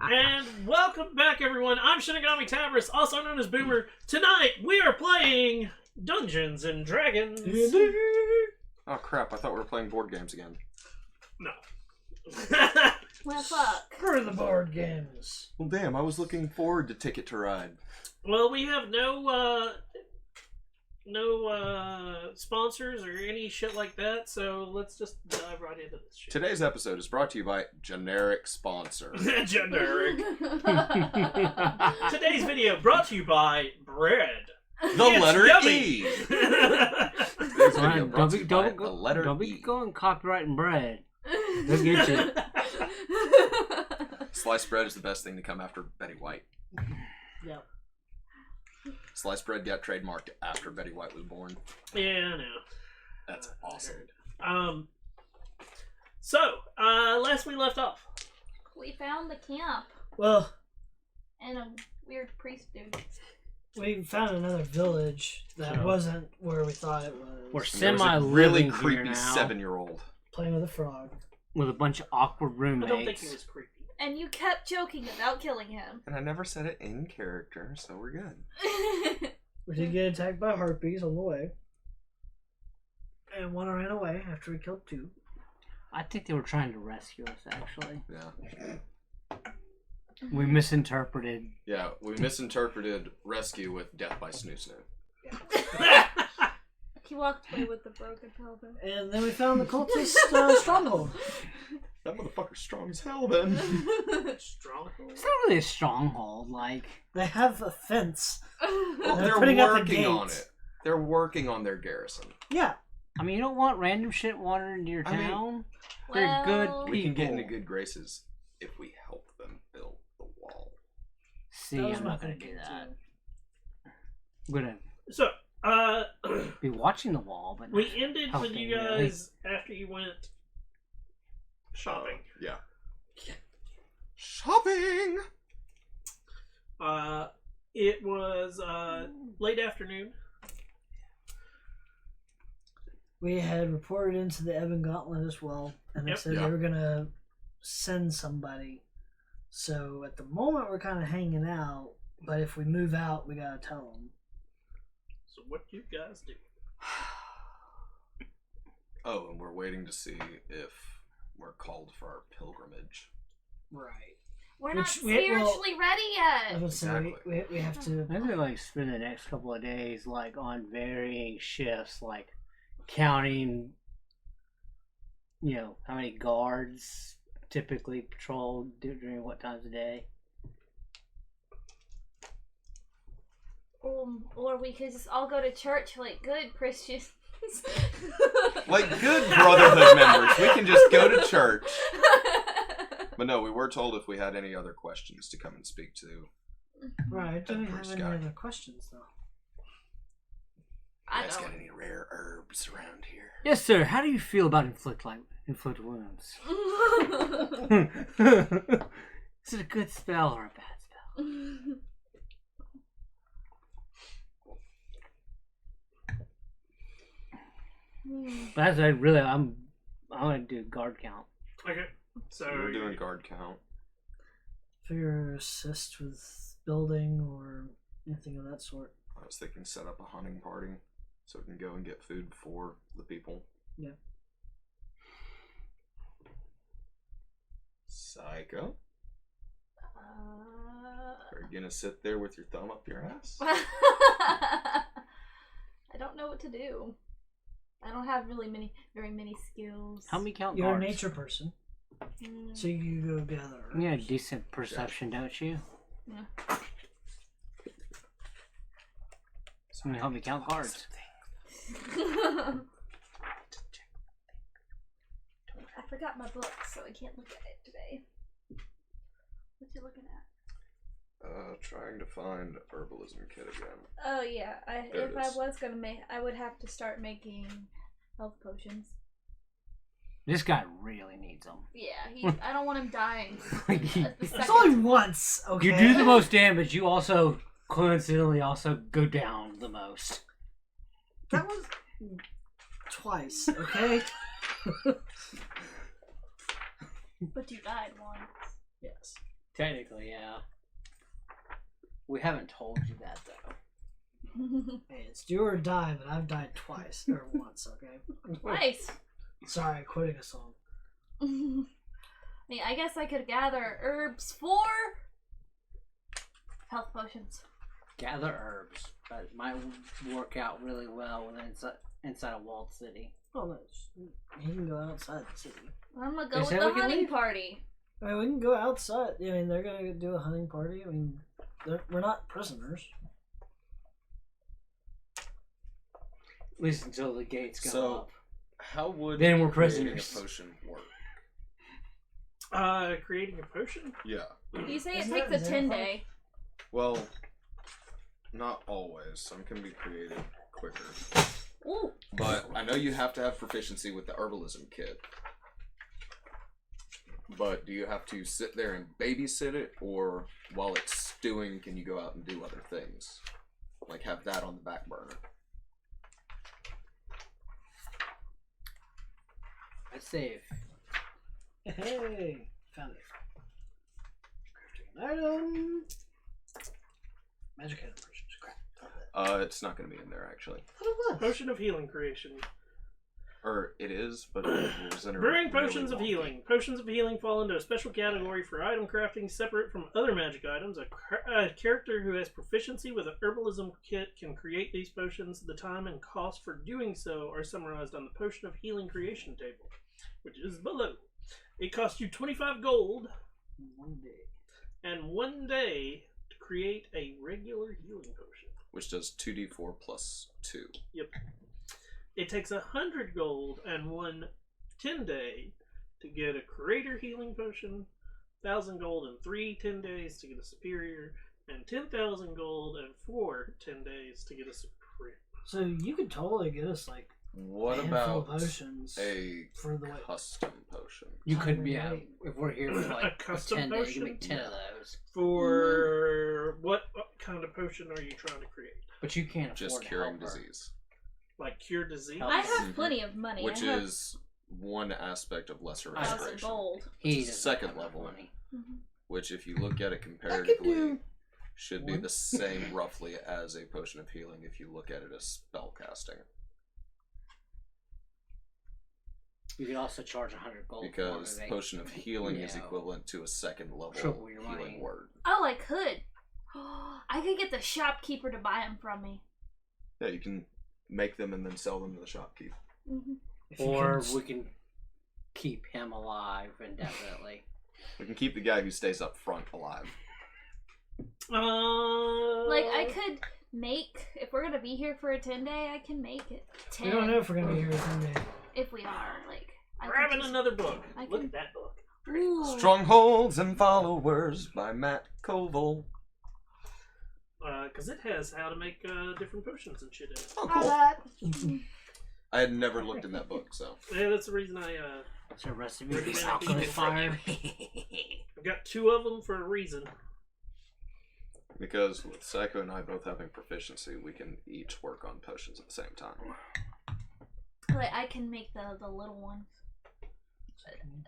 And welcome back, everyone. I'm Shinigami Tavris, also known as Boomer. Tonight, we are playing Dungeons and Dragons. Oh crap, I thought we were playing board games again. No. Well, fuck. For the board games. Well damn, I was looking forward to Ticket to Ride. Well, we have no sponsors or any shit like that, so let's just dive right into this shit. Today's episode is brought to you by Generic Sponsor. Generic. Today's video brought to you by Bread. The It's letter yummy. E! Today's video brought to you by the letter Don't be E. going copywriting bread. They'll get you. Sliced bread is the best thing to come after Betty White. Yep. Sliced bread got trademarked after Betty White was born. Yeah, I know. That's awesome. So, last we left off. We found the camp Well, and a weird priest dude. we found another village that wasn't where we thought it was. We're And there was a semi-living really here creepy now 7-year-old. Playing with a frog. with a bunch of awkward I roommates. don't think he was creepy. And you kept joking about killing him. And I never said it in character, so we're good. We did get attacked by harpies on the way. And one ran away after we killed two. I think they were trying to rescue us, actually. Yeah. We misinterpreted. Yeah, we misinterpreted rescue with death by snoo snoo. He walked away with the broken pelvis. And then we found the cultist stronghold. That motherfucker's strong as hell then. Stronghold. It's not really a stronghold, like. They have a fence. Well, They're they're putting up the working on gates. it. They're working on their garrison. Yeah. I mean, you don't want random shit wandered into your I mean, town. They're good Well, people. We can get into good graces if we help them build the wall. See, That was I'm my not gonna do thinking, that. too. I'm gonna So, be watching the wall, but we ended with helping, you really. guys after you went shopping. Yeah. Shopping! It was late afternoon. We had reported into the Ebon Gauntlet as well. And they Yep. said Yeah. they were going to send somebody. So at the moment, we're kind of hanging out. But if we move out, we got to tell them. So what do you guys do? Oh, and we're waiting to see if we're called for our pilgrimage. Right. we're not Which we- spiritually ready I yet. was going to say, Exactly. we have to... I'm gonna like spend the next couple of days like on varying shifts, like counting, you know, how many guards typically patrol during what times of day. Or we could just all go to church like good Christians. Like good Brotherhood members, we can just go to church. But no, we were told if we had any other questions to come and speak to. Right. Do we Emperor have any Sky. other questions, though? You I guys don't. got any rare herbs around here? Yes, sir. How do you feel about inflict wounds? Is it a good spell or a bad spell? But that's I'm gonna do guard count. Okay. So We're doing guard count. Figure assist with building or anything of that sort. I was thinking set up a hunting party. So we can go and get food for the people. Yeah. Psycho? Are you gonna sit there with your thumb up your ass? I don't know what to do. I don't have very many skills. How many count You're a guards? nature person, Mm. so you go gather. You have decent perception, don't you? Yeah. So help me count cards. I forgot my book, so I can't look at it today. What you looking at? Trying to find herbalism kit again. Oh yeah, There it if I is. was gonna make, I would have to start making health potions. This guy really needs them. Yeah, I don't want him dying. You At the It's second- only once, okay? do the most damage. You also coincidentally also go down the most. That was twice, okay? But you died once. Yes. Technically, yeah. We haven't told you that though. Hey, it's do or die, but I've died twice or once, okay? Nice. Sorry, quitting a song. I mean, I guess I could gather herbs for health potions. Gather herbs, but it might work out really well when inside a walled city. Oh, no, he can go outside the city. I'm gonna They go with said the we can hunting leave? party. I mean, we can go outside. I mean, they're gonna do a hunting party. I mean, we're not prisoners. At least until the gates go So- up. How would Then we're creating prisoners. a potion work? Creating a potion? Yeah. You say Isn't it takes that a in 10 Xenophon? day. Well, not always. Some can be created quicker. Ooh. But I know you have to have proficiency with the herbalism kit. But do you have to sit there and babysit it, or while it's stewing, can you go out and do other things? Like have that on the back burner. I'd say if Hey, found it. Crafting an item. Magic item versions. Crap. It's not going to be in there actually. Potion of healing creation. Or it is, but it was in a Brewing really potions of wonky. healing. Potions of healing fall into a special category for item crafting separate from other magic items. A character who has proficiency with an herbalism kit can create these potions. The time and cost for doing so are summarized on the Potion of Healing creation table, which is below. It costs you 25 gold 1 day. and 1 day to create a regular healing potion. Which does 2d4 plus 2. Yep. It takes 100 gold and 1 10 day to get a creator healing potion, 1,000 gold and 3 10 days to get a superior, and 10,000 gold and 4 10 days to get a superior. So you could totally get us like What a handful about of potions a for the way. custom potion? you could, Timely yeah, rate. if we're here for like A custom 10 days, you potion? can make 10 of those. For what kind of potion are you trying to create? But you can't afford Just to curing help her. disease. Like cure disease? Oh, I have Mhm. plenty of money. Which I have is one aspect of lesser 1,000 restoration. gold. He Which is doesn't second have that level. money. Which, if you look at it I could comparatively, do. should be one. the same roughly as a potion of healing if you look at it as spell casting. You could also charge 100 gold Because for it. potion of healing is Yeah. equivalent to a second level Triple your healing money. word. Oh, I could. I could get the shopkeeper to buy them from me. Yeah, you can make them and then sell them to the shopkeep. If you Or can- we can keep him alive indefinitely. We can keep the guy who stays up front alive. Like, I could make, if we're gonna be here for a 10 day, I can make it 10. We don't know if we're gonna be here one day. If we are, like, I could Grabbing just- another book. I Look can- at that book. Ooh. Strongholds and Followers by Matt Koval. Because it has how to make different potions and shit in it. Oh, How cool. that? I had never looked in that book, so. Yeah, that's the reason I So recipe Recommend is keep alchemist it from fire. I've got 2 of them for a reason. Because with Psycho and I both having proficiency, we can each work on potions at the same time. Like, I can make the little ones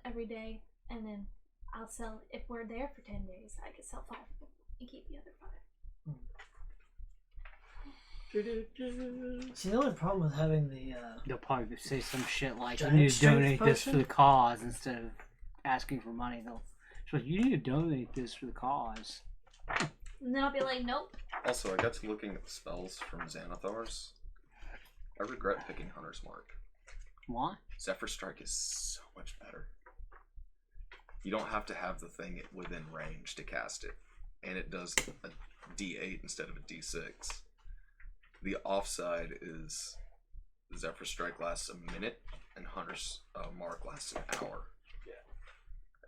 every day, and then I'll sell, if we're there for 10 days, I could sell 5 of them and keep the other 5. See, the only problem with having the They'll probably say some shit like, "You Giant need to strength donate this for potion? the cause," instead of asking for money. They'll, so you need to donate this for the cause. And then I'll be like, nope. Also, I got to looking at the spells from Xanathar's. I regret picking Hunter's Mark. Why? Zephyr Strike is so much better. You don't have to have the thing within range to cast it. And it does a D8 instead of a D6. The offside is Zephyr Strike lasts a minute and Hunter's Mark lasts an hour.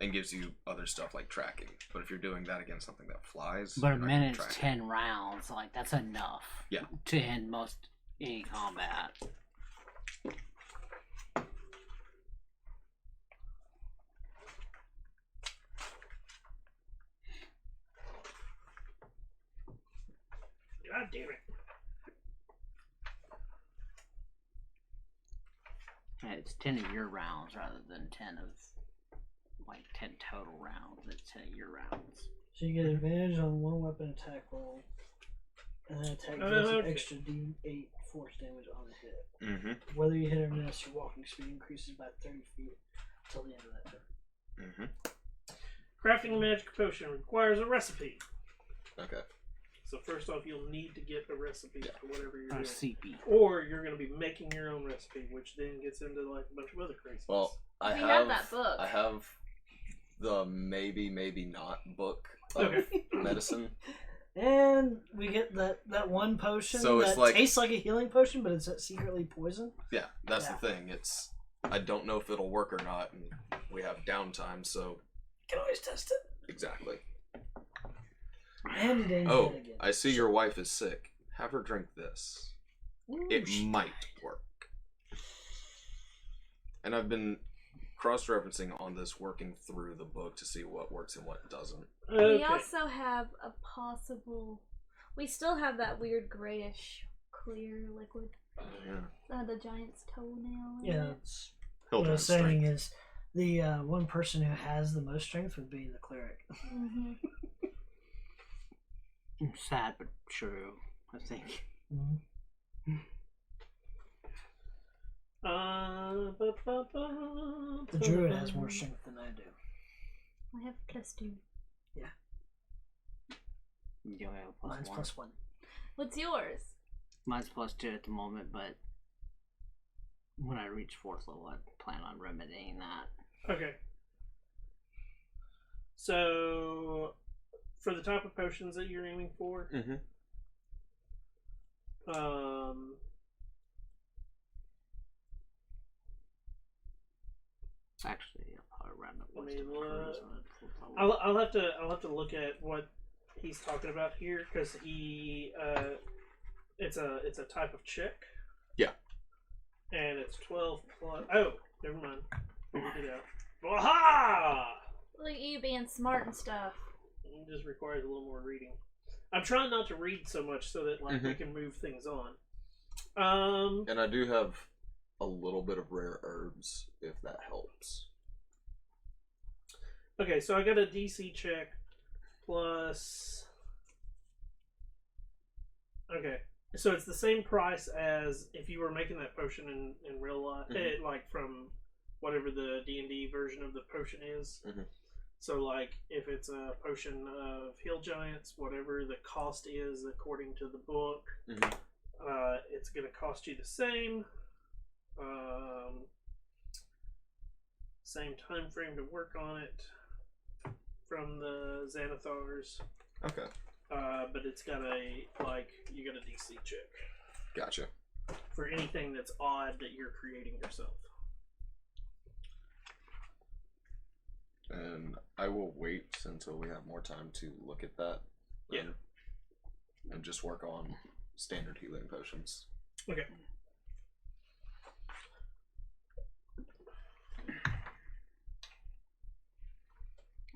And gives you other stuff like tracking. But if you're doing that against something that flies, But a you're not gonna minute's track it. 10 rounds. Like, that's enough. Yeah. To end most any combat. God damn it. Yeah, it's 10 of your rounds rather than 10 of, like, 10 total rounds. It's 10 of your rounds. so you get advantage on one weapon attack roll, and then attack deals an extra D8 force damage on a hit. Mm-hmm. Whether you hit or miss, your walking speed increases by 30 feet until the end of that turn. Mm-hmm. Crafting a magic potion requires a recipe. Okay. So first off, you'll need to get a recipe for whatever you're Or doing. CP. Or you're going to be making your own recipe, which then gets into like a bunch of other crazy. Well, I We have have that book. I have the maybe not book of Okay. medicine. And we get that one potion So it's that like- tastes like a healing potion, but it's secretly poison. Yeah, that's Yeah. the thing. It's I don't know if it'll work or not, and we have downtime, so You can always test it. exactly. And Dane's Oh, dead again. I see your wife is sick. Have her drink this. Ooh, It might work. And I've been cross-referencing on this, working through the book to see what works and what doesn't. Okay. We also have a possible. We still have that weird grayish clear liquid. Yeah. The giant's toenail. in Yeah, it. it's, Hill what I was Giant saying strength. is the one person who has the most strength would be the cleric. Mhm. Sad but true, I think. Mm-hmm. The druid has more strength than I do. I have +2. You only have Mine's +1. +1. What's yours? Mine's +2 at the moment, but when I reach 4th level, I plan on remedying that. Okay. So, for the type of potions that you're aiming for, Mm-hmm. Actually, I'll probably round up Let most me of the look. charisma at 4th level. I'll have to look at what he's talking about here because he it's a type of check. Yeah. And it's 12 plus. Oh, never mind. Figured it out. Aha! Look at you being smart and stuff. It just requires a little more reading. I'm trying not to read so much so that like we can move things on. And I do have a little bit of rare herbs, if that helps. Okay, so I got a DC check plus. Okay, so it's the same price as if you were making that potion in real life, like from whatever the D&D version of the potion is. Mhm. So, like, if it's a potion of Hill Giants, whatever the cost is according to the book, it's going to cost you the same. Same time frame to work on it from the Xanathars. Okay. But it's got you got a DC check Gotcha. for anything that's odd that you're creating yourself. And I will wait until we have more time to look at that. Yeah. And just work on standard healing potions. Okay.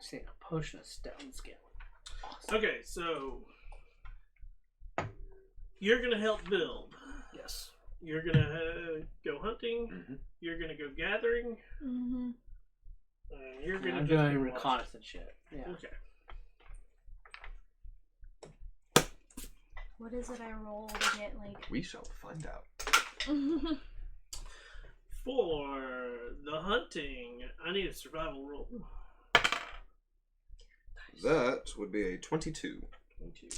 See, a potion of stone skin. Awesome. Okay, so you're gonna help build. Yes. You're gonna go hunting. Mhm. You're gonna go gathering. Mm-hmm. And you're gonna I'm just doing be watching. reconnaissance shit. Yeah. Okay. What is it I roll to get like? We shall find out. For the hunting, I need a survival roll. That would be a 22. 22.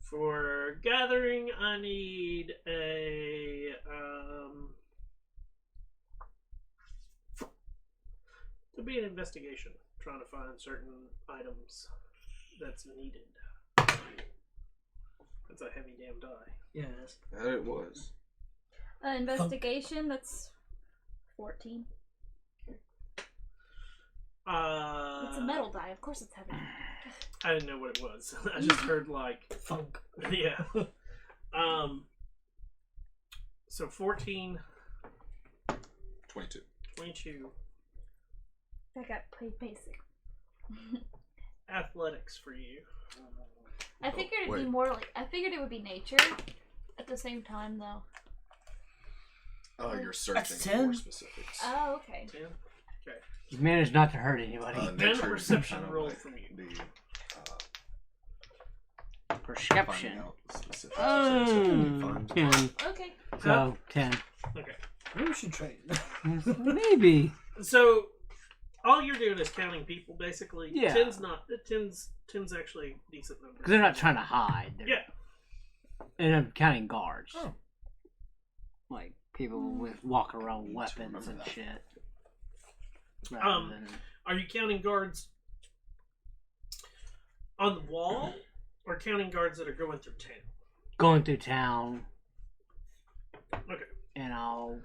For gathering, I need a to be an investigation, trying to find certain items that's needed. That's a heavy damn die. Yeah, it is. That it was. Investigation. That's 14. It's a metal die. Of course, it's heavy. I didn't know what it was. I just heard like Funk. yeah. So 14, 22. 22. I got pretty basic. Athletics for you. I figured it'd be wait. more like. I figured it would be nature. At the same time, though. Oh, you're searching That's for 10. specifics. Oh, okay. 10. You managed not to hurt anybody. And Nature perception kinda roll like from you. the, Perception. finding out the specifics. Oh, Find- 10. Okay. So, 10. Okay. Maybe we should trade. Maybe. So all you're doing is counting people, basically. Yeah. 10's actually a decent number. Because they're not trying to hide. They're- Yeah. And I'm counting guards. Oh. Like people with walk around Need to weapons remember and that. shit. Rather than Are you counting guards on the wall, or counting guards that are going through town? going through town. Okay. And I'll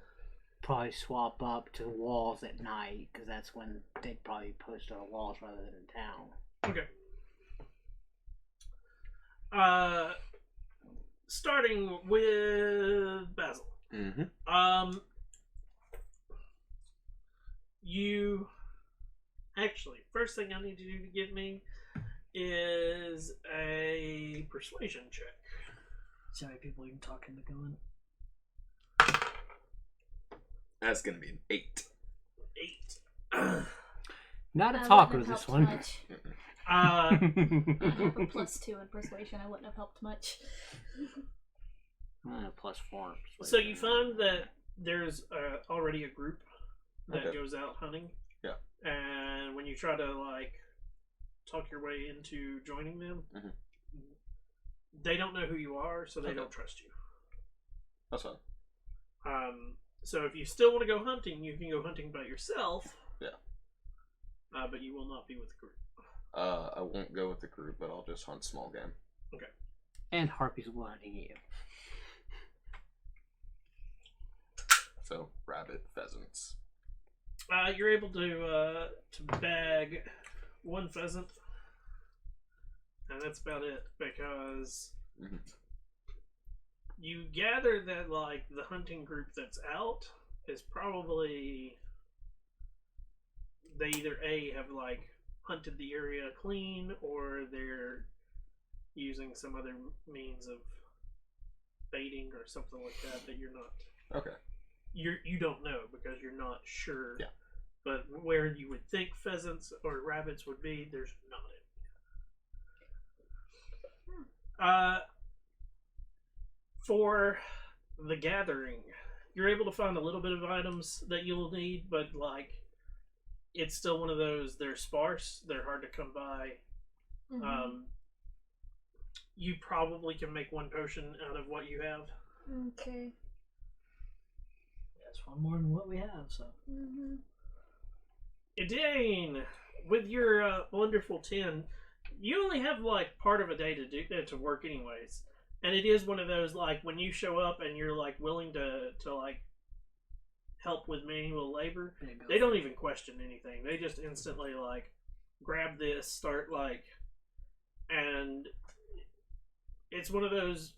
probably swap up to walls at night because that's when they'd probably post on the walls rather than in town. Okay. Starting with Basil. Mm-hmm. You actually, first thing I need you to give me is a persuasion check. See how many people you can talk into going. That's gonna be an 8. 8. Not a I talker, wouldn't have this helped one. Much. I have a +2 in persuasion. I wouldn't have helped much. +4. So you find that there's already a group that Okay. goes out hunting. Yeah. And when you try to like talk your way into joining them, Mhm. they don't know who you are, so they Okay. don't trust you. That's fine. So if you still want to go hunting, you can go hunting by yourself. Yeah. But you will not be with the group. I won't go with the group, but I'll just hunt small game. And Harpy's wanting you. So rabbit, pheasants. You're able to bag one pheasant, and that's about it because Mhm. you gather that like the hunting group that's out is probably they either have like hunted the area clean or they're using some other means of baiting or something like that you're not Okay. you don't know because you're not sure. Yeah. But where you would think pheasants or rabbits would be, there's not any. For the gathering, you're able to find a little bit of items that you'll need, but like it's still one of those. They're sparse. They're hard to come by. You probably can make one potion out of what you have. Okay. That's one more than what we have, so. Dane, with your wonderful 10, you only have like part of a day to do to work anyways, and it is one of those like when you show up and you're like willing to like help with manual labor, There you go. they don't even question anything. They just instantly like grab this, start like, and it's one of those.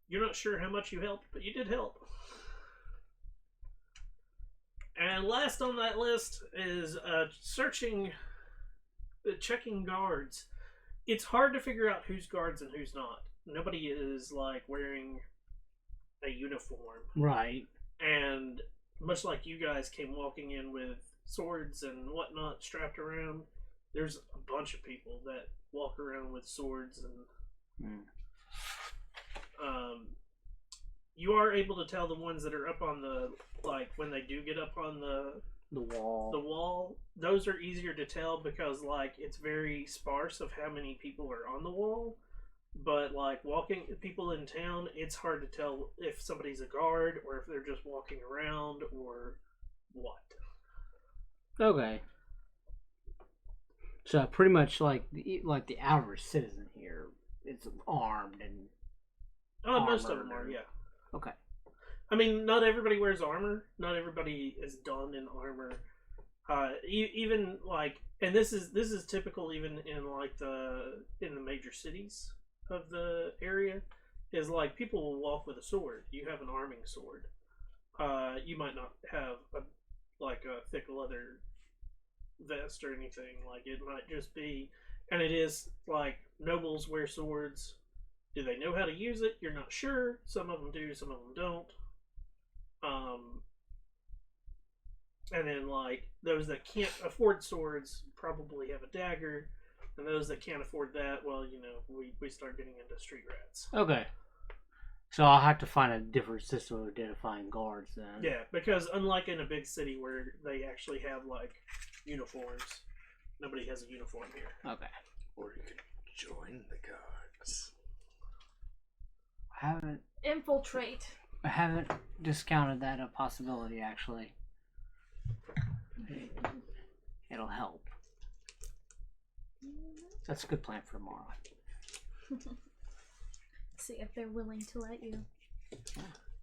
You're not sure how much you helped, but you did help. And last on that list is checking guards. It's hard to figure out who's guards and who's not. Nobody is like wearing a uniform. Right. And much like you guys came walking in with swords and whatnot strapped around, there's a bunch of people that walk around with swords and You are able to tell the ones that are up on the, like, when they do get up on the wall, those are easier to tell because, like, it's very sparse of how many people are on the wall. But, like, walking people in town, it's hard to tell if somebody's a guard or if they're just walking around or what. Okay. So pretty much like the average citizen here is armed and Most of armored them are, or- yeah. okay. I mean, not everybody wears armor. Not everybody is donned in armor. Even like, and this is typical even in like in the major cities of the area, is like people will walk with a sword. You have an arming sword. You might not have a thick leather vest or anything. Like it might just be, and it is like nobles wear swords. Do they know how to use it? You're not sure. Some of them do, some of them don't. And then like those that can't afford swords probably have a dagger, and those that can't afford that, well, you know, we start getting into street rats. Okay. So I'll have to find a different system of identifying guards then. Yeah, because unlike in a big city where they actually have like uniforms, nobody has a uniform here. Okay. Or you could join the guards. Infiltrate. I haven't discounted that a possibility actually. It'll help. That's a good plan for tomorrow. See if they're willing to let you.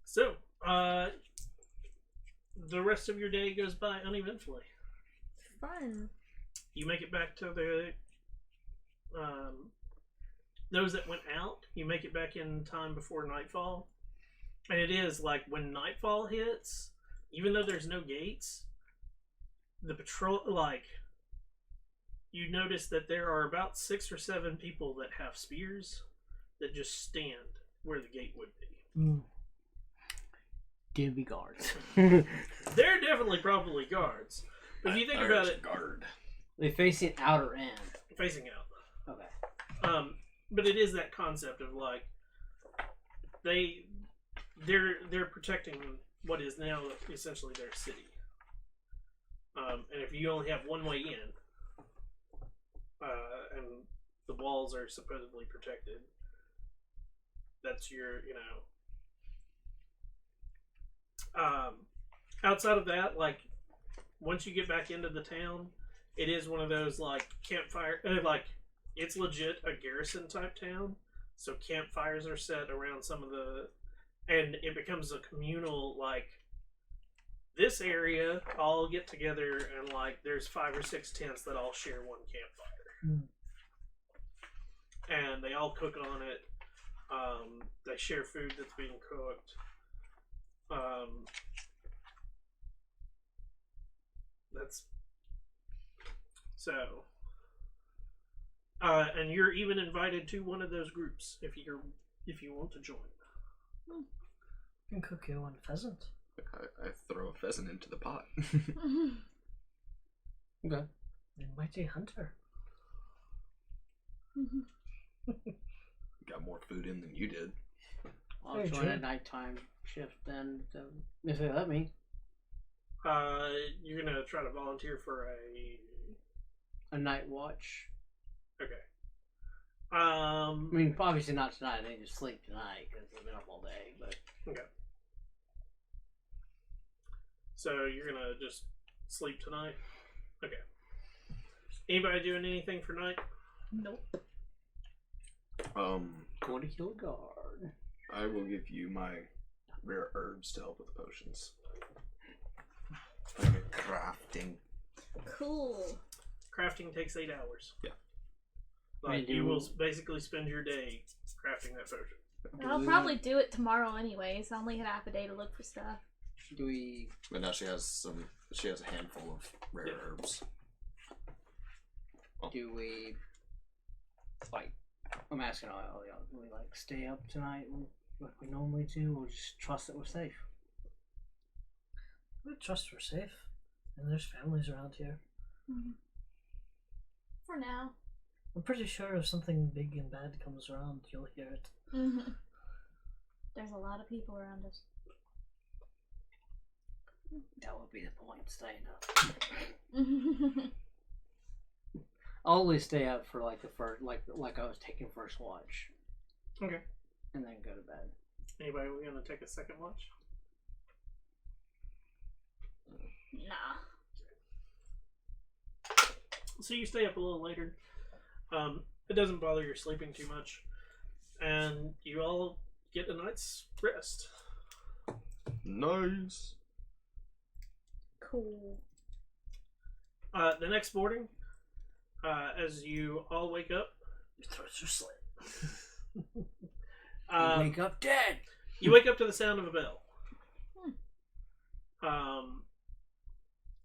So, the rest of your day goes by uneventfully. Fun. You make it back to the those that went out. You make it back in time before nightfall, and it is like when nightfall hits, even though there's no gates, the patrol, like, you notice that there are about 6 or 7 people that have spears that just stand where the gate would be. Give me guards. They're definitely probably guards. But if you think about it, guard. They facing outer end. facing out. Okay. But it is that concept of like they're protecting what is now essentially their city. And if you only have one way in, and the walls are supposedly protected, that's your, you know. Outside of that, like, once you get back into the town, it is one of those like campfire, like, it's legit a garrison type town. So campfires are set around some of the, and it becomes a communal, like, this area all get together and like there's 5 or 6 tents that all share one campfire. And they all cook on it. They share food that's being cooked. That's so. And you're even invited to one of those groups if you want to join. You can cook your own pheasant. I throw a pheasant into the pot. Okay. The mighty hunter. Got more food in than you did. I'll Very join true. a nighttime shift then, if they let me. You're gonna try to volunteer for A night watch. okay. I mean, obviously not tonight. I need to sleep tonight because I've been up all day. But Okay. So you're gonna just sleep tonight? Okay. Anybody doing anything for night? Nope. going to kill a guard. I will give you my rare herbs to help with the potions. Like a crafting. Cool. Crafting takes 8 hours. Yeah. Like, you will basically spend your day crafting that potion. I'll probably do it tomorrow anyways. I only had half a day to look for stuff. Do we? But now she has a handful of rare herbs. Do we? Like, I'm asking all y'all. Do we like stay up tonight like we normally do, or just trust that we're safe? We trust we're safe. And there's families around here. For now. I'm pretty sure if something big and bad comes around, you'll hear it. There's a lot of people around us. That would be the point, staying up. I'll always stay up for like the first, like I was taking first watch, Okay. and then go to bed. Anybody gonna take a second watch? Nah. So you stay up a little later. It doesn't bother your sleeping too much, and you all get a night's rest. Nice. Cool. The next morning, as you all wake up, Your throats are slit. Wake up dead. you wake up to the sound of a bell.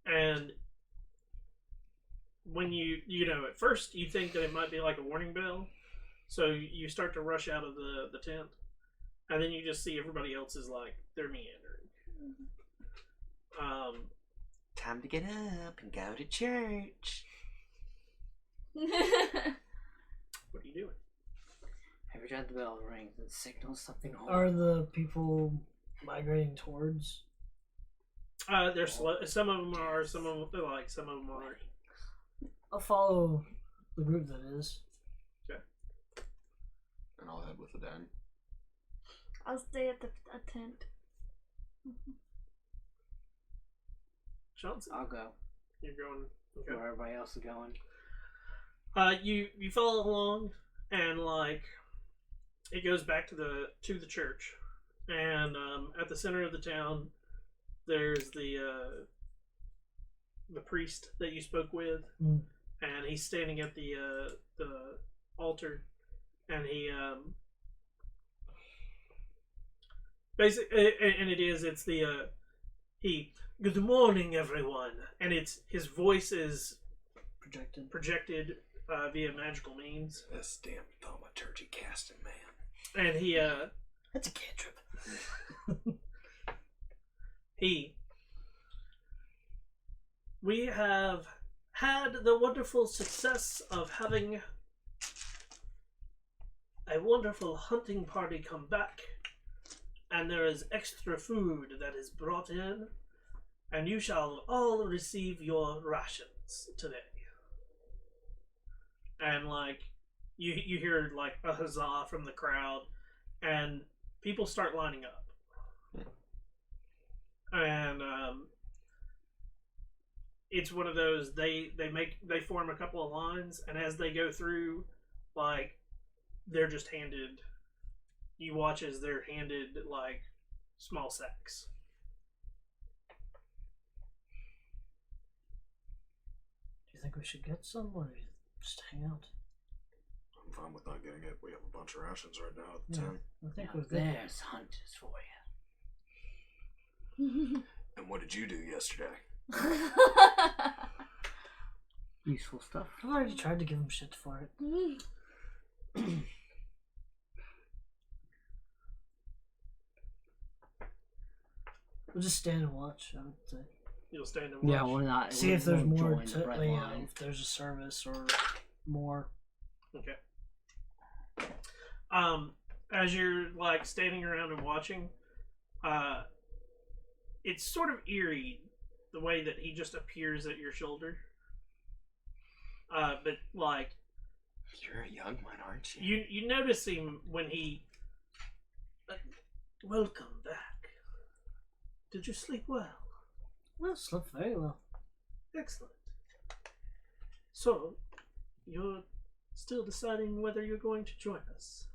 And when you know, at first you think that it might be like a warning bell, so you start to rush out of the tent, and then you just see everybody else is like, they're meandering. Time to get up and go to church. What are you doing? Every time the bell rings, it signals something Are horrible. the people migrating towards? There's some of them are, some of them like, some of them aren't. I'll follow the group that is. And I'll head with the Dan. I'll stay at the tent. Johnson, I'll go you're going. Okay. where everybody else is going. You follow along, and like it goes back to the church, and at the center of the town, there's the priest that you spoke with, Mm. and he's standing at the altar, and he basically, and it's the he. Good morning, everyone, and his voice is projected via magical means, This damn thaumaturgy casting man. and he That's a cantrip. we have had the wonderful success of having a wonderful hunting party come back, and there is extra food that is brought in, and you shall all receive your rations today. And like you hear like a huzzah from the crowd, and people start lining up. And it's one of those, they form a couple of lines, and as they go through, like they're just handed, you watch as they're handed like small sacks. Do you think we should get some, or just hang out? I'm fine with not getting it. We have a bunch of rations right now at the Yeah. tent. I think Now we're good. there's hunters for you. And what did you do yesterday? Useful stuff. I've already tried to give him shit for it. We'll just stand and watch, I would say. You'll stand and watch. Yeah, we're not. See we if there's won't more join the to, bread line. if there's a service or more. Okay. As you're like standing around and watching, it's sort of eerie the way that he just appears at your shoulder. But like You're a young one, aren't you? you notice him when he. Welcome back. Did you sleep well? Well, slept very well. Excellent. So, you're still deciding whether you're going to join us.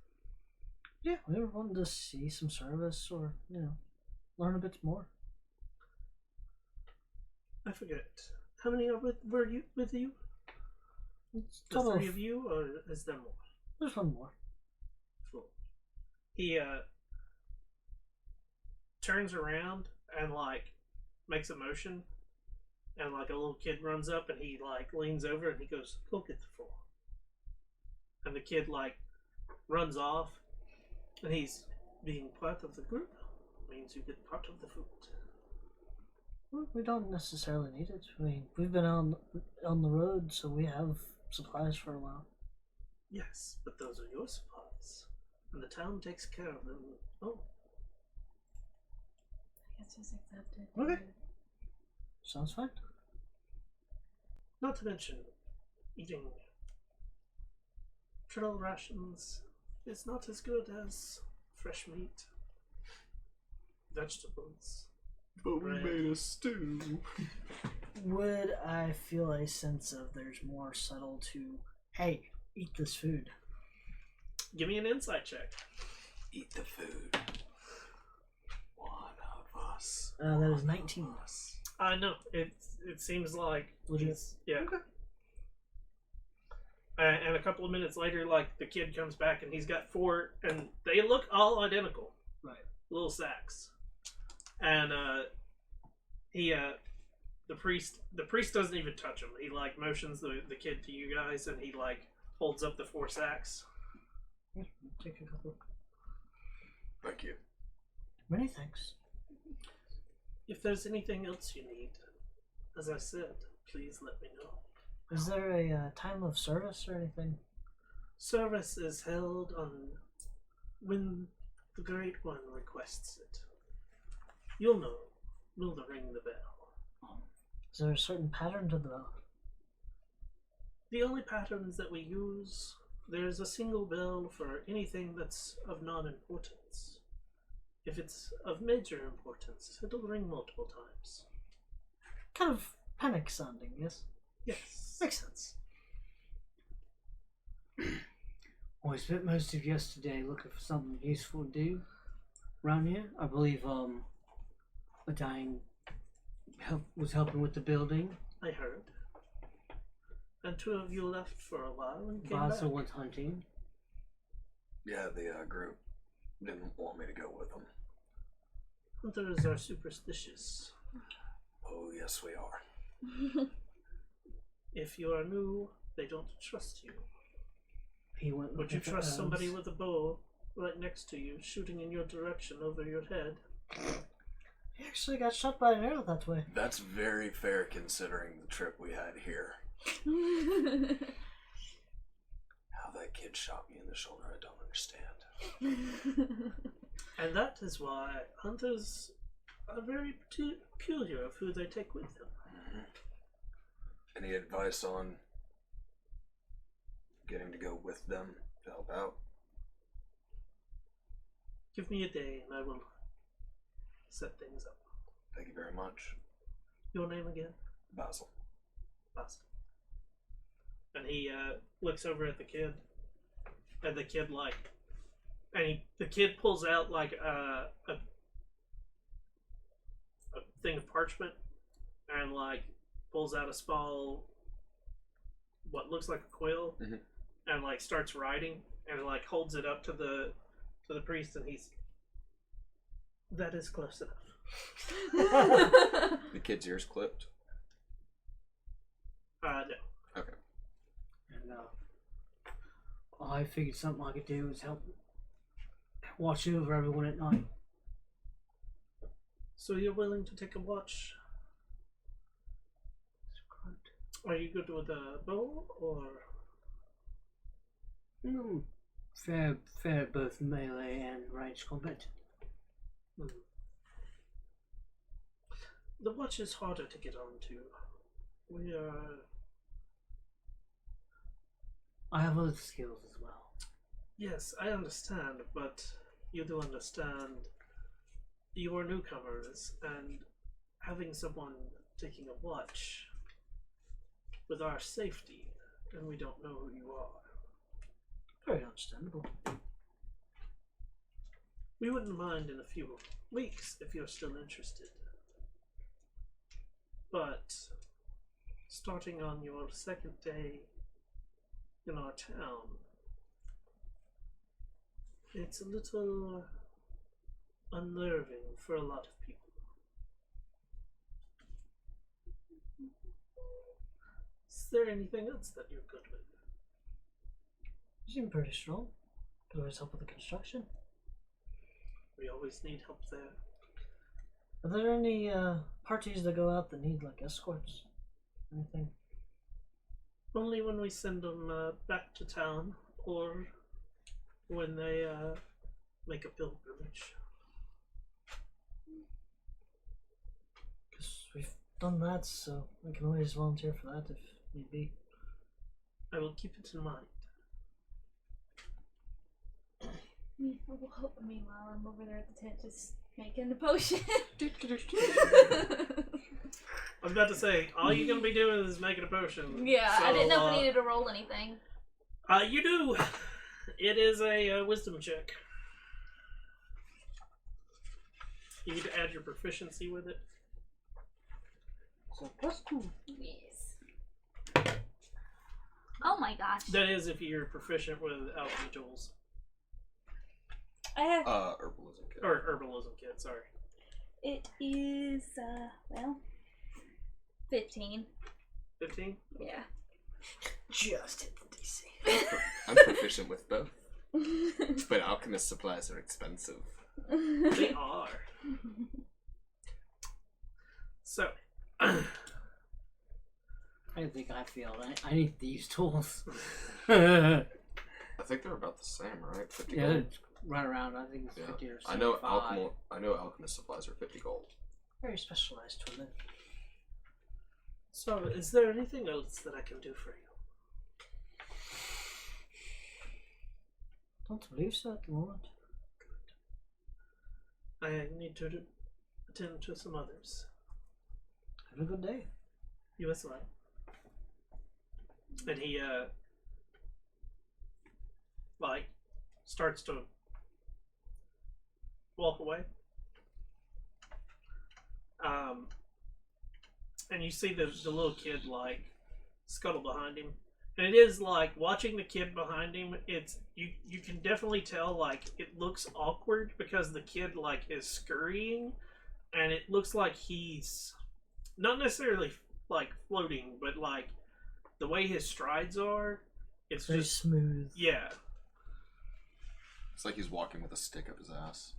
Yeah, we were wanting to see some service or, learn a bit more. I forget. How many were you with you? It's The total three of you, or is there more? There's one more. Cool. He turns around and like makes a motion, and like a little kid runs up and he like leans over and he goes, "Go get the four." And the kid like runs off, and he's being part of the group means you get part of the food. Well, we don't necessarily need it. I mean, we've been on the road, so we have supplies for a while. Yes, but those are your supplies. and the town takes care of them. Oh, I guess he's accepted. Okay. Sounds fine. not to mention, eating trail rations is not as good as fresh meat, vegetables. But we Right. made a stew. Would I feel a sense of there's more subtle to, hey, eat this food? Give me an insight check. Eat the food. One of us. That is 19. I know it seems like Legit. he's- yeah. Okay. And a couple of minutes later, like the kid comes back and he's got 4, and they look all identical. Right. Little sacks. And the priest doesn't even touch him. He like motions the kid to you guys, and he like holds up the 4 sacks. Take a couple. Thank you. Many thanks. If there's anything else you need, as I said, please let me know. Is there a time of service or anything? Service is held on when the Great One requests it. You'll know. We'll ring the bell. Is there a certain pattern to the bell? The only patterns that we use, there's a single bell for anything that's of non-importance. If it's of major importance, it'll ring multiple times. Kind of panic sounding, yes? Yes. Makes sense. Well, I spent most of yesterday looking for something useful to do around here. I believe a dying was helping with the building. I heard. And 2 of you left for a while and came Vaza back. went hunting. Yeah, the group didn't want me to go with them. Hunters are superstitious. Oh, yes, we are. If you are new, they don't trust you. He went. Would you looking for trust somebody elves. with a bow right next to you, shooting in your direction over your head? He actually got shot by an arrow that way. That's very fair considering the trip we had here. How that kid shot me in the shoulder, I don't understand. And that is why hunters are very peculiar of who they take with them. Any advice on getting to go with them to help out? Give me a day and I will set things up. Thank you very much. Your name again? Basil. Basil. And he looks over at the kid, and the kid the kid pulls out like a thing of parchment, and like pulls out a small, what looks like a quill, Mhm. and like starts writing, and like holds it up to the priest, and that is close enough. The kid's ears clipped. No. Okay. And I figured something I could do was help watch over everyone at night. So you're willing to take a watch? Are you good with a bow or? Fair both melee and range combat. The watch is harder to get onto. We are. I have other skills as well. Yes, I understand, but you do understand you are newcomers, and having someone taking a watch with our safety, and we don't know who you are. Very understandable. We wouldn't mind in a few weeks if you're still interested. But starting on your second day in our town, it's a little unnerving for a lot of people. Is there anything else that you're good with? You seem pretty strong. Could always help with the construction. We always need help there. Are there any parties that go out that need like escorts? Anything? Only when we send them back to town or when they make a pilgrimage. Because we've done that, so we can always volunteer for that if need be. I will keep it in mind. Meanwhile, I'm over there at the tent just making the potion. I was about to say, all you're gonna be doing is making a potion. Yeah, I didn't know if So, we needed to roll anything. you do. It is a wisdom check. You need to add your proficiency with it. So +2. Yes. Oh my gosh. That is if you're proficient with alchemy tools. I have. Herbalism kit. Or herbalism kit, sorry. It is, well, 15. 15? Yeah. Just hit the DC. I'm proficient with both, but alchemist supplies are expensive. They are. So, I think I failed. I need these tools. I think they're about the same, right? 50 Yeah, gold. it's right around. I think it's Yeah. 50 or I know 75. I know alchemist supplies are 50 gold. Very specialized tool. so is there anything else that I can do for you? Don't believe so at the moment. I need to attend to some others. Have a good day. You as well. And he, like, starts to walk away. And you see the little kid, like, scuttle behind him. And it is, like, watching the kid behind him, it's, you can definitely tell, like, it looks awkward because the kid, like, is scurrying. And it looks like he's not necessarily, like, floating, but, like, the way his strides are, it's Very just, smooth. yeah. It's like he's walking with a stick up his ass.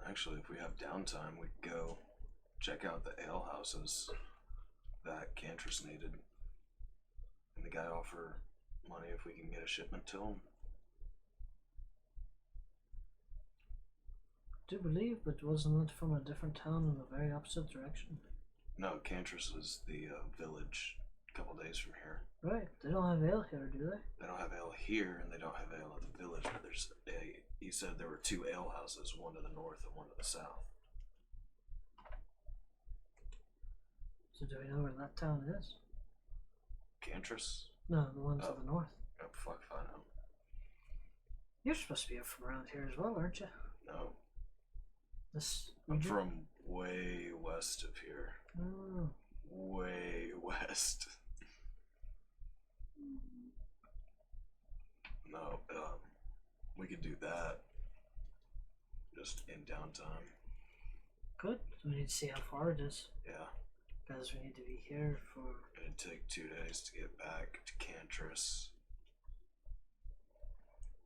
Actually, if we have downtime, we could go check out the ale houses that Cantress needed. And the guy offer money if we can get a shipment to him. Do believe, but wasn't it from a different town in the very opposite direction? No, Cantress is the village a couple days from here. Right. They don't have ale here, do they? They don't have ale here, and they don't have ale at the village, but he said there were 2 ale houses, one to the north and one to the south. So do we know where that town is? Cantress? No, the one to Oh. the north. Oh, fuck if I know. You're supposed to be from around here as well, aren't you? No. This I'm region? from way west of here. Oh. Way west. No, we could do that. Just in downtime. Good. We need to see how far it is. Yeah. Because we need to be here for... It'd take 2 days to get back to Cantress.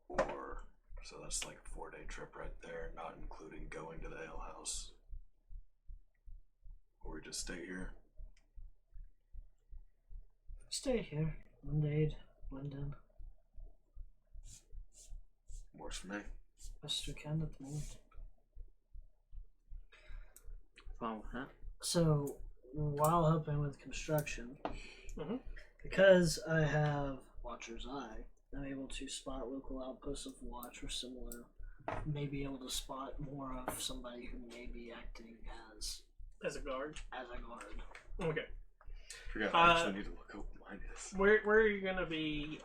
So that's like a 4-day trip right there, not including going to the ale house. Or we just stay here. Stay here. Blend blend in. Works for me. Best we can at the moment. Fine with that. So, while helping with construction, Mhm. because I have Watcher's Eye, I'm able to spot local outposts of watch or similar. May be able to spot more of somebody who may be acting as As a guard. guard. Okay. Forgot I actually need to look up what mine is. Where are you gonna be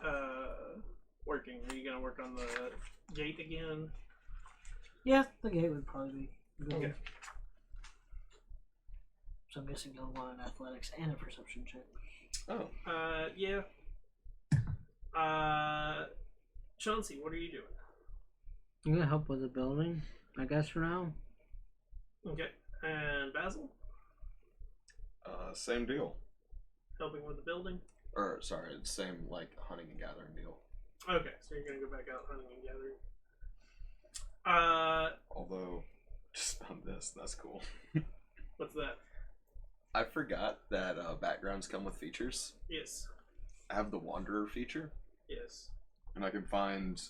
working? Are you gonna work on the gate again? Yeah, the gate would probably be good. Okay. So I'm guessing you'll want an athletics and a perception check. Oh. Yeah. Chauncey, what are you doing? I'm gonna help with the building, I guess, for now. Okay. And Basil, Same deal. helping with the building. Or, sorry, same, like, hunting and gathering deal. Okay, so you're gonna go back out hunting and gathering. Although, just found this, that's cool. What's that? I forgot that backgrounds come with features. Yes. have the Wanderer feature, Yes. and I can find,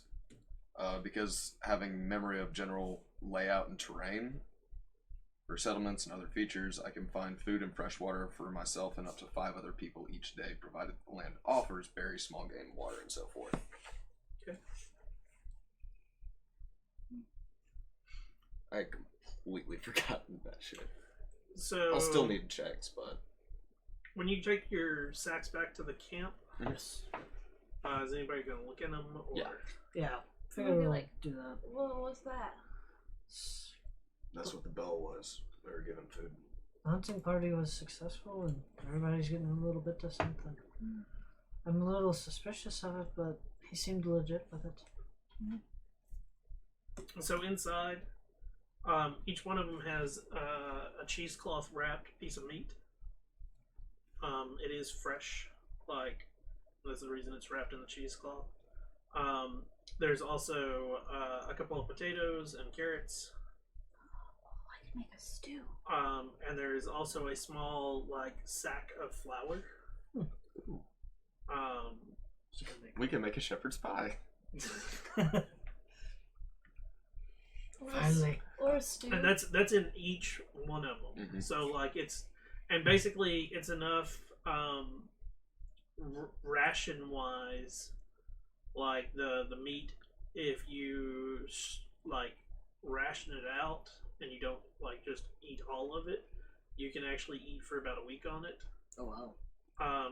because having memory of general layout and terrain for settlements and other features, I can find food and fresh water for myself and up to 5 other people each day, provided the land offers berry, small game, water, and so forth. Okay. I had completely forgotten that shit. So I'll still need checks, but when you take your sacks back to the camp, Yes. is anybody gonna look in them? Or... Yeah. Yeah. Maybe, Figure we'll like- do that. What was that? That's what the bell was. They were given food. The hunting party was successful, and everybody's getting a little bit of something. I'm a little suspicious of it, but he seemed legit with it. So inside, each one of them has a cheesecloth wrapped piece of meat. It is fresh, like that's the reason it's wrapped in the cheesecloth. There's also a couple of potatoes and carrots. I can make a stew. And there's also a small like sack of flour. We can make a shepherd's pie. Finally. Or a stew. And that's in each one of them. Mhm. So like and basically it's enough ration wise, like the meat, if you like ration it out and you don't like just eat all of it, you can actually eat for about a week on it. Oh wow.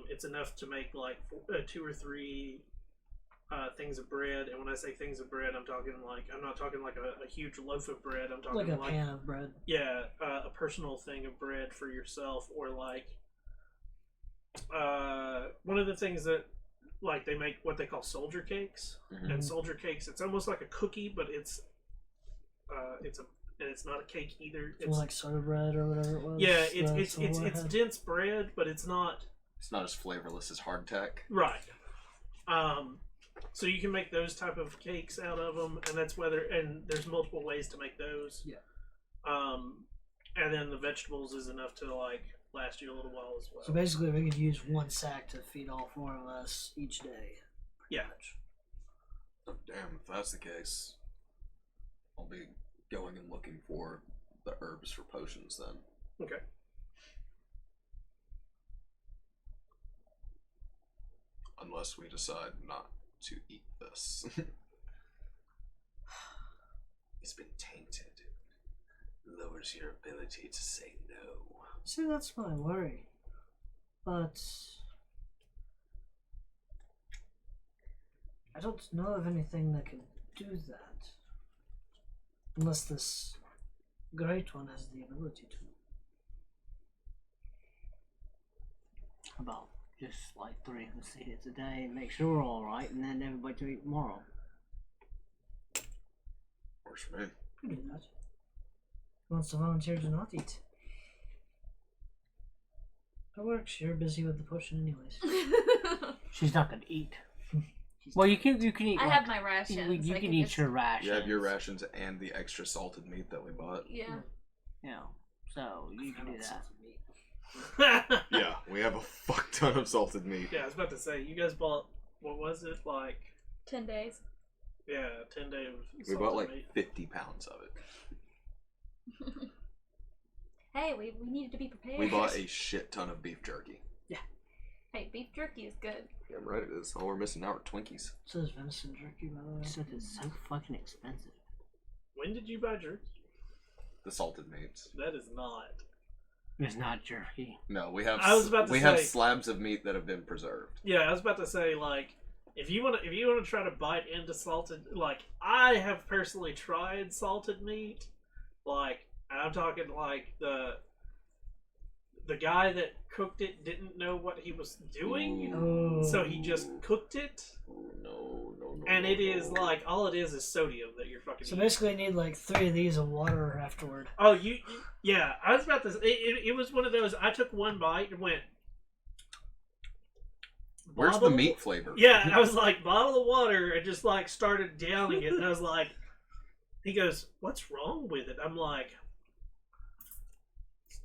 It's enough to make like 2 or 3 things of bread, and when I say things of bread, I'm not talking like a huge loaf of bread. I'm talking Like a like pan of bread. yeah, a personal thing of bread for yourself, or like one of the things that like they make what they call soldier cakes, Mhm. and soldier cakes, it's almost like a cookie, but it's not a cake either. It's like soda bread or whatever it was. yeah, the it's Silverwood had. dense bread, but it's not. It's not as flavorless as hardtack. Right. So you can make those type of cakes out of them, and and there's multiple ways to make those. Yeah. And then the vegetables is enough to like last you a little while as well. So basically, we could use one sack to feed all 4 of us each day. Yeah. Oh, damn, if that's the case, I'll be going and looking for the herbs for potions then. Okay. Unless we decide not to eat this. It's been tainted. Lowers your ability to say no. See, that's my worry. But I don't know of anything that can do that. Unless this great one has the ability to. How about just like 3 of us eat it today and make sure we're all right, and then everybody to eat tomorrow? Works for me. We do that. Who wants to volunteer to not eat? That works. You're busy with the potion, anyways. She's not gonna eat. Well, you can eat. I like, have my rations. You I can eat just- your rations. You have your rations and the extra salted meat that we bought. Yeah. You know, so you can do that. Yeah, we have a fuck ton of salted meat. Yeah, I was about to say, you guys bought, what was it, like, 10 days. yeah, 10 days of We salted bought like meat. 50 pounds of it. Hey, we needed to be prepared. We bought a shit ton of beef jerky. Hey, beef jerky is good. Damn right it is. All we're missing now are Twinkies. So is venison jerky, by the way. Except it's so fucking expensive. When did you buy jerky? The salted meats. That is not. It's not jerky. No, we have I was about to we have say- slabs of meat that have been preserved. Yeah, I was about to say, like, if you want to try to bite into salted, like, I have personally tried salted meat, like, and I'm talking like the guy that cooked it didn't know what he was doing, Oh. so he just cooked it, Oh, no. and it is like all it is sodium that you're fucking. So eating. basically, I need like 3 of these of water afterward. Oh, yeah. I was about to. It was one of those. I took one bite and went. Where's the "Bottle?" meat flavor? Yeah, I was like, bottle of water, and just like started downing it, and I was like, he goes, "What's wrong with it?" I'm like,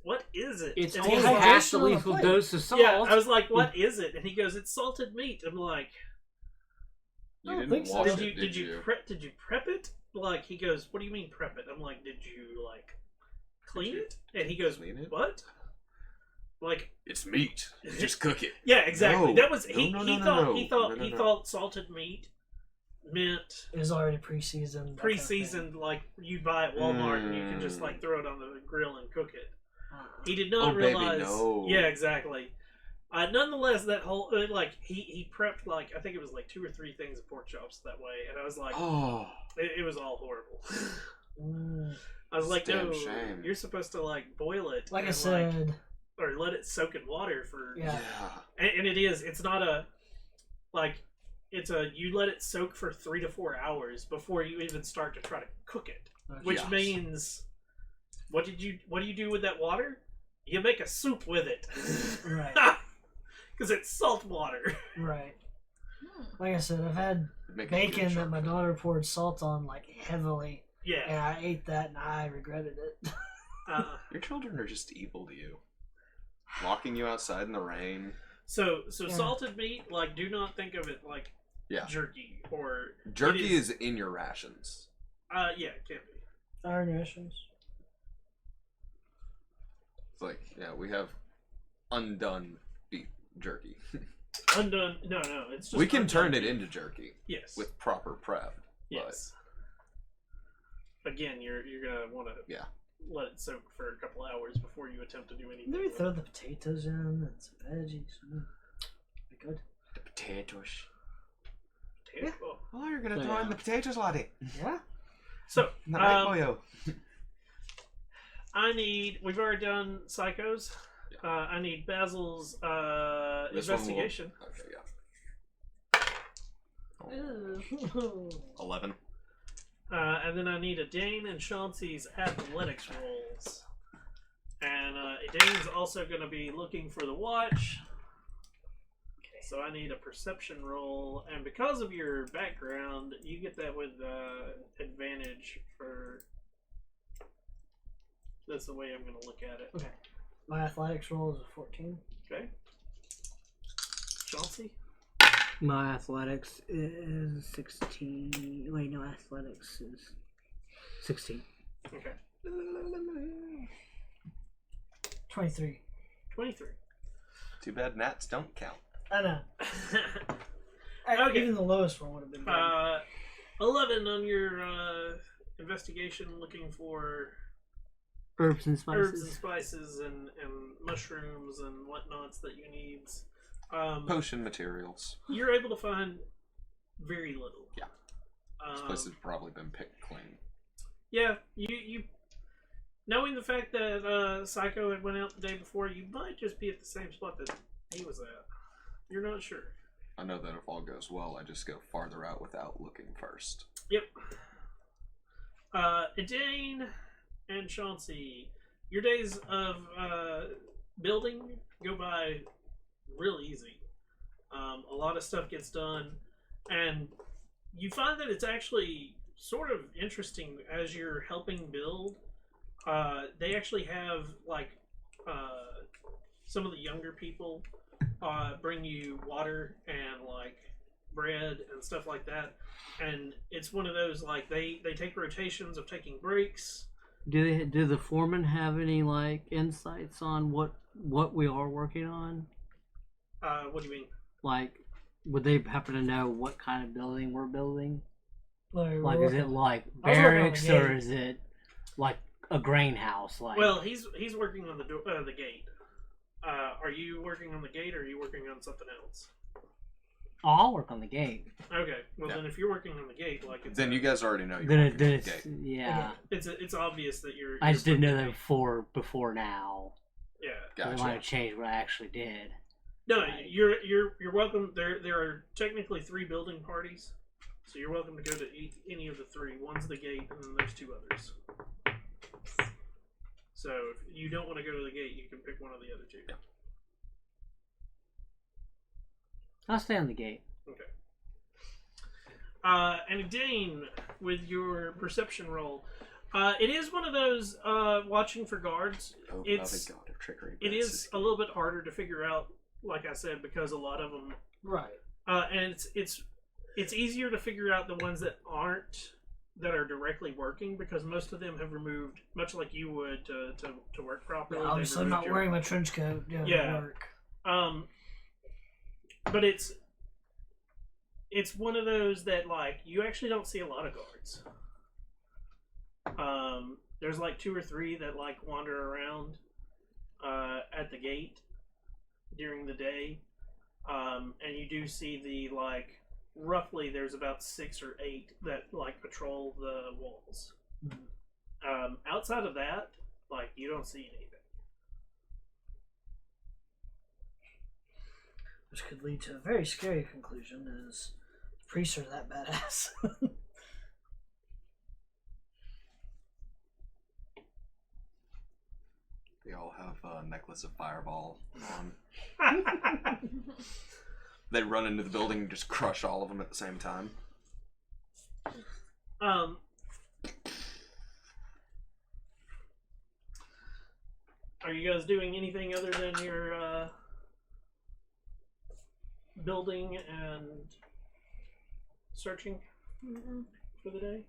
what is it? It's And only he's hydration like, half the on a lethal plate. dose of salt. yeah, I was like, what is it? And he goes, it's salted meat. I'm like, You I don't didn't think so. wash did it, you prep it? Like, he goes, what do you mean prep it? I'm like, did you like clean it? And he goes, clean it? what? Like, It's meat. Just cook it. yeah, exactly. No. That was he. No, he no, thought no, he no. thought No, he no. thought salted meat meant It was already pre-seasoned. that kind of thing. pre-seasoned, like you buy at Walmart and you can just like throw it on the grill and cook it. He did not Oh, baby, realize. no. Yeah, exactly. Nonetheless, that whole like he prepped like I think it was like 2 or 3 things of pork chops that way, and I was like, Oh. it was all horrible. Mm. I was like, Damn no, shame. you're supposed to like boil it, Like I and, said, or let it soak in water for. Yeah. And it is. It's not a like. It's a you let it soak for 3 to 4 hours before you even start to try to cook it. Which Yes. means, what do you do with that water? You make a soup with it, Right. Because it's salt water. right. Hmm. Like I said, I've had Make a good bacon that my chocolate. daughter poured salt on like heavily, and Yeah. I ate that and I regretted it. Your children are just evil to you. Locking you outside in the rain. So Yeah. salted meat, like, do not think of it like Yeah. jerky or Jerky it is in your rations. yeah, it can be. Iron rations. It's like, yeah, we have undone beef jerky. Undone. No, it's just We can undone turn it beef. into jerky Yes. with proper prep. yes. Again, you're gonna want to Yeah. let it soak for a couple hours before you attempt to do anything. Maybe with throw it. the potatoes in and some veggies. Be good. The potatoes. Potato. Oh, you're gonna So, throw in yeah. the potatoes, laddie. Yeah. So Not right, boyo. I need. We've already done psychos. I need Basil's This one will- investigation. Okay, yeah. Ooh. 11. And then I need a Dane and Chauncey's athletics rolls. And Dane's also going to be looking for the watch. So I need a perception roll. And because of your background, you get that with advantage for. That's the way I'm going to look at it. Okay. My athletics roll is a 14. Okay. Chauncey? My athletics is 16. Wait, no, athletics is 16. Okay. 23. 23. Too bad gnats don't count. I know. Okay. Even the lowest one would have been good. 11 on your investigation, looking for Herbs and herbs and spices. spices and mushrooms and whatnots that you need. Potion materials. You're able to find very little. Yeah. This place has probably been picked clean. Yeah, you knowing the fact that Psycho had went out the day before, you might just be at the same spot that he was at. You're not sure. I know that if all goes well, I just go farther out without looking first. Yep. Dane and Chauncey, your days of building go by real easy. A lot of stuff gets done, and you find that it's actually sort of interesting as you're helping build. They actually have like some of the younger people bring you water and like bread and stuff like that, and it's one of those like they take rotations of taking breaks. Do the foremen have any like insights on what we are working on? What do you mean? Like, would they happen to know what kind of building we're building? Like, we're is it like I was working on the barracks or gate. is it like a grain house? Like, Well, he's working on the the gate. Are you working on the gate or are you working on something else? I'll work on the gate. Okay, well Yeah. then if you're working on the gate, like it's Then you guys already know you're Then working on the it's gate. yeah. it's obvious that you're. I just didn't know that that. before now. Yeah. I might Gotcha. have changed what I actually did. No, Right. you're welcome. There are technically 3 building parties, so you're welcome to go to any of the 3. One's the gate, and then there's 2 others. So if you don't want to go to the gate, you can pick one of the other 2. Yeah. I'll stay on the gate. Okay. And Dane, with your perception roll, It is one of those watching for guards. Oh, It's- God of trickery. It is a little bit harder to figure out, like I said, because a lot of them, Right. and it's easier to figure out the ones that are directly working because most of them have removed, much like you would to work properly. But they've obviously, I'm removed not your- wearing my trench coat doing Yeah. work. But it's one of those that like you actually don't see a lot of guards. There's like 2 or 3 that like wander around at the gate during the day, and you do see the like roughly there's about 6 or 8 that like patrol the walls. Outside of that, like you don't see anything. Which could lead to a very scary conclusion: is priests are that badass? They all have a necklace of fireball on. They run into the building and just crush all of them at the same time. Are you guys doing anything other than your building and searching for the day?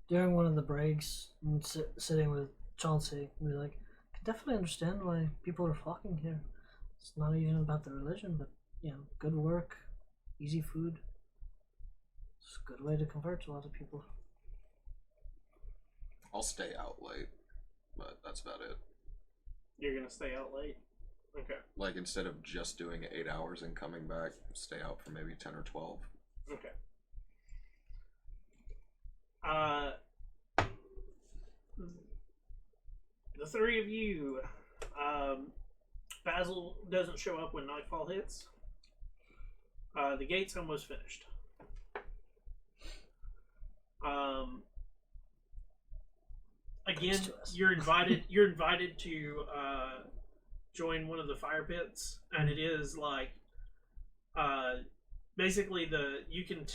During one of the breaks, and sitting with Chauncey, we were like, I can definitely understand why people are flocking here. It's not even about the religion, but good work, easy food. It's a good way to convert a lot of people. I'll stay out late, but that's about it. You're gonna stay out late? Okay. Like, instead of just doing 8 hours and coming back, stay out for maybe 10 or 12. Okay. The 3 of you, Basil doesn't show up when nightfall hits. The gate's almost finished. Again, Thanks to us. you're invited. You're invited to join one of the fire pits, and it is like basically you can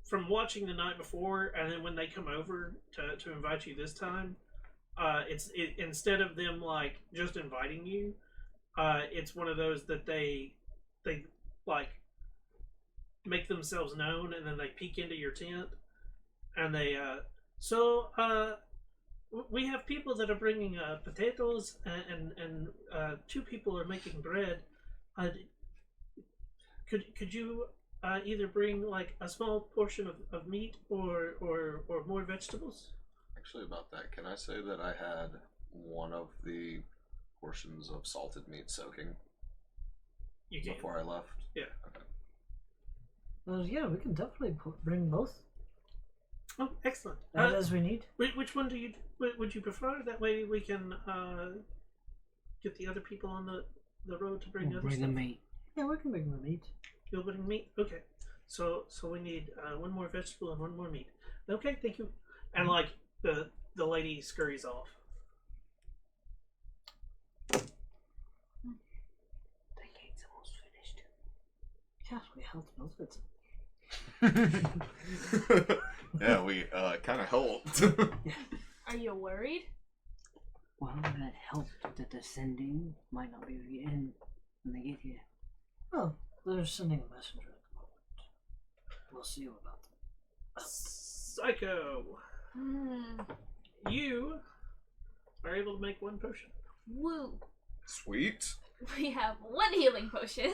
from watching the night before, and then when they come over to invite you this time, instead of them like just inviting you, it's one of those that they like make themselves known, and then they peek into your tent, and they we have people that are bringing potatoes, and 2 people are making bread. Could you either bring like a small portion of meat or more vegetables? Actually, about that, can I say that I had one of the portions of salted meat soaking You can. before I left? Yeah. Okay. Yeah, we can definitely bring both. Oh, excellent. As we need. Which one would you prefer? That way we can get the other people on the road to bring other Bring the stuff. meat. Yeah, we can bring the meat. You'll bring meat. Okay. So we need 1 more vegetable and 1 more meat. Okay, thank you. And like the lady scurries off. The gate's almost finished. Yeah, we helped build it. Yeah, we kind of helped. Are you worried? Well, that helped that the sending might not be able to get in when they get here. Oh, they're sending a messenger at the moment. We'll see about that. Psycho. You are able to make 1 potion. Woo! Sweet. We have 1 healing potion.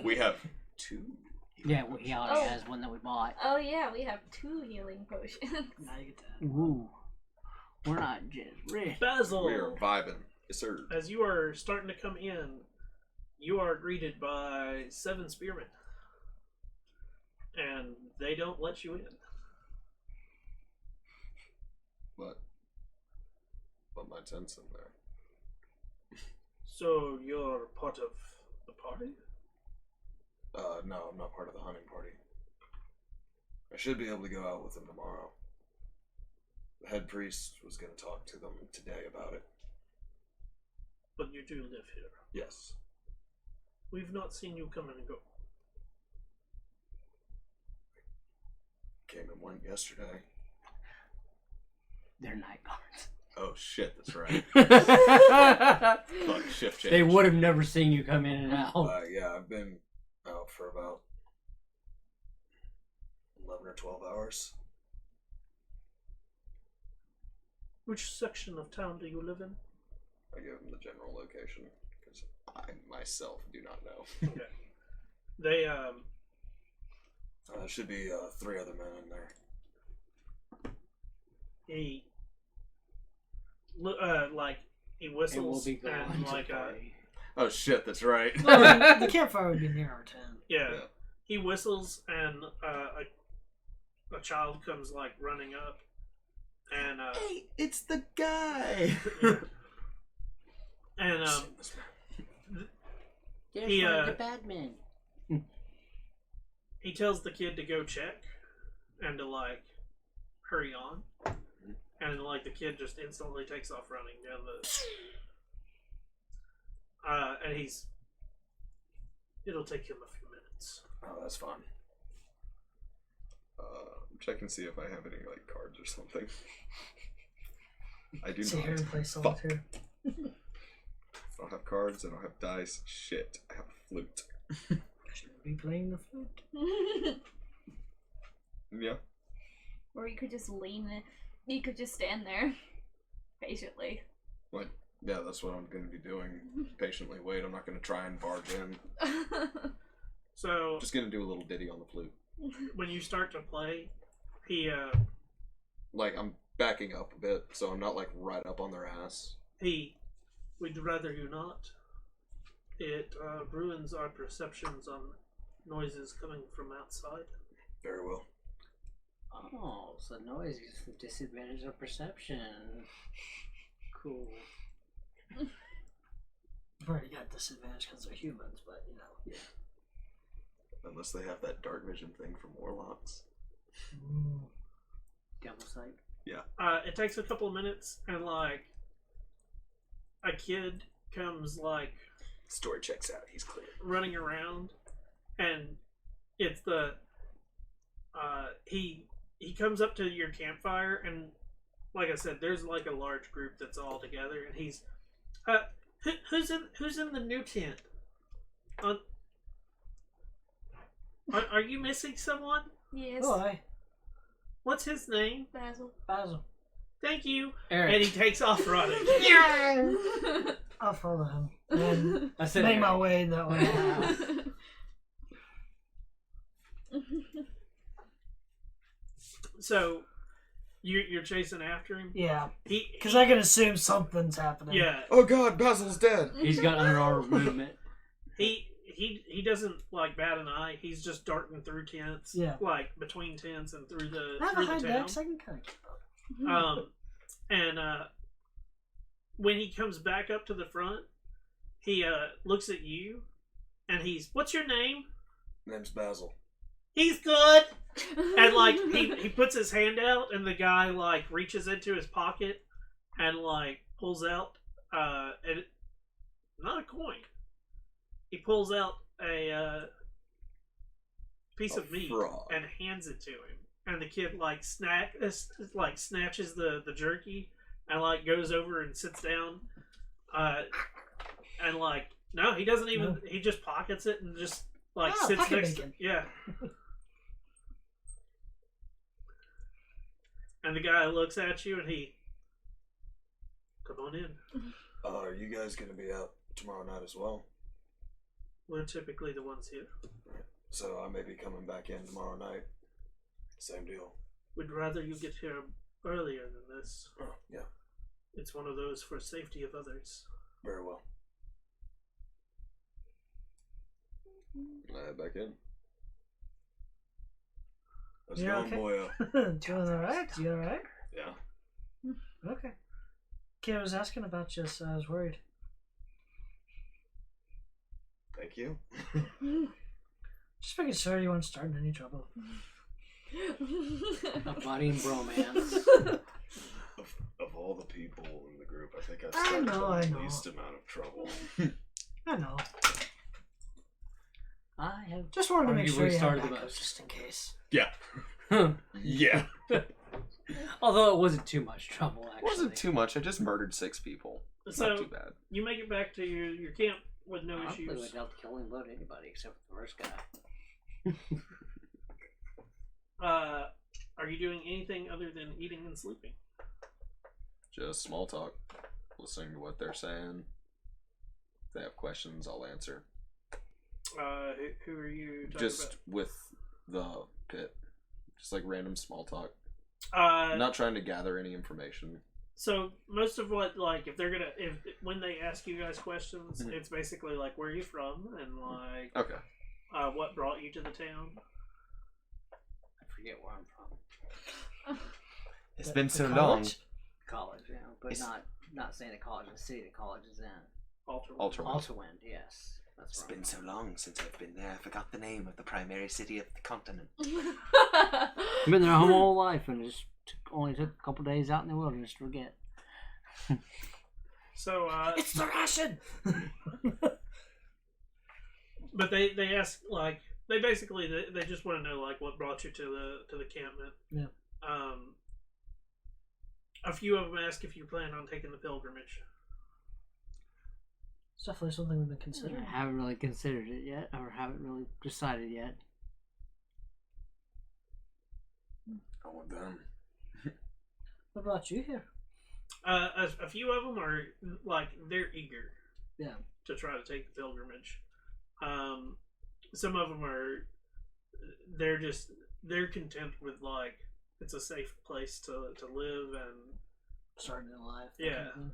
We have 2. Yeah, he already Oh. has one that we bought. Oh yeah, we have 2 healing potions. Now you get that. Ooh. We're not just rich. Basil. We are vibing. Yes, sir. As you are starting to come in, you are greeted by 7 spearmen. And they don't let you in. But my tent's in there. So you're part of the party? No, I'm not part of the hunting party. I should be able to go out with them tomorrow. The head priest was going to talk to them today about it. But you do live here. Yes. We've not seen you come and go. came and went yesterday. They're night guards. Oh shit, that's right. Fuck, shift change. They would have never seen you come in and out. Yeah, I've been out for about 11 or 12 hours. Which section of town do you live in? I give them the general location because I myself do not know. Okay. They There should be 3 other men in there. he like he It will whistles be going and to like party. Oh shit, that's right. Well, I mean, the campfire would be near our tent. yeah, Yeah. he whistles and a child comes like running up and Hey, it's the guy. and There's He, one of the bad men. he tells the kid to go check and to like hurry on, and like the kid just instantly takes off running down the and it'll take him a few minutes. Oh, that's fun. Check and see if I have any like cards or something. I do Sit not. here and play solitaire. I don't have cards. I don't have dice. Shit. I have a flute. Should be playing the flute. Yeah. Or you could just lean it. You could just stand there patiently. What? Yeah, that's what I'm going to be doing. Patiently wait. I'm not going to try and barge in. So Just going to do a little ditty on the flute. when you start to play, he Like, I'm backing up a bit, so I'm not, like, right up on their ass. we'd rather you not. It ruins our perceptions on noises coming from outside. Very well. Oh, so noise is the disadvantage of perception. Cool. I've already got disadvantage because they're humans, but you know. Yeah. Unless they have that dark vision thing from Warlocks. Devil sight. It takes a couple of minutes, and like a kid comes like Story checks out. He's clear. running around, and it's the he comes up to your campfire, and like I said, there's like a large group that's all together, and he's who's in the new tent? Are you missing someone? Yes. Boy, What's his name? Basil. Basil. Thank you. Eric. And he takes off running. I'll follow him and I said make my Eric. way that way. So you're chasing after him. Yeah, He because I can assume something's happening. yeah Oh god, Basil's dead! He's got underarm movement. he doesn't like bat an eye. He's just darting through tents. Yeah. Like between tents and through the I have a through high the town. dex. I can kind of keep up. And when he comes back up to the front, he looks at you, and what's your name? Name's Basil. He's good. And like he puts his hand out, and the guy like reaches into his pocket and like pulls out not a coin. He pulls out a piece of meat frog. and hands it to him. And the kid like snatches the jerky and like goes over and sits down. And like no, he doesn't even. He just pockets it and just like sits pocket next bacon. to yeah. And the guy looks at you and he, come on in. Are you guys gonna be out tomorrow night as well? We're typically the ones here. Right. So I may be coming back in tomorrow night. Same deal. We'd rather you get here earlier than this. Oh, yeah. It's one of those for safety of others. Very well. Can I head back in? How's it You going, okay? boyo? Doing alright? You alright? Yeah. Okay. Kid was asking about you, so I was worried. Thank you. Just making sure you weren't starting any trouble. A budding bromance. Of all the people in the group, I think I've I started know, I the know. least amount of trouble. I know. I have Just wanted to make arguably sure you had started the backup most. just in case. Yeah. Yeah. Although it wasn't too much trouble, It actually. wasn't too much. I just murdered 6 people. It's So- not too bad. You make it back to your camp with no I issues. would not kill and load anybody except for the first guy. Are you doing anything other than eating and sleeping? Just small talk. Listening to what they're saying. If they have questions, I'll answer. Who are you talking Just with the pit. Just like random small talk. about? Not trying to gather any information. So most of what, like, if they're gonna, if when they ask you guys questions, Mhm. it's basically like, where are you from, and like, Okay. what brought you to the town. I forget where I'm from. It's The- been the so college? College, yeah. But It's- not saying the college, the city the college is in. Alter. Ultrawind. Alterwind, yes. That's It's where been I'm so from. long since I've been there. I forgot the name of the primary city of the continent. I've been there my whole life and it just only took a couple days out in the wilderness to forget. So, It's the ration. but they ask, like, they basically they just want to know, like, what brought you to the campment. Yeah. A few of them ask if you plan on taking the pilgrimage. It's definitely something we've been I considering. haven't really considered it yet, or haven't really decided yet. I want them. What brought you here? A few of them are like they're eager. Yeah. To try to take the pilgrimage. Some of them are they're content with, like, it's a safe place to live, and Starting in life. that Yeah. kind of thing.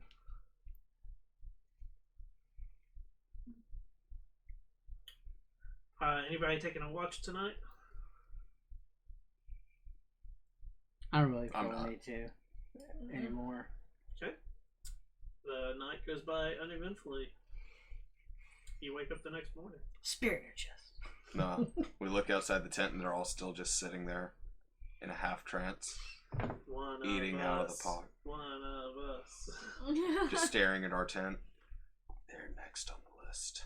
anybody taking a watch tonight? I don't really I'm feel not. the need to anymore. The night goes by uneventfully. You wake up the next morning. Spirit in your chest. No. We look outside the tent and they're all still just sitting there in a half trance. One Eating of out of us. the pot. One of us. Just staring at our tent. They're next on the list.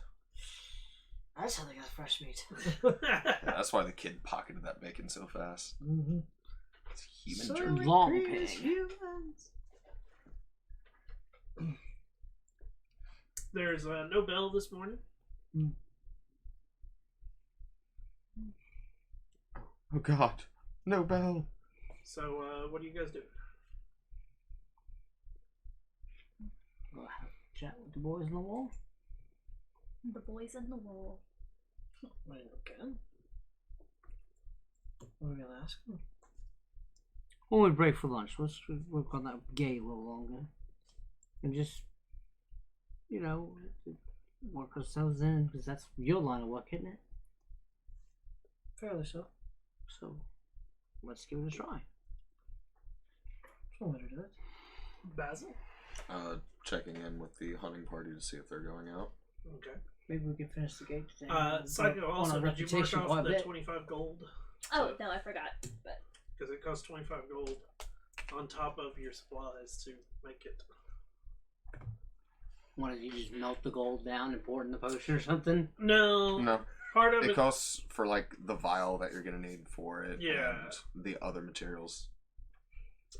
That's how they got fresh meat. Yeah, that's why the kid pocketed that bacon so fast. Mm-hmm. It's human So jerky. Long hungry as pig. humans. There's no bell this morning. Oh god. No bell. So what do you guys do? We'll have a chat with the boys on the wall. The boys in the wall. I mean, okay. What are we gonna ask them? When we break for lunch, let's work on that gate a little longer. And just, you know, work ourselves in, because that's your line of work, isn't it? Fairly so. So, let's give it a try. That's one way to do it. Basil? Checking in with the hunting party to see if they're going out. Okay. Maybe we can finish the gate today. Psycho, On also, our did you mark reputation off quite a the bit. 25 gold? Oh no, I forgot. But Because it costs 25 gold on top of your supplies to make it. What, did you just melt the gold down and pour it in the potion or something? No. No. Part of It it. costs for like the vial that you're gonna need for it Yeah. and the other materials.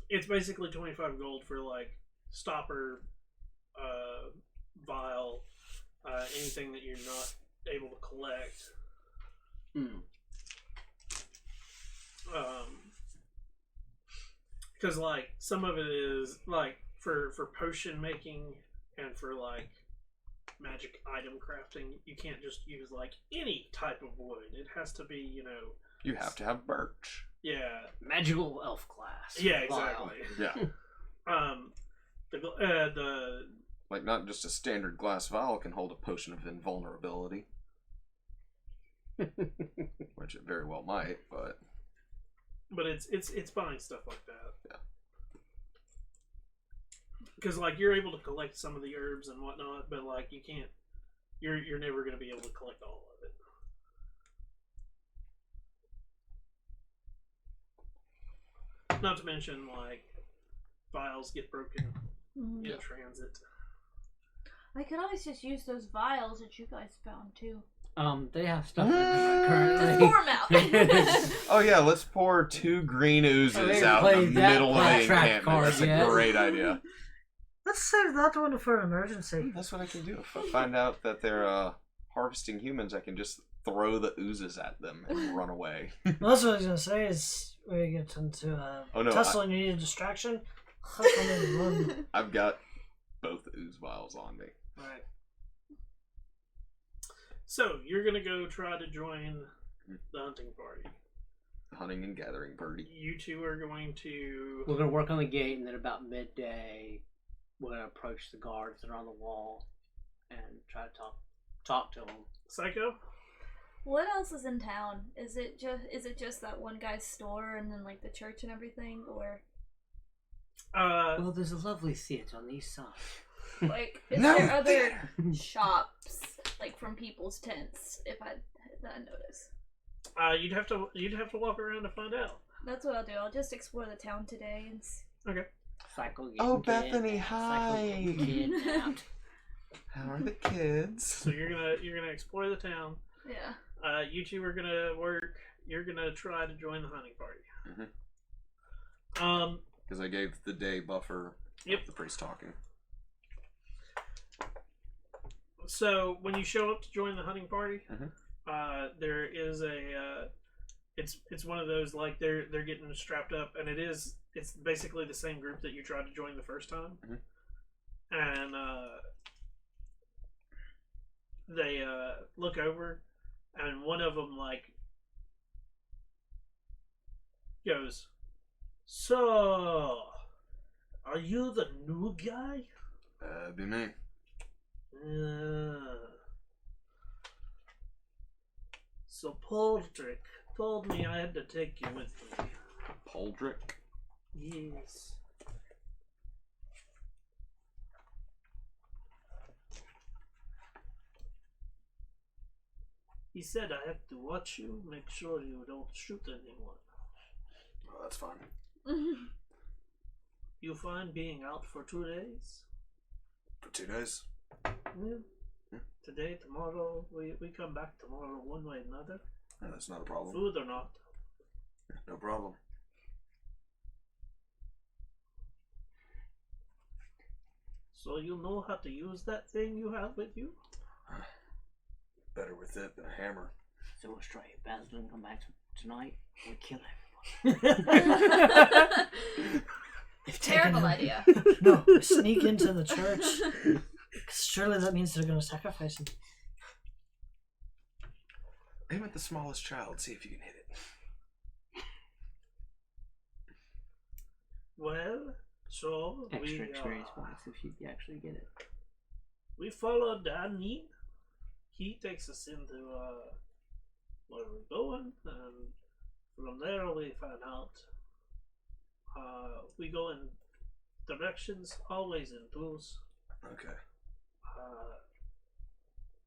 It's basically 25 gold for, like, stopper, vial, anything that you're not able to collect. Because, like, some of it is, like, for potion making and for, like, magic item crafting, you can't just use, like, any type of wood. It has to be, you know, You have to have birch. yeah, Magical elf class. yeah, Vial. exactly. Yeah. The Like not just a standard glass vial can hold a potion of invulnerability. Which it very well might, but but it's buying stuff like that. Yeah. Because, like, you're able to collect some of the herbs and whatnot, but, like, you can't. You're never going to be able to collect all of it. Not to mention, like, vials get broken in Yeah. transit. I could always just use those vials that you guys found too. They have stuff in there currently. Just pour 'em out. Oh yeah, let's pour 2 green oozes Oh, we out in played the that middle of the track encampment. card That's a yet. great idea. Let's save that one for an emergency. That's what I can do. If I find out that they're harvesting humans, I can just throw the oozes at them and run away. Well, that's what I was gonna say. Is we get into Oh, no, tussle and you need a distraction. Huck 'em and run. I've got both ooze vials on me. Alright. So, you're gonna go try to join the hunting party. Hunting and gathering party. You two are going to... We're gonna work on the gate, and then about midday, we're gonna approach the guards that are on the wall and try to talk to them. Psycho? What else is in town? Is it just that one guy's store and then like the church and everything, or Well, there's a lovely theater on the east side. like is No, there other shops like from people's tents? If I notice, you'd have to walk around to find out. that's what I'll do. I'll just explore the town today and. Okay. Cycle Oh, getting Bethany, kidnapped, Cycle getting hi. kidnapped. How are the kids? So you're gonna explore the town. Yeah. You two are gonna work. You're gonna try to join the hunting party. Because I gave the day buffer. Yep. Of the priest talking. So when you show up to join the hunting party, Mhm. there is a. It's one of those like they're getting strapped up, and it's basically the same group that you tried to join the first time, Mhm. and they look over, and one of them like goes, "So, are you the new guy?" Be me. So Poldrick told me I had to take you with me. Poldrick. Yes. He said I have to watch you, make sure you don't shoot anyone. Oh, that's fine. You find being out for 2 days? For 2 days? Yeah. Today, tomorrow, we come back tomorrow one way or another. Yeah, that's not a problem. Food or not. No problem. So you know how to use that thing you have with you? Better with it than a hammer. So we'll try it. Baz doesn't come back tonight. We kill everyone. If Terrible taken- idea. No, sneak into the church. 'Cause surely that means they're going to sacrifice him. Aim at the smallest child, see if you can hit it. Well, so Extra experience points if you actually get it. we follow Danny. He takes us into where we're going, and from there we find out. We go in directions, always in twos. Okay.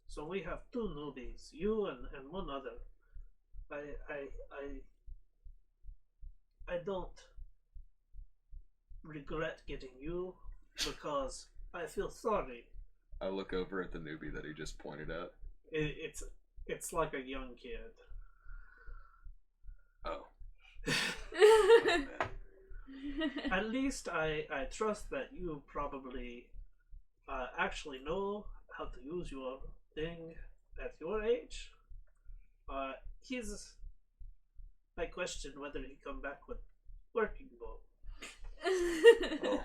So we have 2 newbies, you and one other. I don't regret getting you because I feel sorry. I look over at the newbie that he just pointed at. It's like a young kid. Oh. At least I trust that you probably actually know how to use your thing at your age. I question whether he come back with working bow. Oh.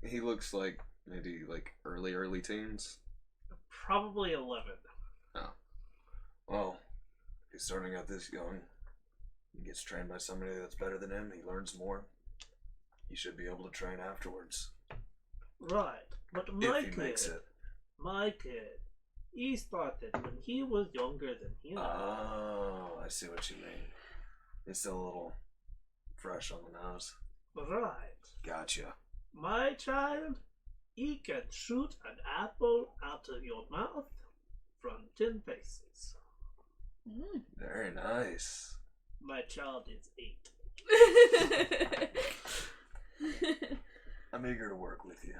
He looks like maybe like early teens. Probably 11. Well, if he's starting out this young, he gets trained by somebody that's better than him, he learns more. He should be able to train afterwards. Right, but If he makes it. my kid, he started when he was younger than you. Oh, I see what you mean. He's still a little fresh on the nose. Right. Gotcha. My child, he can shoot an apple out of your mouth from 10 paces. Very nice. My child is 8. I'm eager to work with you.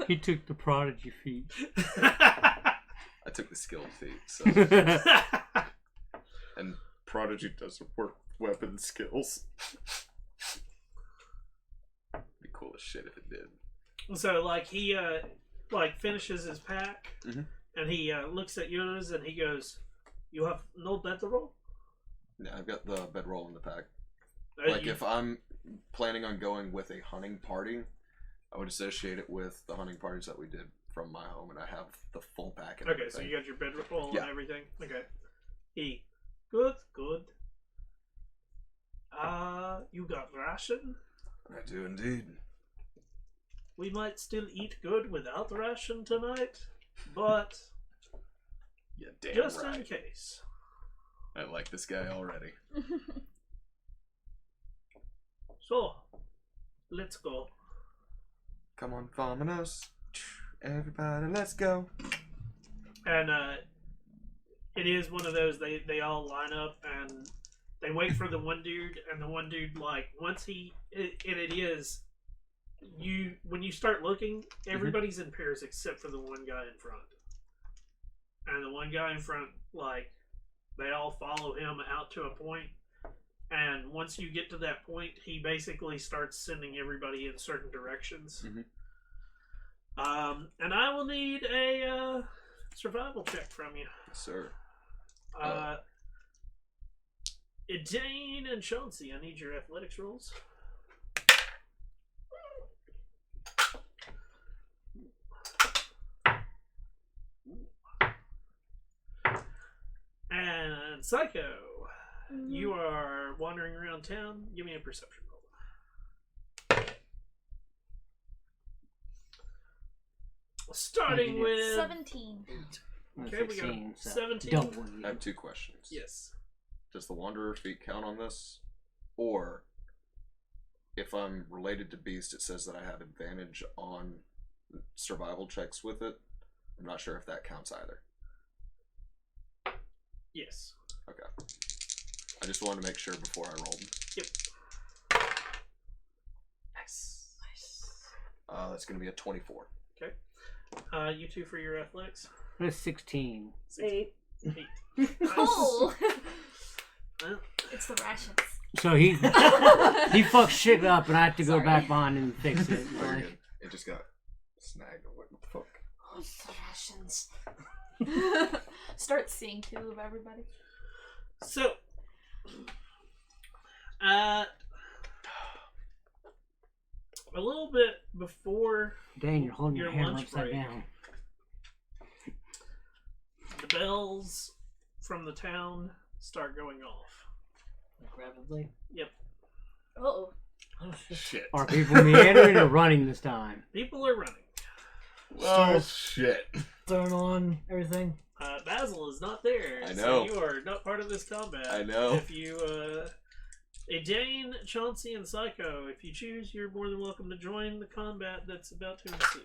He took the prodigy feat. I I took the skill feat, so. That's And Prodigy doesn't work with weapon skills. Be cool as shit if it did. So like he like finishes his pack, Mhm. and he looks at yours and he goes, "You have no bedroll." Yeah, I've got the bedroll in the pack. Uh, Like you- if I'm planning on going with a hunting party, I would associate it with the hunting parties that we did from my home, and I have the full pack. And Okay, everything. so you got your bedroll Yeah. and everything. Okay. He, good. You got ration. I do indeed. We might still eat good without ration tonight, but Yeah, damn just right. in case. I like this guy already. So, let's go. Come on, Vominos. Everybody, let's go. And it is one of those, they all line up and they wait for the one dude, and the one dude, like, once it is, when you start looking, everybody's in pairs except for the one guy in front. And the one guy in front, like, they all follow him out to a point, and once you get to that point, he basically starts sending everybody in certain directions. Mhm. And I will need a survival check from you. Yes, sir. Dane and Chauncey, I need your athletics rolls. And Psycho, you are wandering around town. Give me a perception roll. Starting with 17. Okay, we got 16, so 17. double. I have two questions. Yes. Does the Wanderer feat count on this? Or, if I'm related to Beast, it says that I have advantage on survival checks with it. I'm not sure if that counts either. Yes. Okay. I just wanted to make sure before I rolled. Yep. Nice. That's going to be a 24. You two for your athletics. That's 16. 8. 8. Oh! Well, It's the rations. So he fucked shit up, and I have to go Sorry. back behind and fix it. Very Like, good. It just got snagged. What the fuck? It's the rations. Start seeing two of everybody. so, a little bit before dang, you're holding Your your hand lunch upside break. down. the bells from the town start going off. Like rapidly. Oh. Oh shit. Shit. Are people meandering or running this time? People are running. Oh, shit. Turn on everything. Basil is not there. I So know. you are not part of this combat. I know. If you, Dane, Chauncey, and Psycho, if you choose, you're more than welcome to join the combat that's about to ensue.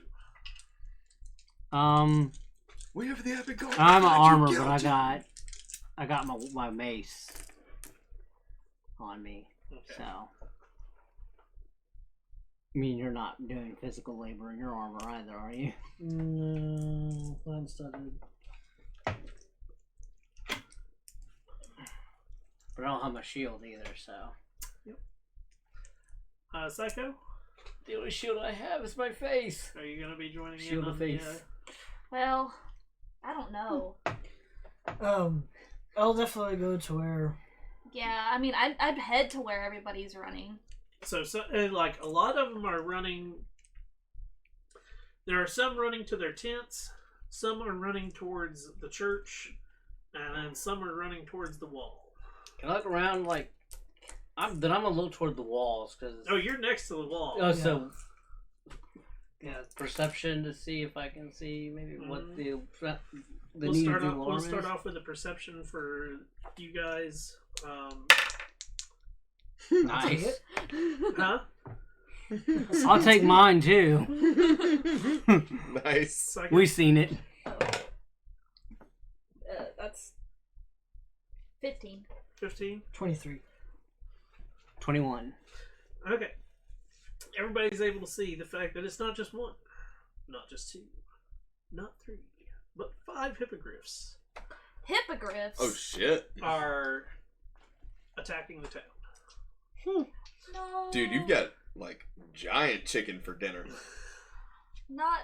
We have the epic goal. I'm an Got you armor, but guilty. I got my mace on me. Okay. So, I mean, you're not doing physical labor in your armor either, are you? No, plan started. But I don't have my shield either, so. Psycho, The only shield I have is my face. are you going to be joining Shield in of on face. Well, I don't know. I'll definitely go to where. Yeah, I mean, I'd head to where everybody's running. So, like, a lot of them are running. There are some running to their tents, some are running towards the church, and then some are running towards the wall. Can I look around, like. I'm gonna look toward the walls, because. Oh, you're next to the wall. Oh, so. Yeah, perception to see if I can see maybe what the We'll need start of the off. We'll alarm start is. off with a perception for you guys. Nice. Huh? I'll take mine too. Nice. Psycho? We seen it. That's 15. 15. 23. 21. Okay. Everybody's able to see the fact that it's not just one, not just two, not three, but 5 hippogriffs Hippogriffs. Oh shit, are attacking the town. No. dude, you've got like giant chicken for dinner. Not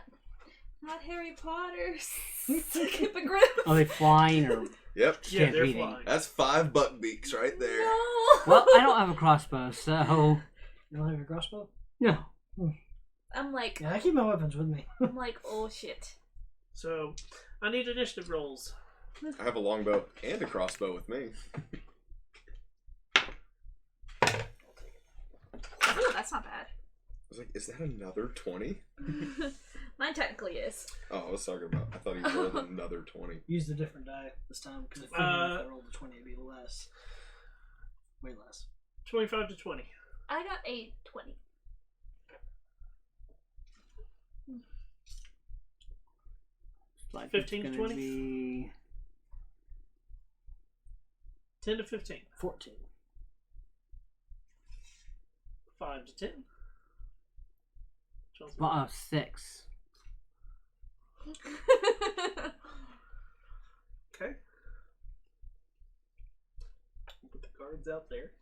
Harry Potter's hippogriff. Are they flying or? Yep, Yeah, they're Stampeding. flying. that's 5 buck beaks right there. No. Well, I don't have a crossbow, so You don't have your crossbow? no. I'm like, Yeah, I keep my weapons with me. oh shit. So, I need initiative rolls. I have a longbow and a crossbow with me. Ooh, that's not bad. I was like, is that another 20? Mine technically is. Oh, I was talking about. I thought he rolled another 20. Use the different die this time because if I rolled a 20, it'd be less. Way less. 25 to 20. I got a 20. Like 15 to it's gonna 20? be 10 to 15. 14. 5 to 10. Chelsea. 6. Okay. Put the cards out there.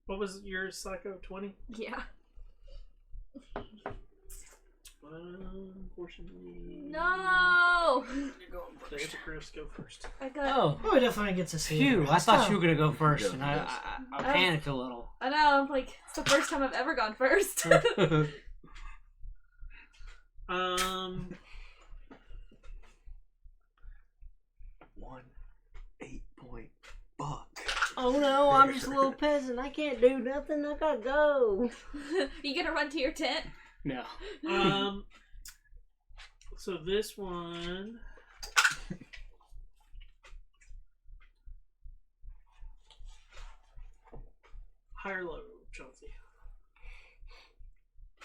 What was your psycho? 20? Yeah. Unfortunately. No! The hippogriffs go first. I got. Oh, Oh, we definitely get to see. phew! the I rest. thought Oh. you were gonna go first, Yeah, and yes. I panicked a little. I know, I'm like, it's the first time I've ever gone first. One 8-point buck. Oh no! I'm just a little peasant. I can't do nothing. I gotta go. You gonna run to your tent? No. So this one. High or low, Chelsea?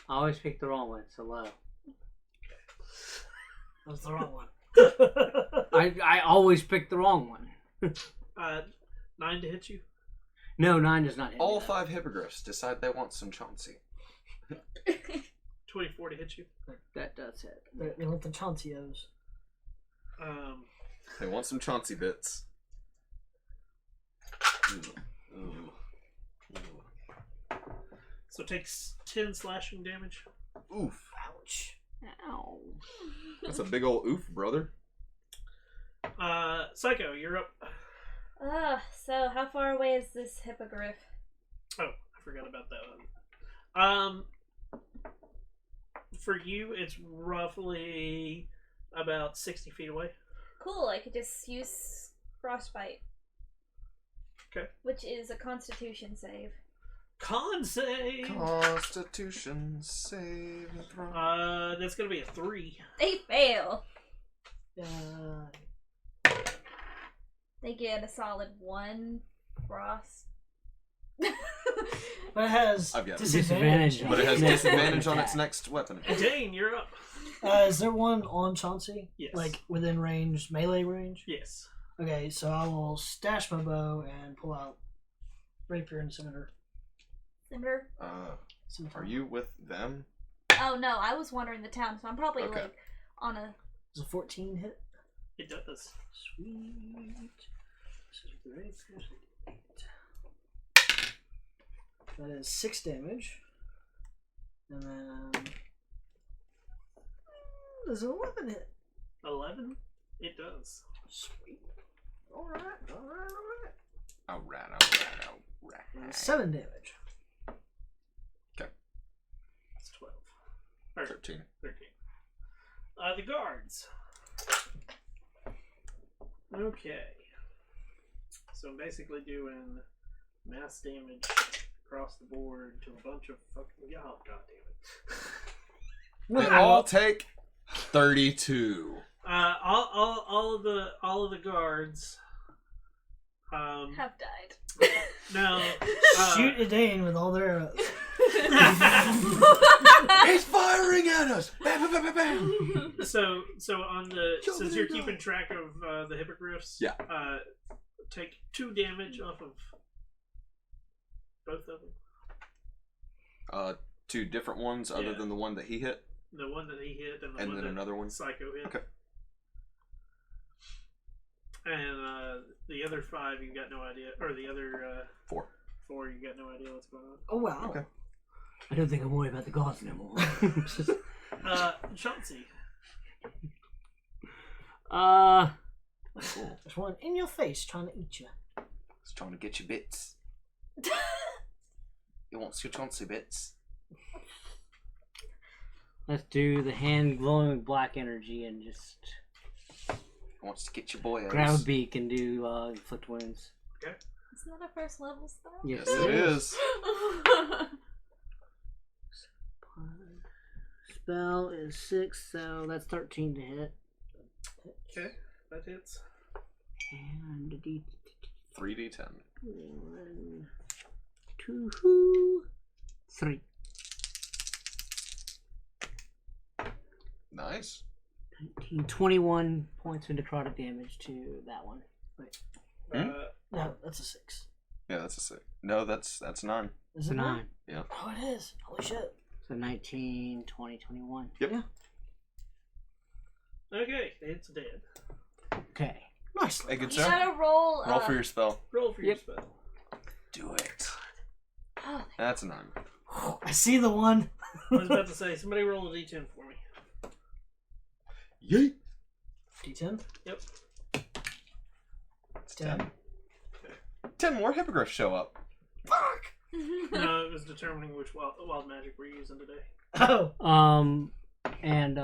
I always pick the wrong one, so low. That's the wrong one. I always pick the wrong one. 9 to hit you. No, 9 does not hit. All me, 5 hippogriffs decide they want some Chauncey. 24 to hit you. That does hit. They want the Chauncios. They want some Chauncey bits. Ooh. So takes 10 slashing damage. Oof. Ouch. Ow. That's a big old oof, brother. Psycho, you're up. So how far away is this hippogriff? Oh, I forgot about that one. For you, it's roughly about 60 feet away. Cool, I could just use frostbite. Okay. Which is a constitution save. Con save! Constitution save and throw. That's gonna be a 3. They fail. They get a solid 1 frost. But it has I've got disadvantage. disadvantage. But it has Next disadvantage on attack. its next weapon. Dane, you're up. Is there one on Chauncey? Yes. Like within range, melee range? Yes. Okay, so I will stash my bow and pull out rapier and scimitar. Cinder? Scimitar. Are you with them? Oh no, I was wandering the town, so I'm probably Okay. like on a. Does a 14 hit? It does. Sweet. So the rapier is 8. That is 6 damage. And then. Does an 11 hit? 11? It does. Sweet. Alright. Alright. 7 damage. That's 12. Or 13. 13. The guards. Okay. So basically doing mass damage across the board to a bunch of fucking. Oh, god damn it. They all take 32. All of the guards. Have died. No. Shoot a Dane with all their arrows. He's firing at us! Bam, bam, bam, bam. So on the Kill since the you're dog. keeping track of the hippogriffs, Yeah. Take 2 damage off of both of them. 2 different ones other Yeah. than the one that he hit. The one that he hit, and the And one then that another one? Psycho hit. Okay. And the other 5, you got no idea, or the other 4. 4, you got no idea what's going on. Oh wow. Okay. I don't think I'm worried about the gods anymore. Chauncey. Cool. There's one in your face trying to eat you. It's trying to get your bits. It wants your Chauncey bits. Let's do the hand glowing with black energy and just It wants to get your boyos. grab a beak and do inflict wounds. Isn't that a first level spell? Yes, Yes, it is. Spell is 6, so that's 13 to hit. Okay, that hits. And a D 3d10. 1, 2, 3. Nice. 19, 21 points of necrotic damage to that one. No, that's a 6. Yeah, that's a 6. No, that's 9. Is So it 9. Oh, it is. Holy shit. So 19, 20, 21. Yep. Yeah. Okay, it's dead. Okay. Nicely. Hey, good You sir. gotta roll. Roll for your spell. Roll for your Yep. spell. Do it. Oh, That's a 9. I see the one. I was about to say, somebody roll a d10 for me. Yeet. D10. Yep. It's 10. 10 more hippogriffs show up. Fuck! No, it was determining which wild magic we're using today. Oh. And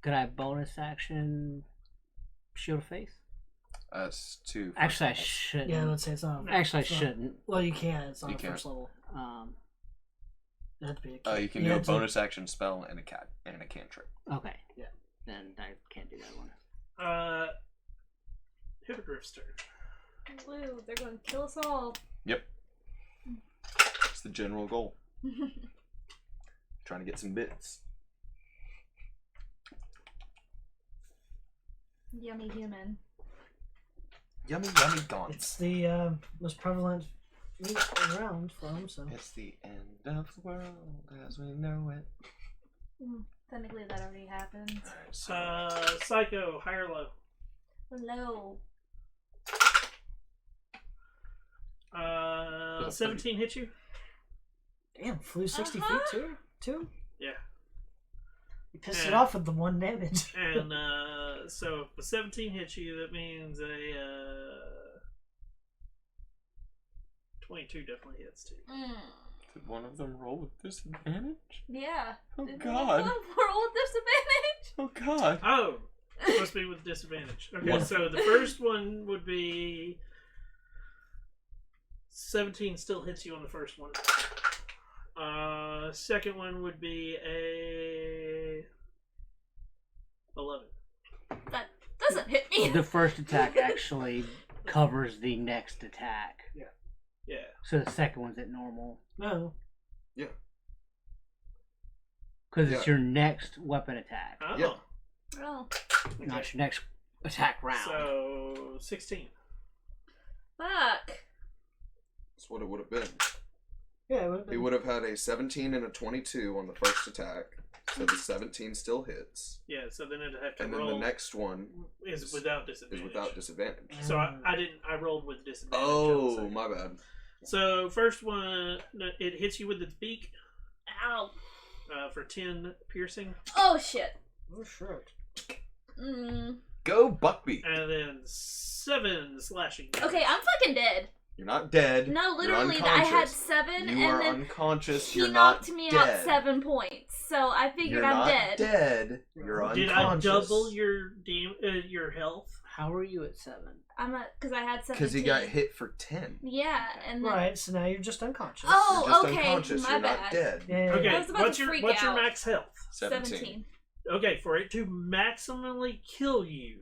could I bonus action shield of faith? That's 2. Actually, I shouldn't. Yeah, let's say it's not. Actually, I it's not- shouldn't. Well, you can. It's on You the can. first level. It had to be You can do a bonus action spell and a cantrip. Okay. Yeah. Then I can't do that one. Hippogriff's turn. Woo, they're gonna kill us all. Yep. It's the general goal. Trying to get some bits. Yummy human. Yummy, yummy gone. It's the most prevalent meat around for them, so. It's the end of the world as we know it. Technically, that already happened. Alright, so Psycho, high or low? Low. 17 hit you? Damn, flew 60 Uh-huh. feet too? Yeah. You pissed it And- off with the 1 damage. And so if the 17 hits you, that means a 22 definitely hits too. did one of them roll with disadvantage? Yeah. Oh Did god. roll with disadvantage. Oh god. Oh, it's supposed to be with disadvantage. Okay, What? so the first one would be 17 still hits you on the first one. Second one would be a 11. That doesn't hit me. The first attack actually covers the next attack. Yeah. So the second one's at normal. No. Because it's Yeah. your next weapon attack, Oh. Yeah. Oh, Okay. not your next attack round. So 16. fuck. That's what it would have been. Yeah, it would have He been. would have had a 17 and a 22 on the first attack, so the 17 still hits. Yeah, so then it'd have to And then roll the next one is without is disadvantage. without disadvantage. So I rolled with disadvantage. Oh, on the my bad. So first one, it hits you with its beak Ow. for 10 piercing, Oh shit. Oh, shit. Go Buckbeak. and then 7 slashing. damage. Okay, I'm fucking dead. You're not dead. No, You're literally, I had unconscious. 7, You are and then unconscious. he You're knocked not me dead. out 7 points. So I figured You're I'm not dead. dead. You're Did unconscious. I double your health? How are you at 7? I'm at, because I had 17. Because he got hit for 10. Yeah, and then. Right, so now you're just unconscious. Oh, You're just okay, unconscious. my You're bad. not dead. Yeah, yeah, Okay, yeah. I was about what's to your freak what's your out. max health? 17. Okay, for it to maximally kill you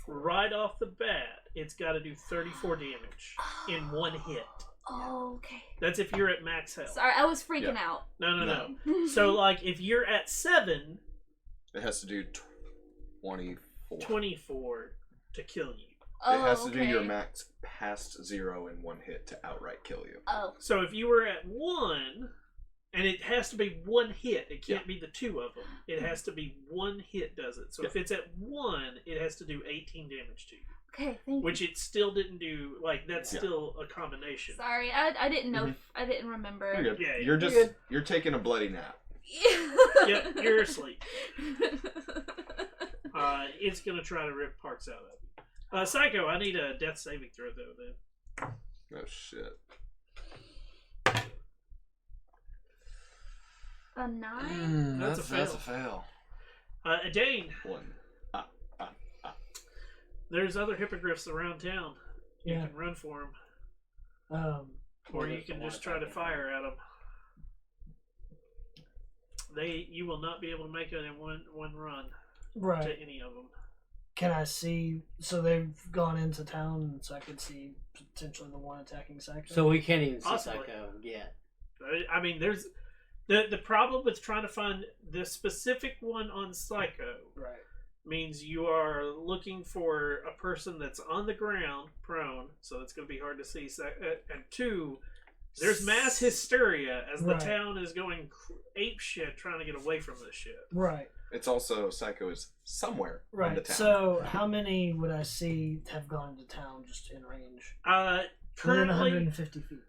right off the bat, it's got to do 34 damage in one hit. Oh, okay. That's if you're at max health. Sorry, I was freaking Yeah. out. No. So like if you're at 7, It has to do 24. 24 to kill you. Oh, It has to do okay. your max past 0 in one hit to outright kill you. Oh. So if you were at 1, And it has to be one hit. It can't be the two of them. It has to be one hit does it. So if it's at 1, it has to do 18 damage to you. Okay, thank Which you. it still didn't do. Like, that's still a combination. Sorry, I didn't know. I didn't remember. You're good. Yeah, You're taking a bloody nap. Yep, you're asleep. It's going to try to rip parts out of you. Psycho, I need a death saving throw, though, then. Oh, shit. A 9? That's a fail. That's a fail. Dane, 1. there's other hippogriffs around town. You Yeah. can run for them. Or you can just try to fire at them. You will not be able to make it in one run Right. to any of them. Can I see? So they've gone into town, so I could see potentially the one attacking Psycho. So we can't even see Possibly. Psycho yet. I mean, there's the problem with trying to find the specific one on Psycho right. means you are looking for a person that's on the ground, prone, so it's going to be hard to see. And 2, there's mass hysteria as the Right. town is going ape shit trying to get away from this shit. Right. It's also Psycho is somewhere in the Right. town. So how many would I see have gone into town just in range? Within Currently, 150 feet.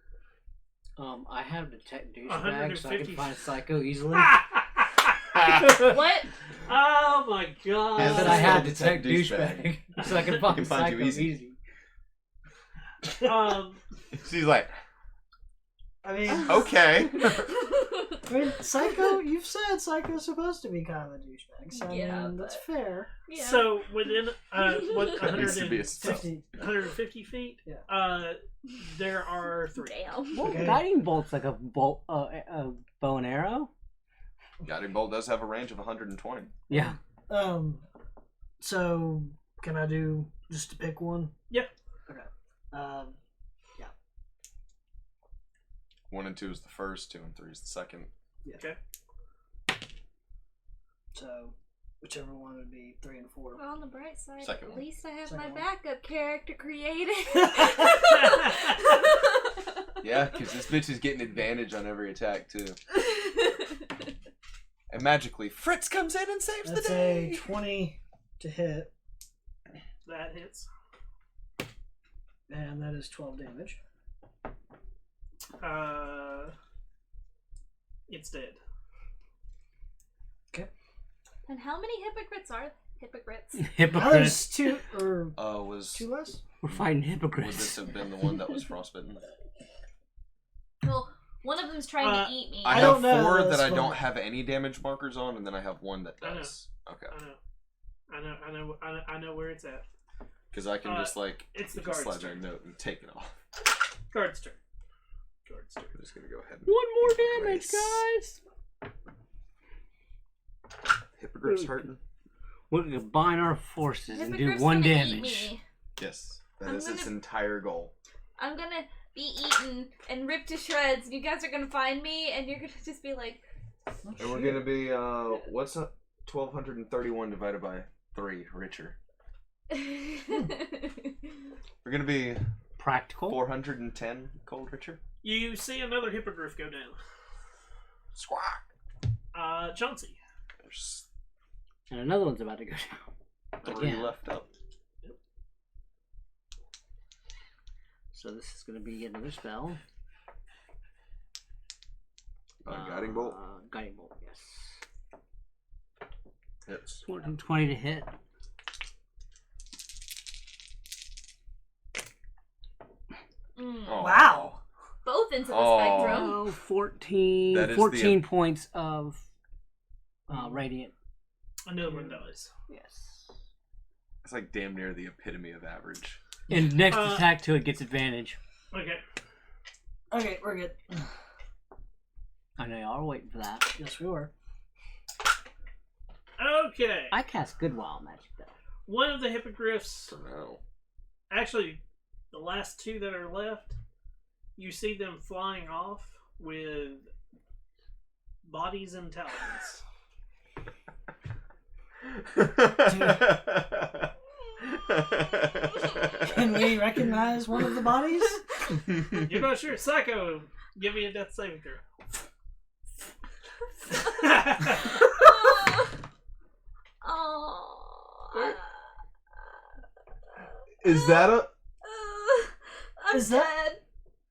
I have detect douchebag, so I 150. can find Psycho easily. What? oh my god! I said I had detect douchebag, so I can find Can find you Psycho easy. easy. She's like, I mean, okay. I mean, Psycho. You've said Psycho's supposed to be kind of a douchebag, so Yeah, I mean, that's but- fair. Yeah. So within what That needs to be a 50. 150 feet, Yeah. there are 3. Damn. Well, Okay. guiding bolt's like a bolt, a bow and arrow. Guiding Bolt does have a range of 120. Yeah. So can I do just to pick one? Yeah. Okay. 1 and 2 is the first, 2 and 3 is the second. Okay. So whichever one would be 3 and 4. Well, on the bright side, Second at one. least I have Second my one. backup character created. Yeah, because this bitch is getting advantage on every attack, too. And magically, Fritz comes in and saves That's the day. a 20 to hit, That hits. and that is 12 damage. It's dead. And how many hypocrites are hypocrites? Now Hypocrites. there's 2 or Was 2 less. We're fighting would hypocrites. this have been the one that was frostbitten? Well, one of them's trying to eat me. I I have don't know 4 this that I one. don't have any damage markers on, and then I have 1that I know. does. Okay. I know where it's at. Because I can just, like, It's the guard's slide my turn. note and take it off. Guard's turn. Guard's turn. I'm just going to go ahead and... One more damage, Grace. guys. Hippogriff's hurting? We're gonna combine our forces and do Hypocrite's 1 gonna eat damage. me. Yes. That I'm is its gonna- entire goal. I'm gonna be eaten and ripped to shreds. And you guys are gonna find me, and you're gonna just be like, And we're going to be, what's 1,231 divided by 3 richer? We're going to be Practical. 410 gold richer? You see another hippogriff go down. Squawk! Chauncey. There's And another one's about to go down. 3 Again. left up. So this is gonna be another spell. Guiding Bolt. Guiding bolt, yes. Hits. 20 to hit. Oh. Wow. both into the Oh. spectrum. Oh, 14, That is 14 points of radiant. Another one dies. Yes. It's like damn near the epitome of average. And next attack to it gets advantage. Okay. Okay, we're good. I know y'all are waiting for that. Yes, we were. Okay. I cast Good Wild Magic though. One of the hippogriffs, For now. actually, the last two that are left, you see them flying off with bodies and talons. Can we recognize one of the bodies? You're not sure. Psycho, give me a death saving throw. Oh. Is that a? I'm Is that-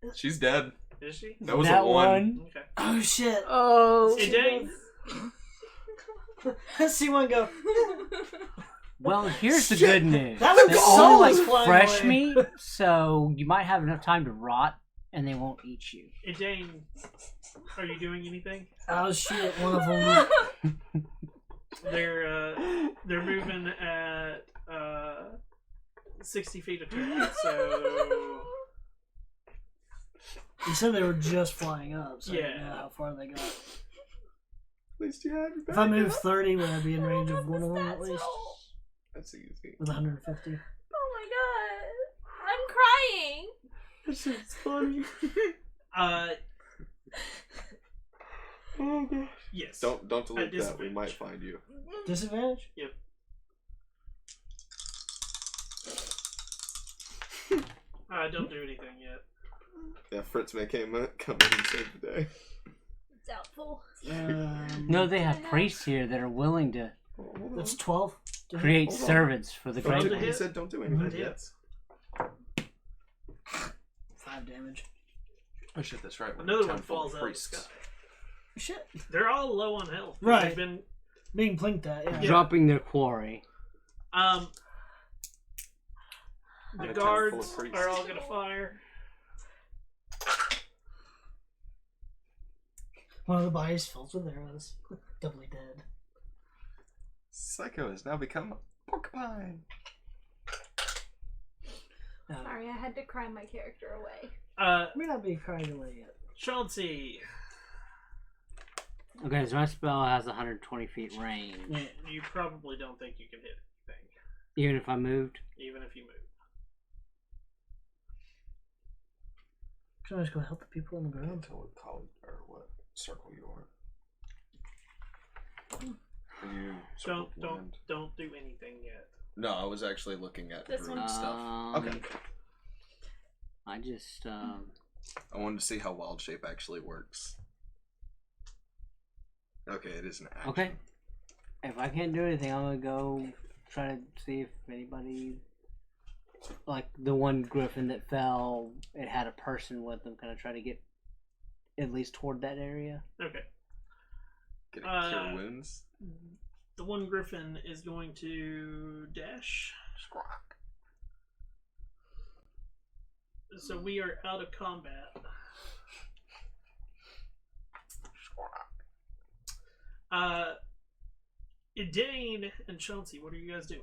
dead. She's dead. Is she? That was that a one. Okay. Oh shit. Oh. Hey, Dane. Let's see one go. Well, here's the Shit. good news. That They looks only so like flying fresh away. meat, so you might have enough time to rot, and they won't eat you. Hey, Dane. Are you doing anything? Oh shit, one of them. They're moving at 60 feet a turn. So You said they were just flying up, so I don't Yeah. know how far they got. At least you have your If I back move up. 30, would I be in range What of one of them at was that least? roll? That's easy. With 150. Oh my god. I'm crying. This is funny. Oh gosh. yes. Don't delete At that. We might disadvantage. find you. Disadvantage? Don't do anything yet. Yeah, Fritz may come in and save the day. Doubtful. No, they have priests here that are willing to Oh, hold on. That's 12. create Hold on. servants for the Don't great do- to one. he said don't do anything That yet. hits. 5 damage. Oh shit, that's right. we're in a Another town one full of falls out of the priests. sky. Shit. They're all low on health. Right. They've been, Being blinked at, yeah. Dropping their quarry. the In a town guards full of priests. are all gonna fire. One of the bodies fills with arrows. Doubly dead. Psycho has now become a porcupine. Sorry, I had to cry my character away. May not be crying away yet. Chauncey, Okay, so my spell has 120 feet range. Yeah. you probably don't think you can hit anything, Even if I moved? even if you move. Can I just go help the people on the ground? Tell what college or what circle you are. Are you circled land? Don't do anything yet. No, I was actually looking at This druid one? stuff. Okay. I just, I wanted to see how wild shape actually works. Okay, it is an action. okay. If I can't do anything, I'm gonna go try to see if anybody, like the one griffin that fell, it had a person with them, kind of try to get at least toward that area. Okay. Get a cure wounds. The one griffin is going to dash. Squawk. So we are out of combat. Dane and Chauncey, what are you guys doing?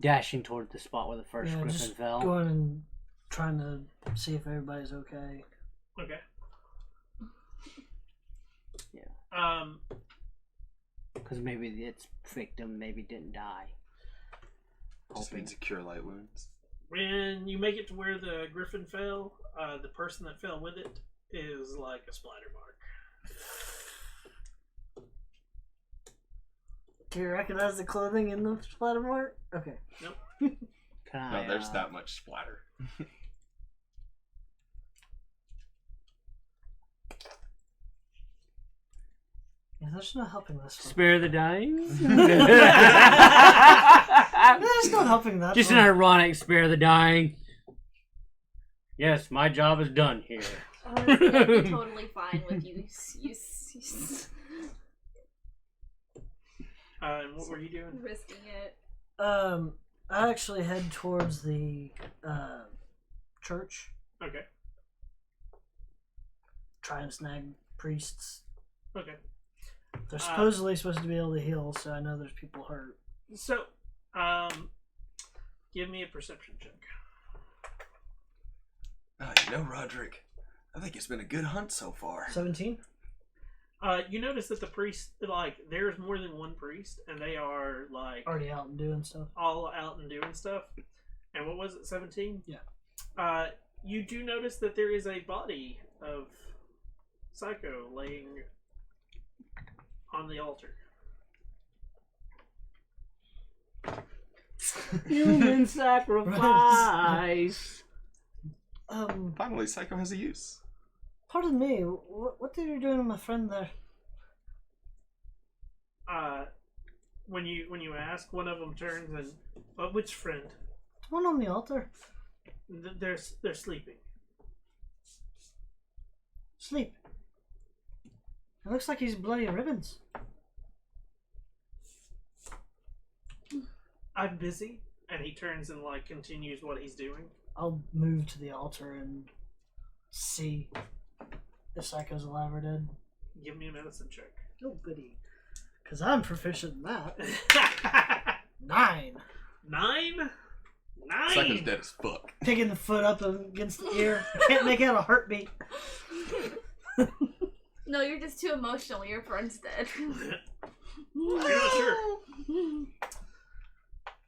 Dashing toward the spot where the first Yeah, griffin just fell. going and trying to see if everybody's okay. Okay. Yeah. Because maybe its victim maybe didn't die. Just Hoping. means a cure light wounds. When you make it to where the griffin fell, the person that fell with it is like a splatter mark. Do you recognize the clothing in the splatter mark? Okay. Can I, No, there's that much splatter. Yeah, there's no helping this one. Spare the dying? There's no helping that Just an one. ironic spare the dying. Yes, my job is done here. Honestly, I'd be totally fine with you. And what were you doing? Risking it. I actually head towards the church. Okay. Try and snag priests. Okay. They're supposedly supposed to be able to heal, so I know there's people hurt. So, give me a perception check. Roderick, I think it's been a good hunt so far. 17? You notice that the priest, like, there's more than one priest, and they are, like, Already out and doing stuff. all out and doing stuff. And what was it, 17? Yeah. You do notice that there is a body of Psycho laying on the altar. Human sacrifice. Finally, Psycho has a use. Pardon me, what are you doing with my friend there? when you ask, one of them turns and, which friend? The one on the altar. They're sleeping. Sleep. It looks like he's bloody ribbons. I'm busy, and he turns and like continues what he's doing. I'll move to the altar and see if Psycho's alive or dead. Give me a medicine check. Oh, goody. Because I'm proficient in that. 9. 9? Psycho's dead as fuck. Picking the foot up against the ear. I can't make out a heartbeat. No, you're just too emotional. Your friend's dead. You're not sure.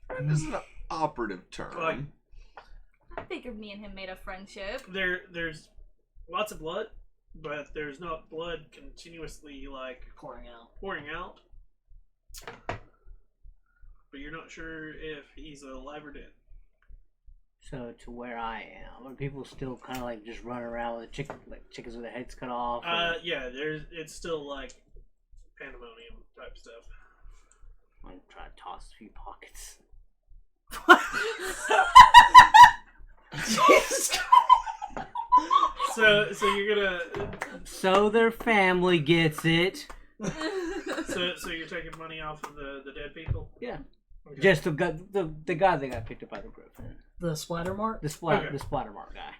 Friend is an operative term. Like, I figured me and him made a friendship. there's lots of blood, but there's not blood continuously like Pouring out. But you're not sure if he's alive or dead. So to where I am, are people still kind of like just running around with chickens with their heads cut off? Yeah, it's still like pandemonium type stuff. I'm trying to toss a few pockets. Jesus. So you're gonna. So their family gets it. So you're taking money off of the dead people. Yeah. Okay. Just the guy that got picked up by the Griffin. The splatter mark? The splatter mark guy.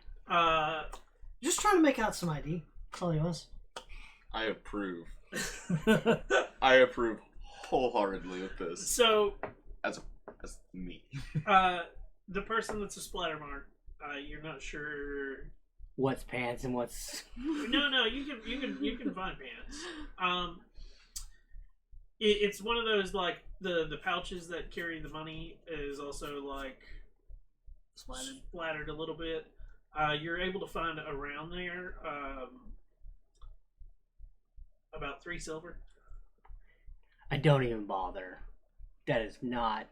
Just trying to make out some ID. That's all he was. I approve. I approve wholeheartedly of this. So As me. the person that's a splatter mark, you're not sure. What's pants and what's? No, you can find pants. It's one of those like the pouches that carry the money is also like splattered a little bit. You're able to find around there about 3 silver. I don't even bother. That is not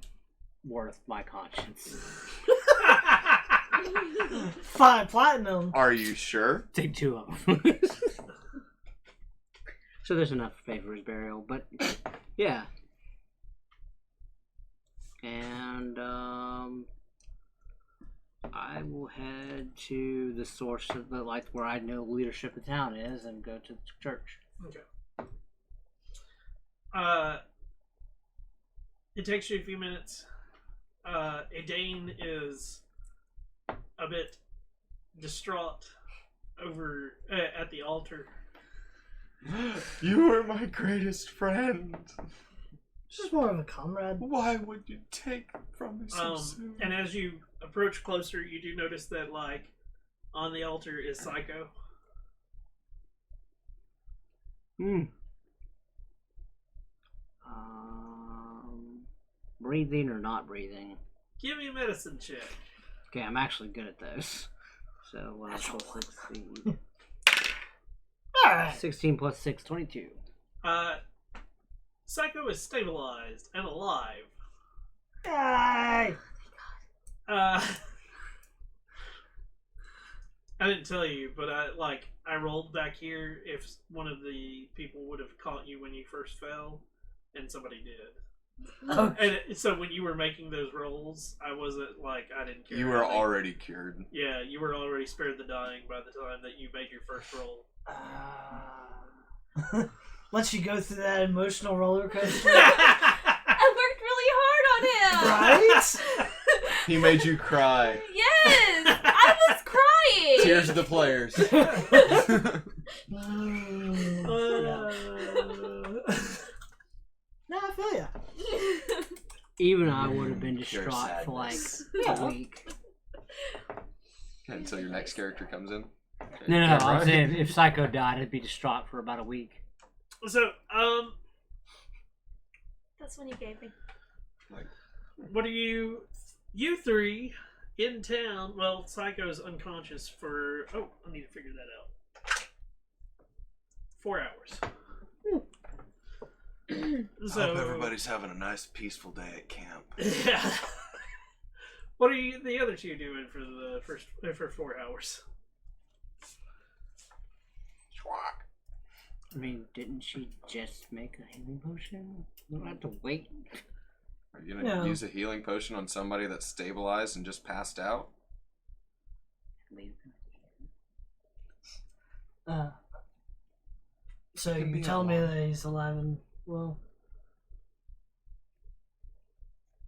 worth my conscience. 5 platinum. Are you sure? Take 2 of them. So there's enough to pay for his burial, but yeah. And I will head to the source of the like where I know leadership of town is and go to the church. Okay. It takes you a few minutes. Edane is a bit distraught over at the altar. You are my greatest friend. This is more of a comrade. Why would you take from me so soon? And as you approach closer, you do notice that, like, on the altar is Psycho. Breathing or not breathing? Give me a medicine check. Okay, I'm actually good at those. So, Natural let's see. Alright. 16 plus 6, 22. Psycho is stabilized and alive. Yay! I didn't tell you, but I rolled back here if one of the people would have caught you when you first fell, and somebody did. Oh, And so when you were making those rolls, I wasn't like I didn't care. You were already cured. Yeah, you were already spared the dying by the time that you made your first roll. lets you go through that emotional roller coaster. I worked really hard on him. Right? He made you cry. Yes, I was crying. Tears of the players. No, I feel ya. Even I would have been Pure distraught for like sadness. a week. Until your next character comes in. No, Yeah, I'm right? saying if Psycho died, I'd be distraught for about a week. So, That's when you gave me. what are you three in town? Well, Psycho's unconscious for. Oh, I need to figure that out. 4 hours. So I hope everybody's having a nice, peaceful day at camp. Yeah. What are you the other two doing for the for 4 hours? I mean, didn't she just make a healing potion? We don't have to wait. Are you gonna Yeah. use a healing potion on somebody that's stabilized and just passed out? So Could be you tell me alive. that he's alive and well.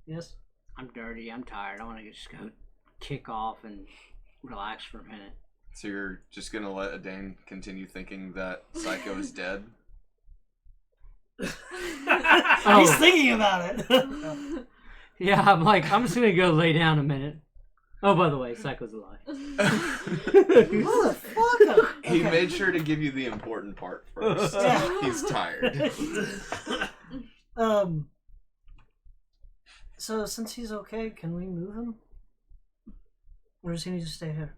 Yes. I'm dirty. I'm tired. I want to just go kick off and relax for a minute. So you're just gonna let Adane continue thinking that Psycho is dead? He's thinking about it. Yeah, I'm just gonna go lay down a minute. Oh, by the way, Psycho's alive. Motherfucker. He Okay. made sure to give you the important part first. Yeah. He's tired. So since he's okay, can we move him? Or does he need to stay here?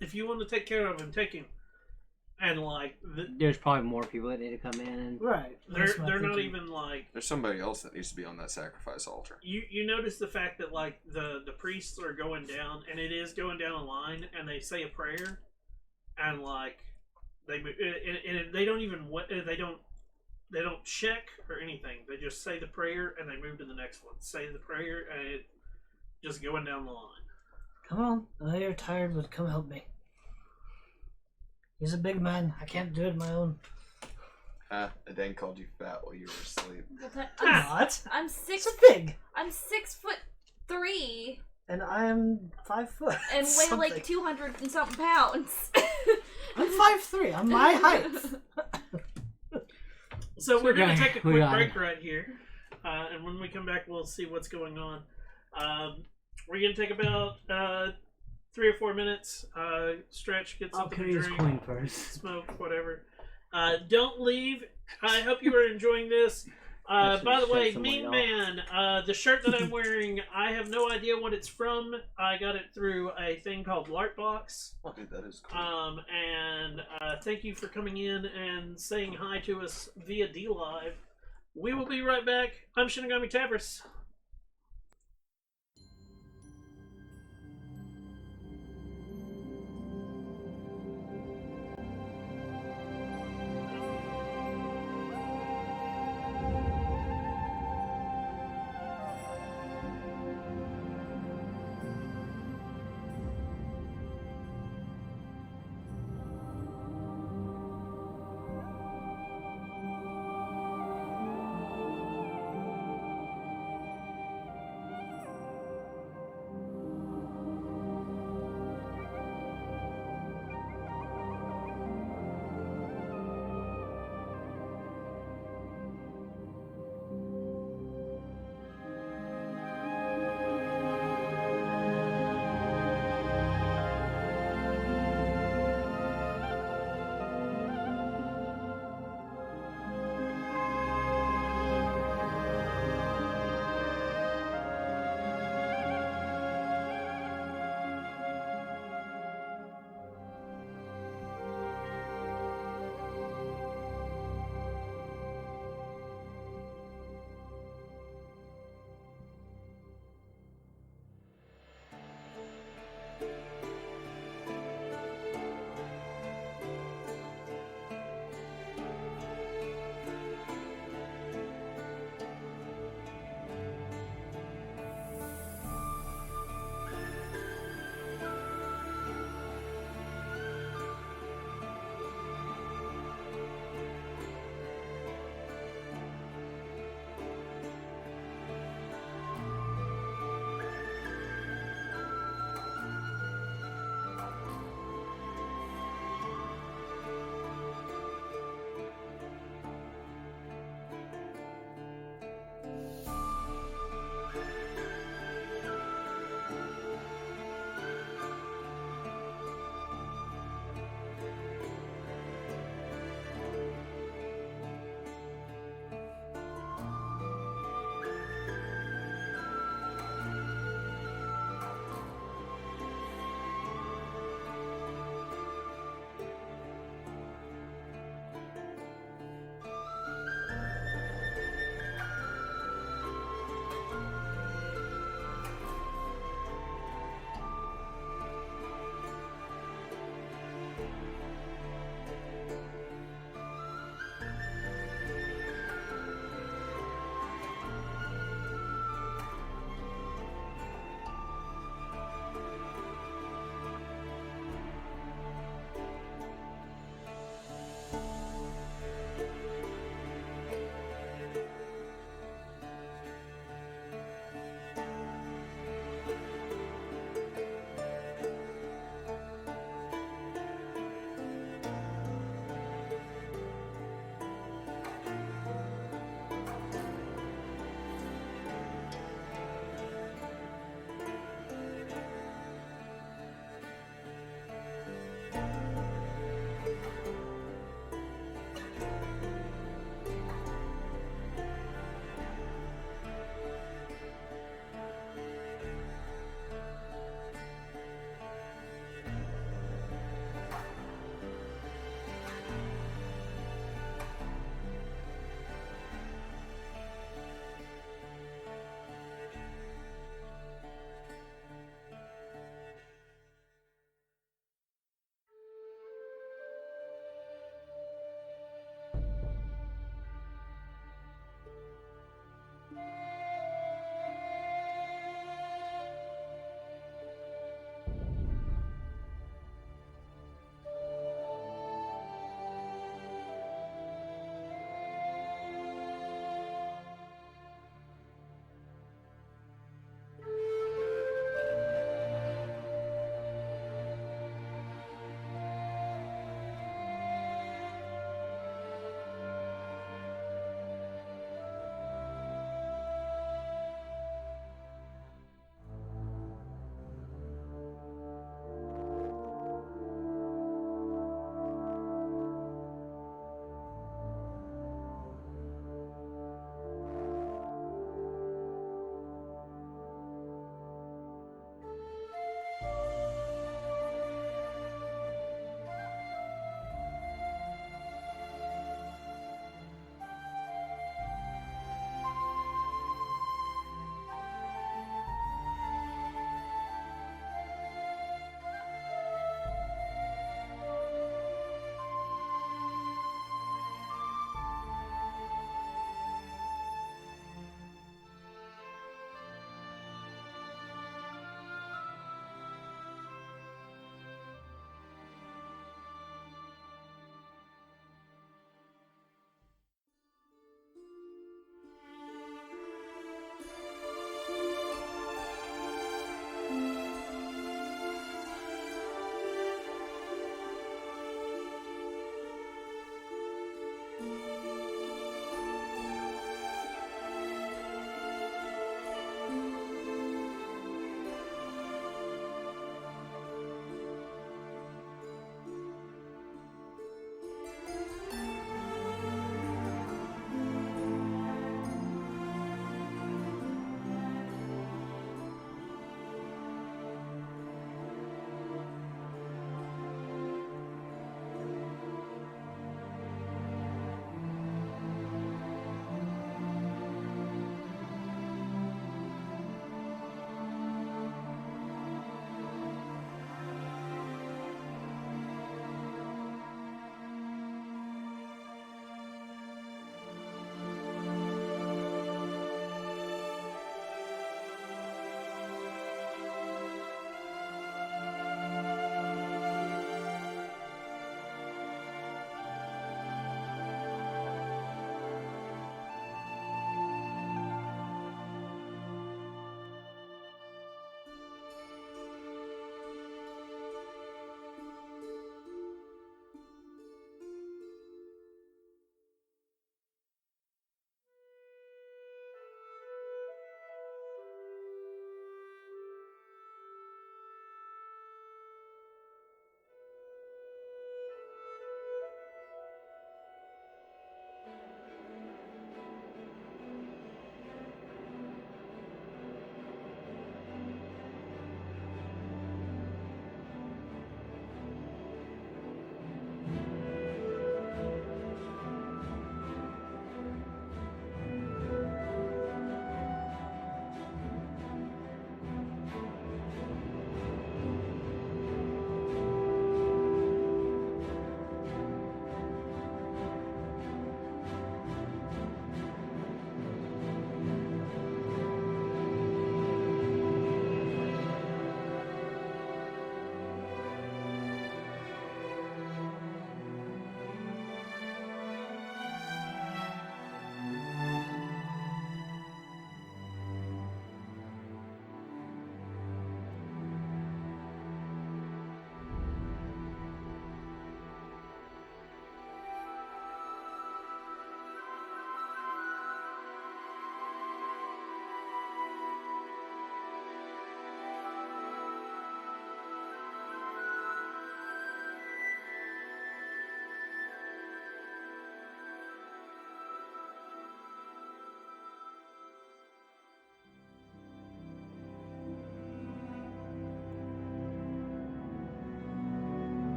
If you want to take care of him, take him. And like, There's probably more people that need to come in. And Right. they're That's what I'm not thinking. even like. There's somebody else that needs to be on that sacrifice altar. You notice the fact that like the priests are going down, and it is going down a line, and they say a prayer, and like they don't even they don't check or anything. They just say the prayer and they move to the next one. Say the prayer and it just going down the line. Come on. I know you're tired, but come help me. He's a big man. I can't do it on my own. Adane called you fat while you were asleep. What? I'm six. It's big. I'm 6'3" And I'm 5 foot. and weigh something. like 200 and something pounds. I'm 5'3". I'm my height. So we're going to Okay, take a we quick got break it. right here. And when we come back, we'll see what's going on. We're going to take about 3 or 4 minutes. Stretch, get I'll something carry to his drink, coin first. smoke, whatever. Don't leave. I hope you are enjoying this. That By the should've way, shut somebody Mean off. Man, the shirt that I'm wearing, I have no idea what it's from. I got it through a thing called Lartbox. Oh, dude, that is cool. And thank you for coming in and saying hi to us via D-Live. We will be right back. I'm Shinigami Tavris.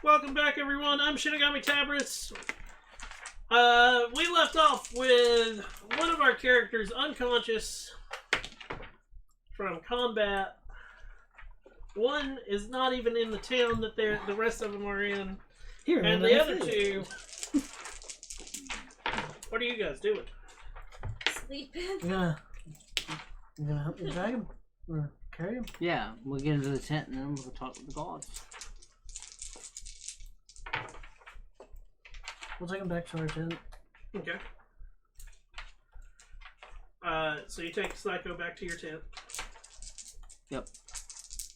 Welcome back, everyone. I'm Shinigami Tabris. We left off with one of our characters unconscious from combat. One is not even in the town that the rest of them are in. Here, And the other two... What are you guys doing? Sleeping. You gonna help me drag him? Or carry him? Yeah, we'll get into the tent and then we'll talk with the gods. We'll take him back to our tent. Okay. So you take Psycho back to your tent. Yep.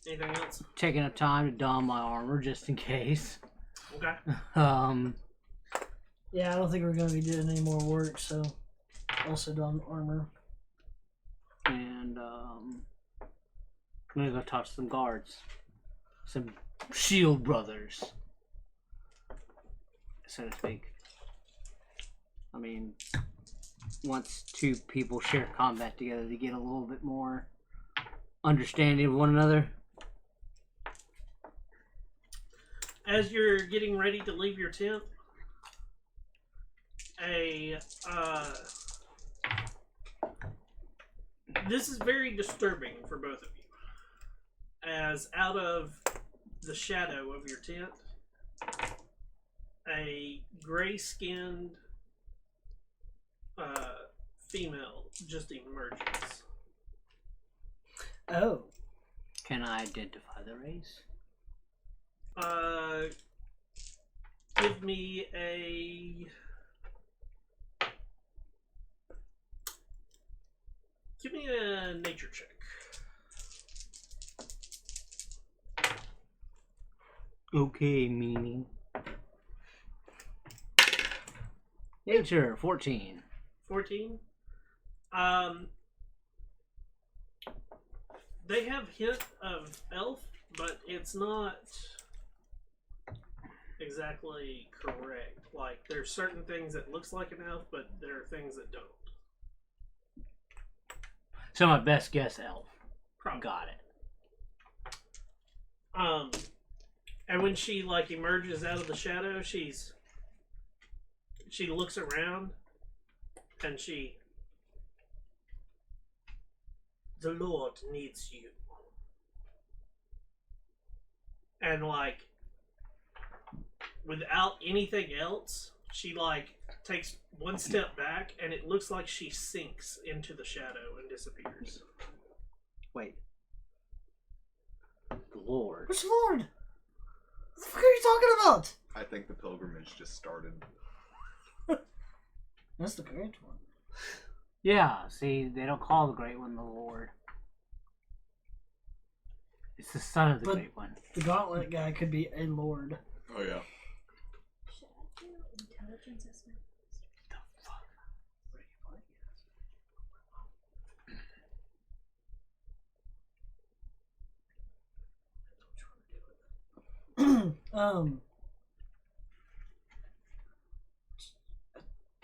Anything else? Taking up time to don my armor just in case. Okay. Yeah, I don't think we're gonna be doing any more work, so also don armor. And I'm gonna go talk to some guards. Some shield brothers. So to speak. I mean, once two people share combat together, they get a little bit more understanding of one another. As you're getting ready to leave your tent, this is very disturbing for both of you. As out of the shadow of your tent, a gray-skinned female just emerges. Oh. Can I identify the race? Give me a... Give me a nature check. Okay, meaning. Nature, 14. 14. They have hint of elf, but it's not exactly correct. Like, there's certain things that looks like an elf, but there are things that don't. So my best guess, elf. Probably. Got it. And when she like emerges out of the shadow, she looks around, and the Lord needs you. And like, without anything else, she like takes one step back, and it looks like she sinks into the shadow and disappears. Wait. The Lord. Which Lord? What the fuck are you talking about? I think the pilgrimage just started. That's the great one. Yeah, see, they don't call the Great One the Lord. It's the son of the But- Great One. The gauntlet guy could be a lord. Oh yeah. Should I do intelligence assessment? The fuck?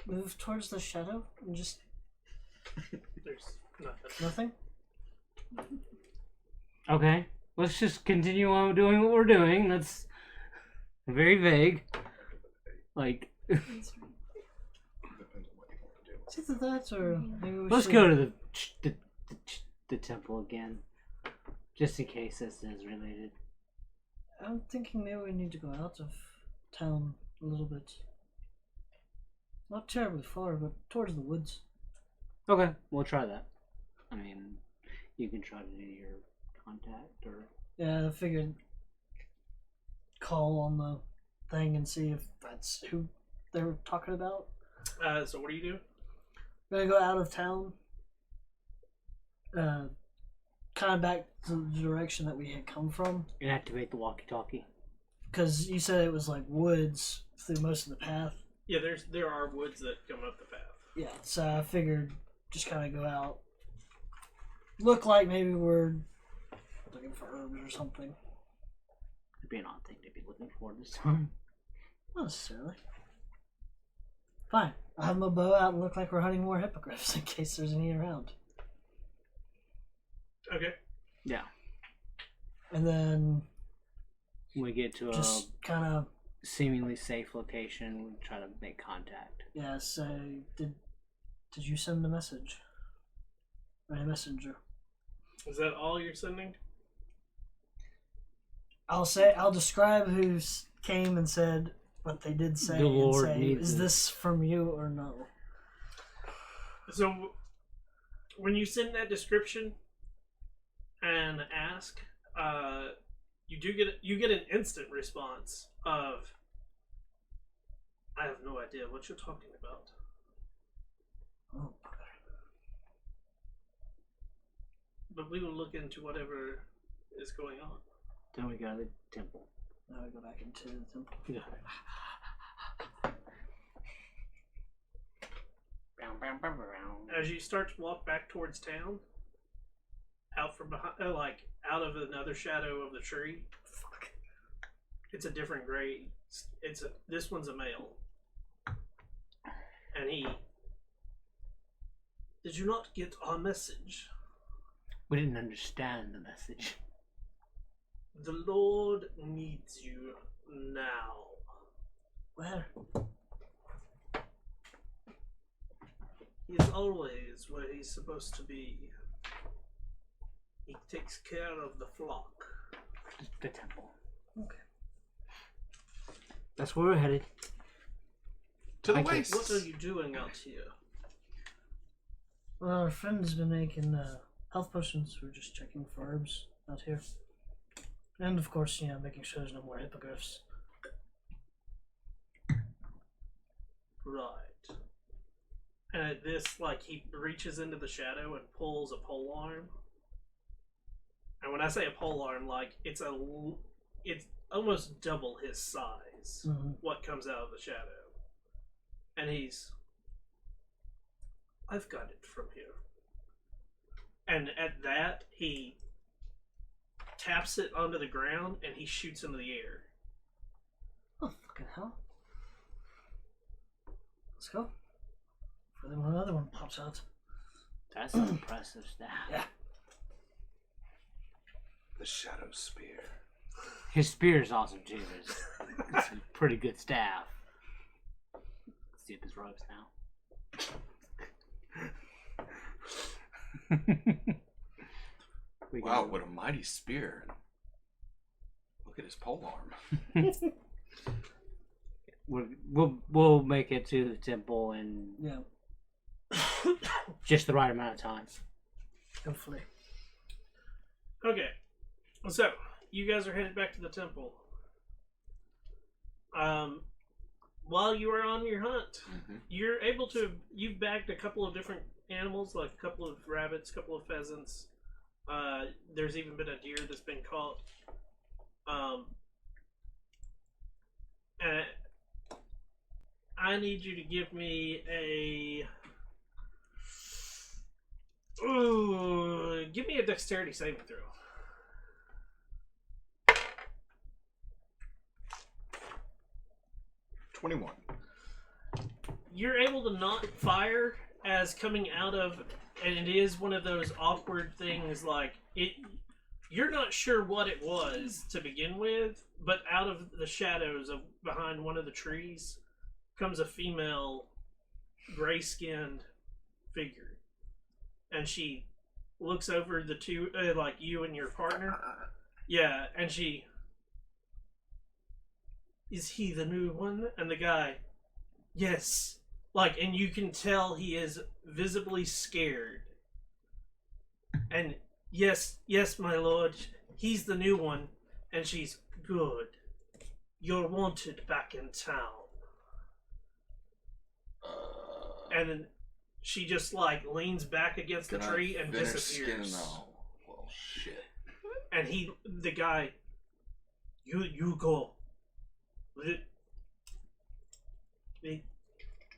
Move towards the shadow and just There's nothing. nothing. Okay, let's just continue on doing what we're doing. That's very vague. Like, Depends on what you want to do. It's either that or maybe we let's should... go to the temple again, just in case this is related. I'm thinking maybe we need to go out of town a little bit. Not terribly far, but towards the woods. Okay, we'll try that. I mean, you can try to do your contact or. Yeah, I figured call on the thing and see if that's who they were talking about. So what do you do? We're gonna go out of town. Kind of back to the direction that we had come from. And activate the walkie-talkie. Because you said it was like woods through most of the path. Yeah, there are woods that come up the path. Yeah, so I figured just kind of go out. Look like maybe we're looking for herbs or something. It'd be an odd thing to be looking for this time. Not necessarily. Fine. I'll have my bow out and look like we're hunting more hippogriffs in case there's any around. Okay. Yeah. And then When we get to Just a kind of, seemingly safe location, we try to make contact. yeah, say, did you send a message? Or a messenger? Is that all you're sending? I'll describe who came and said what they did say, The Lord and say, needs is it. this from you or no? So, when you send that description and ask, you get an instant response of, "I have no idea what you're talking about." Oh, But we will look into whatever is going on. Then we go to the temple. now we go back into the temple. Yeah. As you start to walk back towards town, out from behind, out of another shadow of the tree, it's a different gray. This one's a male, and he. Did you not get our message? We didn't understand the message. The Lord needs you now. Where? He's always where he's supposed to be. He takes care of the flock. The temple. Okay. That's where we're headed. To the Thank you. waste. What are you doing out here? Well, our friend has been making health potions. We're just checking for herbs out here. And of course, making sure there's no more hippogriffs. Right. And at this, he reaches into the shadow and pulls a pole arm. And when I say a pole arm, it's almost double his size. Mm-hmm. What comes out of the shadow. And I've got it from here. And at that, he taps it onto the ground and he shoots into the air. Oh, fucking hell. Let's go. For then another one pops out. That's an impressive staff. Yeah. The Shadow Spear. His spear is awesome too. It's a pretty good staff. Let's see if his ropes now. Wow, what a mighty spear. Look at his pole arm. We'll make it to the temple in just the right amount of time. Hopefully. Okay. So, you guys are headed back to the temple. While you are on your hunt, you've bagged a couple of different animals, like a couple of rabbits, a couple of pheasants. There's even been a deer that's been caught. And I need you to give me give me a dexterity saving throw. 21. You're able to not fire as coming out of, and it is one of those awkward things, you're not sure what it was to begin with, but out of the shadows of behind one of the trees comes a female gray-skinned figure, and she looks over the two, you and your partner. Yeah, and she, is he the new one? And the guy, yes. And you can tell he is visibly scared. And yes, my lord, he's the new one. And she's, good. You're wanted back in town. And then she just leans back against the tree and disappears. Well, shit. And the guy, you go.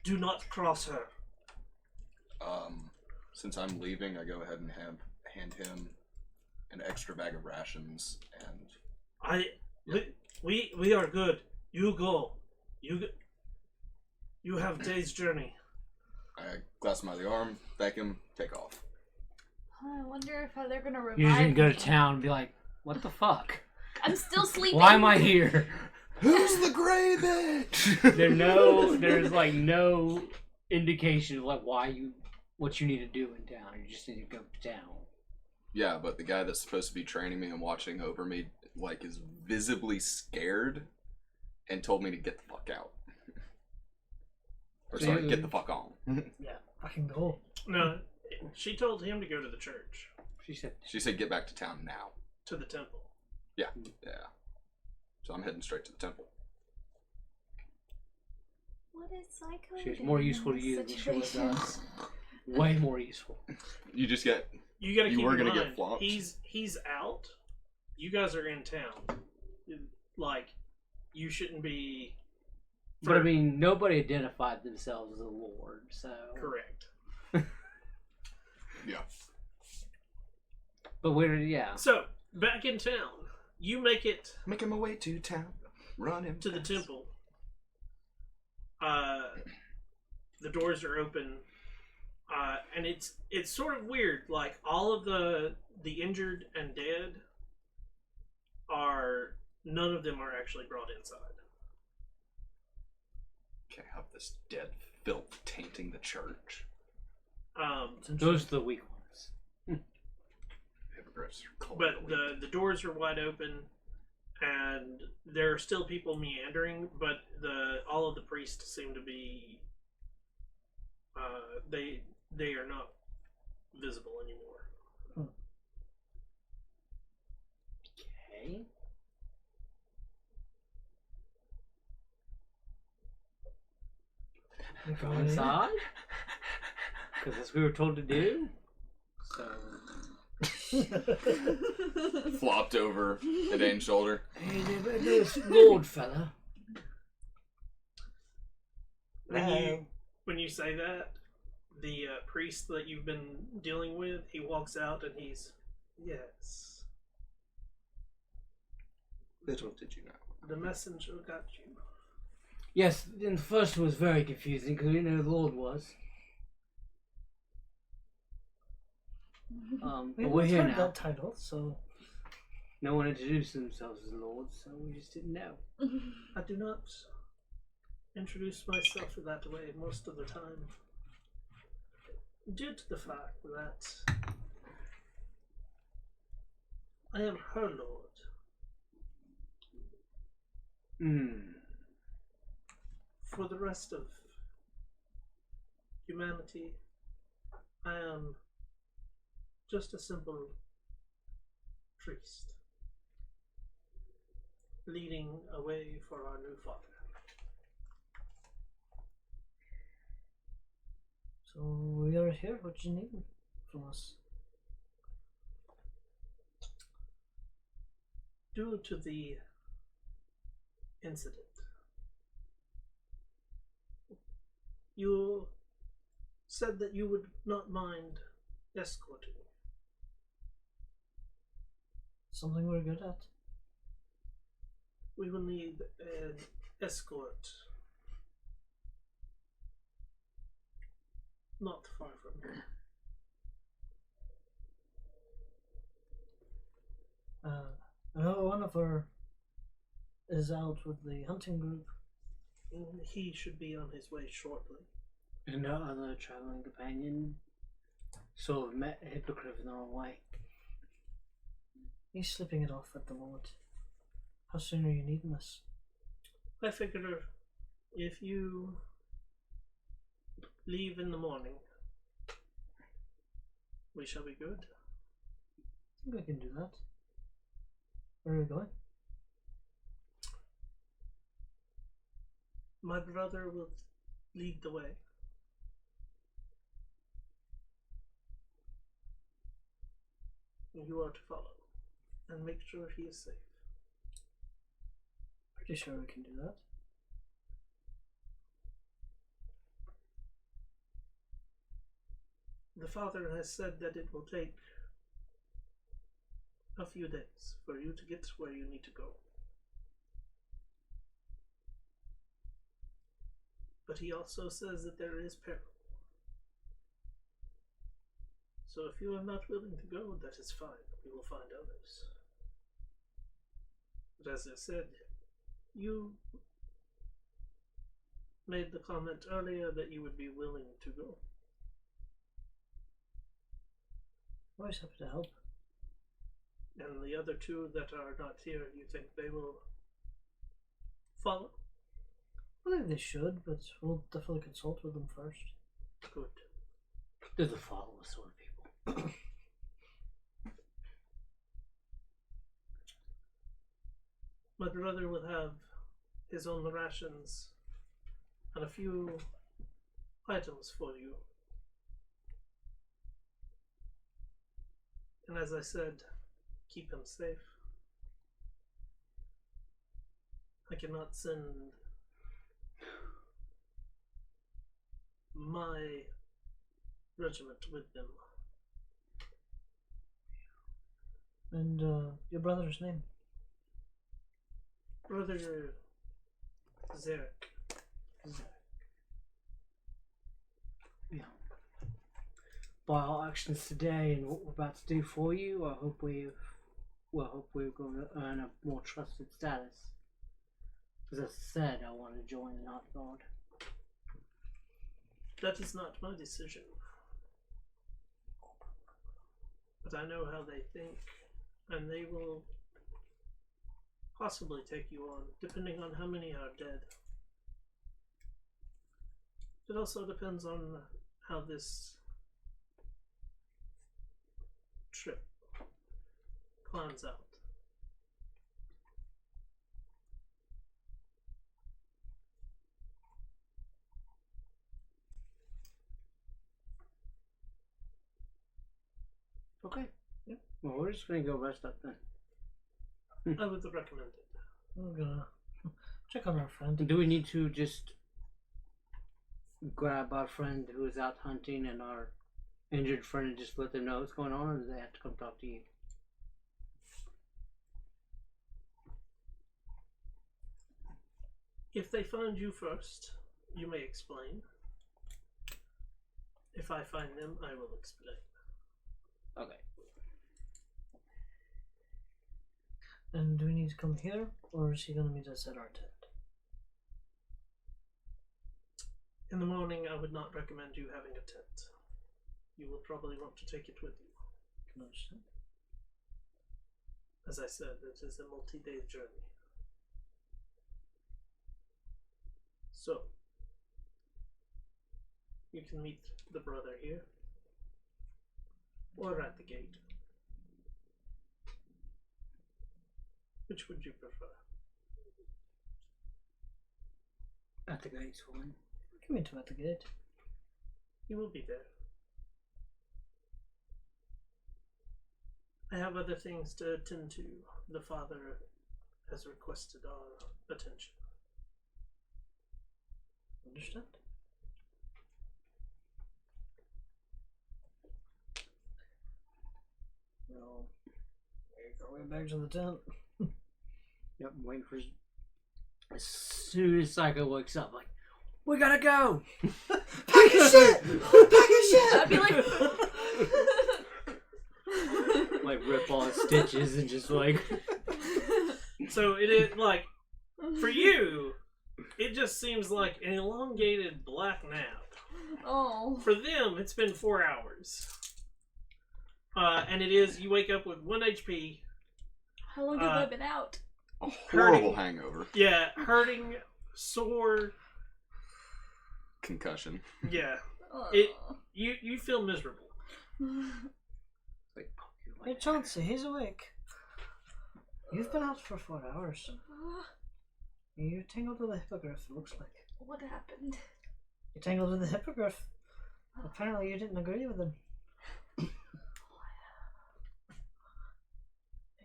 Do not cross her. Since I'm leaving, I go ahead and hand him an extra bag of rations and. We are good. You go. You have day's journey. I glass him out of the arm, thank him, take off. I wonder if they're gonna revive You're just gonna go me. to town and be like, what the fuck? I'm still sleeping. Why am I here? Who's the gray bitch? There's like no indication of like what you need to do in town. You just need to go to town. Yeah, but the guy that's supposed to be training me and watching over me, like, is visibly scared and told me to get the fuck out. Or sorry, get the fuck on. Yeah, fucking go. No, she told him to go to the church, She said get back to town now. to the temple. Yeah. So I'm heading straight to the temple. What is Psycho She's doing more in useful to this you than she was situation? us. Way more useful. You just get... You gotta You keep were in gonna mind, get flopped. he's out. You guys are in town. Like, you shouldn't be... But I mean, nobody identified themselves as a lord, so. Correct. Yeah. But yeah. So, back in town, you make it Making my way to town. Running to the temple. The doors are open, and it's sort of weird. Like, all of the injured and dead none of them are actually brought inside. Can't have this dead filth tainting the church. Those are the weak ones. Hypocrites are cold. But the doors are wide open, and there are still people meandering. But all of the priests seem to be they are not visible anymore. Okay. Go inside? Because that's what we were told to do. So. Flopped over at Dane's shoulder. Hey, there's Lord fella. When you say that, the priest that you've been dealing with, he walks out and he's, yes, Little did you know. the messenger got you. Yes, and the first one was very confusing because we didn't know who the Lord was. But we're here now. That title, so No one introduced themselves as Lord, so we just didn't know. I do not introduce myself that way most of the time, due to the fact that I am her lord. For the rest of humanity, I am just a simple priest, leading a way for our new father. So we are here. What you need from us? Due to the incident, you said that you would not mind escorting. Something we're good at. We will need an escort not far from here. I know one of our is out with the hunting group. He should be on his way shortly. And no other traveling companion sort of met a hypocrite in the wrong way. He's slipping it off at the moment. How soon are you needing us? I figure if you leave in the morning, we shall be good. I think we can do that. Where are we going? My brother will lead the way. You are to follow and make sure he is safe. Pretty sure we can do that. The father has said that it will take a few days for you to get to where you need to go. But he also says that there is peril. So if you are not willing to go, that is fine. We will find others. But as I said, you made the comment earlier that you would be willing to go. Always happy to help. And the other two that are not here, you think they will follow? I think they should, but we'll definitely consult with them first. Good. They're the followers sort of people. My brother will have his own rations and a few items for you. And as I said, keep him safe. I cannot send my regiment with them. And your brother's name? Brother Zarek. Yeah. By our actions today and what we're about to do for you, I hope we're going to earn a more trusted status. As I said, I want to join the Night Guard. That is not my decision. But I know how they think, and they will possibly take you on, depending on how many are dead. It also depends on how this trip plans out. Okay. Yeah. Well, we're just going to go rest up then. I would recommend it. We're gonna check on our friend. Do we need to just grab our friend who is out hunting and our injured friend and just let them know what's going on, or do they have to come talk to you? If they find you first, you may explain. If I find them, I will explain. Okay. And do we need to come here, or is he gonna meet us at our tent? In the morning, I would not recommend you having a tent. You will probably want to take it with you. Can I understand? As I said, it is a multi-day journey. So, you can meet the brother here, or at the gate. Which would you prefer? At the gate's fine. Can meet him at the gate. You will be there. I have other things to attend to. The father has requested our attention. Understand? Well, we're back to the tent. Yep, I'm waiting for. As soon as Psycho wakes up, like, we gotta go! Pack your shit! Pack your shit! I'd be like, Like, rip all his stitches and just like. So it is like, for you, it just seems like an elongated black nap. oh, For them, it's been 4 hours. And it is, you wake up with 1 HP. how long have I been out? A horrible Hurting. hangover. Yeah, hurting, sore. Concussion. Yeah, Oh. you feel miserable. Like, Hey, Chauncey, he's awake. You've been out for 4 hours. You tangled with a hippogriff, it looks like. What happened? You tangled with a hippogriff. Apparently you didn't agree with him. I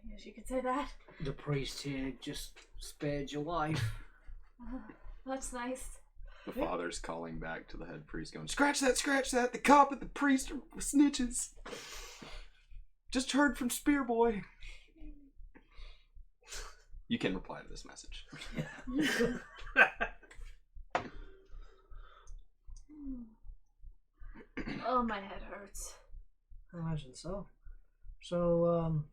guess you could say that. the priest here just spared your life. That's nice. The father's calling back to the head priest, going, scratch that, the cop and the priest are snitches. Just heard from Spear Boy. You can reply to this message. Oh, my head hurts. I imagine so. So,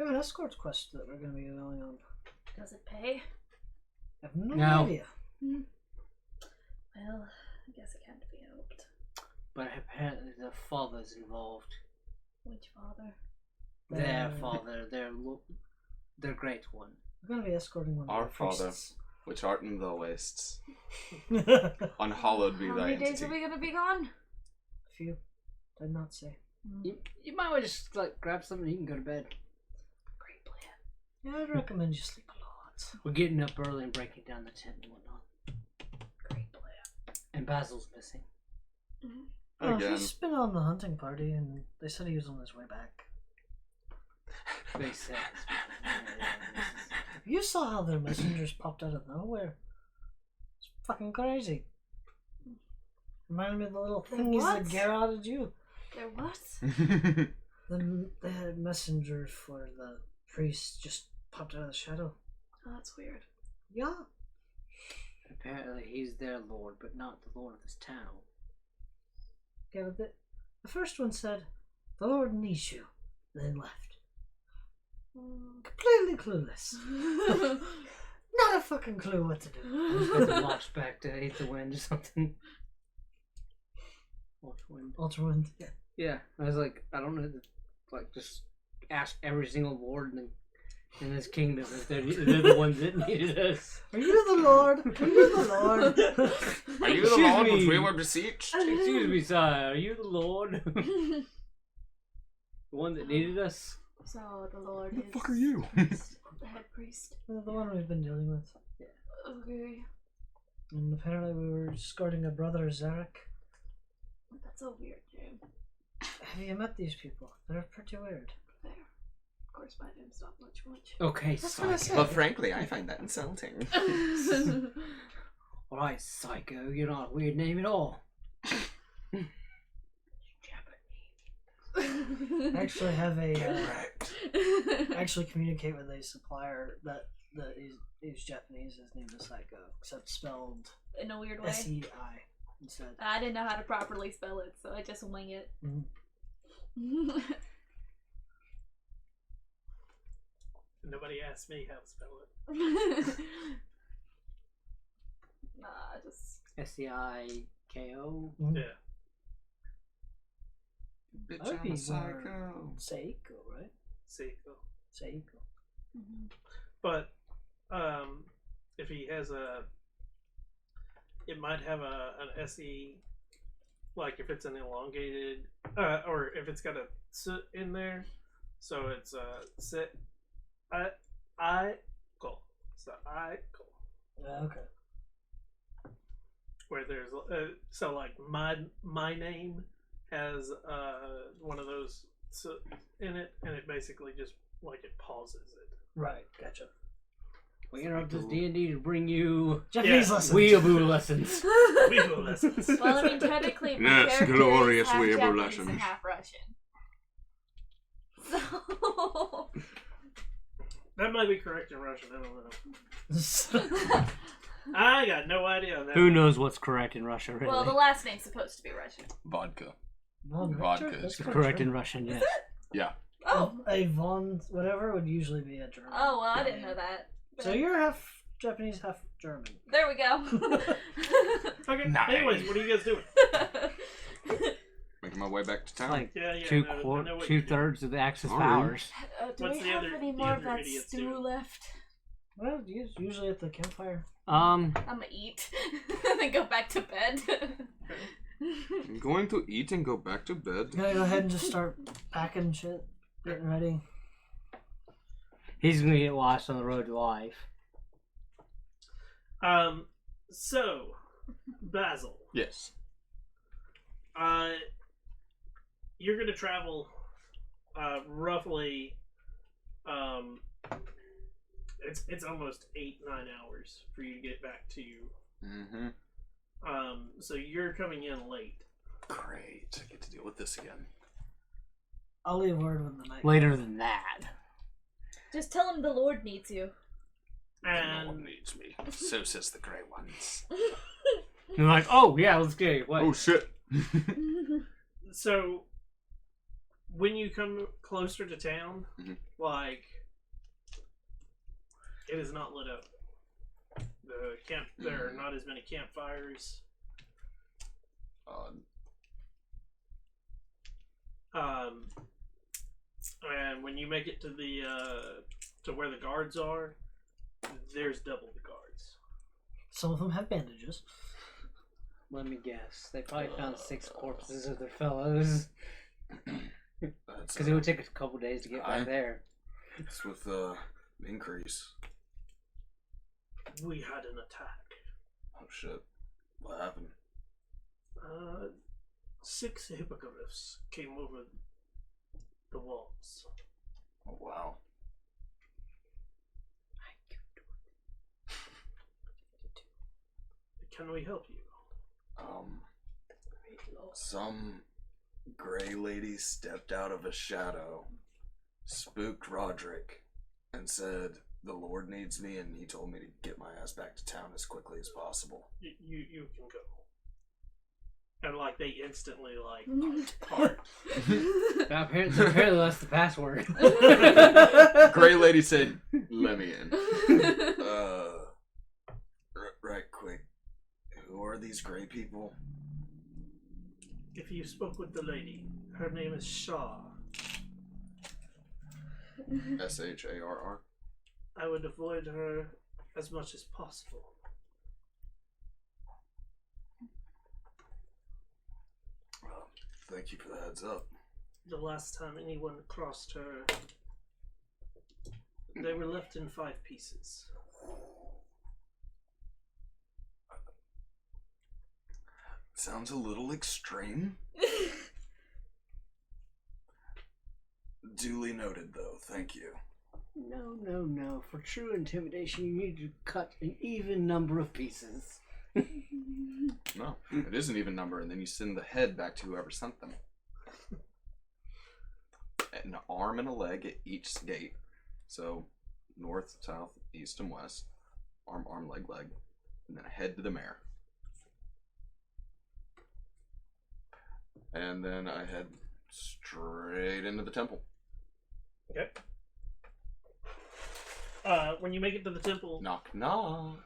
We have an escort quest that we're going to be going on. Does it pay? I have no No. idea. Well, I guess it can't be helped. But apparently the father's involved. Which father? Their father, their great one. We're going to be escorting one of Our the father. priests. Which art in the wastes. Unhallowed be How thy many days entity. are we gonna be gone? A few. Did not say. You might want to just like grab something and you can go to bed. Great plan. Yeah, I'd recommend you sleep a lot. We're getting up early and breaking down the tent and whatnot. Great plan. And Basil's missing. Oh, Again. he's been on the hunting party, and they said he was on his way back. They said. You saw how their messengers popped out of nowhere. It's fucking crazy. Reminded me of the little thingies What? that get out of you. They're what? They had messengers for the priest just popped out of the shadow. Oh, that's weird. Yeah. Apparently he's their lord, but not the lord of this town. Yeah, but the first one said, "The Lord needs you," then left. Completely clueless. Not a fucking clue what to do. Got the march back to Eighth the Wind or something. Ultra Wind. Ultrawind. Yeah. Yeah, I was like, I don't know, like just ask every single lord in this kingdom if they're the ones that needed us. Are you the Lord? Are you the Lord? Are you the Excuse Lord me. which we were beseeched? Excuse me, sire, are you the lord? The one that needed us? So the Lord Who is. the fuck are you? The head priest. The one we've been dealing with. Okay. And apparently we were escorting a brother, Zarek. That's a weird name. Have you met these people? They're pretty weird. There. Of course, my name's not much. Okay, That's what I psycho. said. But frankly, I find that insulting. Alright, psycho, you're not a weird name at all. I actually have a Correct. actually communicate with a supplier that is Japanese. His name is Psycho, except spelled In a weird way. SEI instead. I didn't know how to properly spell it, so I just wing it. Nobody asked me how to spell it. Nah, just. SEIKO? Yeah. Bitch, That would I'm be a psycho. Seiko, right? Seiko. Seiko. But if he has it might have an SE, like if it's an elongated, or if it's got a S in there, so it's sit, I call, so I call. Yeah, okay. Where there's so like my name has one of those in it, and it basically just like it pauses it. Right, gotcha. We interrupt this D&D to bring you Japanese lessons. weeaboo lessons. Weeaboo lessons. Well, I mean, technically, my Yes, character glorious is half weeaboo Japanese lessons. and half Russian. So. That might be correct in Russian. I don't know. I got no idea on that. Who knows what's correct in Russia, really? Well, the last name's supposed to be Russian. Vodka. Von Vodka Richter? is That's It's pretty correct in German. Russian, yes. Yeah. Oh. A Von whatever would usually be a German. Oh, well, I didn't know that. So you're half Japanese, half German. There we go. Okay. Nice. Anyways, what are you guys doing? Making my way back to town. Like Yeah, I know what you do. 2/3 of the Axis Alright. powers. Do What's we the have other- any the more of other that idiots stew doing? left? Well, usually at the campfire. I'm gonna eat and then go back to bed. I'm going to eat and go back to bed. Gonna go ahead and just start packing shit, getting ready. He's gonna get lost on the road to life. So, Basil, Yes. you're going to travel roughly it's almost 8-9 hours for you to get back to Mm-hmm. so you're coming in late. Great. I get to deal with this again. I'll leave word when the night. Later than that. Just tell him the Lord needs you. No one And needs me. So says the Grey Ones. They're like, oh, yeah, let's get it. What? Oh shit. so when you come closer to town, Mhm. like It is not lit up. There are not as many campfires. And when you make it to the to where the guards are, there's double the guards. Some of them have bandages. Let me guess. They probably found 6 corpses of their fellows. Because it would take a couple days to get back there. It's with increase. We had an attack. Oh shit! What happened? 6 hippogriffs came over the walls. Oh wow! Can we help you? Some gray lady stepped out of a shadow, spooked Roderick, and said the Lord needs me, and he told me to get my ass back to town as quickly as possible. You can go. And like they instantly like part. Now, apparently that's the password. Gray lady said, "Let me in." Right quick. Who are these gray people? If you spoke with the lady, her name is Shaw. SHARR. I would avoid her as much as possible. Thank you for the heads up. The last time anyone crossed her, they were left in 5 pieces. Sounds a little extreme. Duly noted, though. Thank you. No. For true intimidation, you need to cut an even number of pieces. No, it is an even number, and then you send the head back to whoever sent them. An arm and a leg at each gate. So, north, south, east, and west. Arm, leg, and then a head to the mayor. And then I head straight into the temple. Okay. When you make it to the temple, Knock, knock.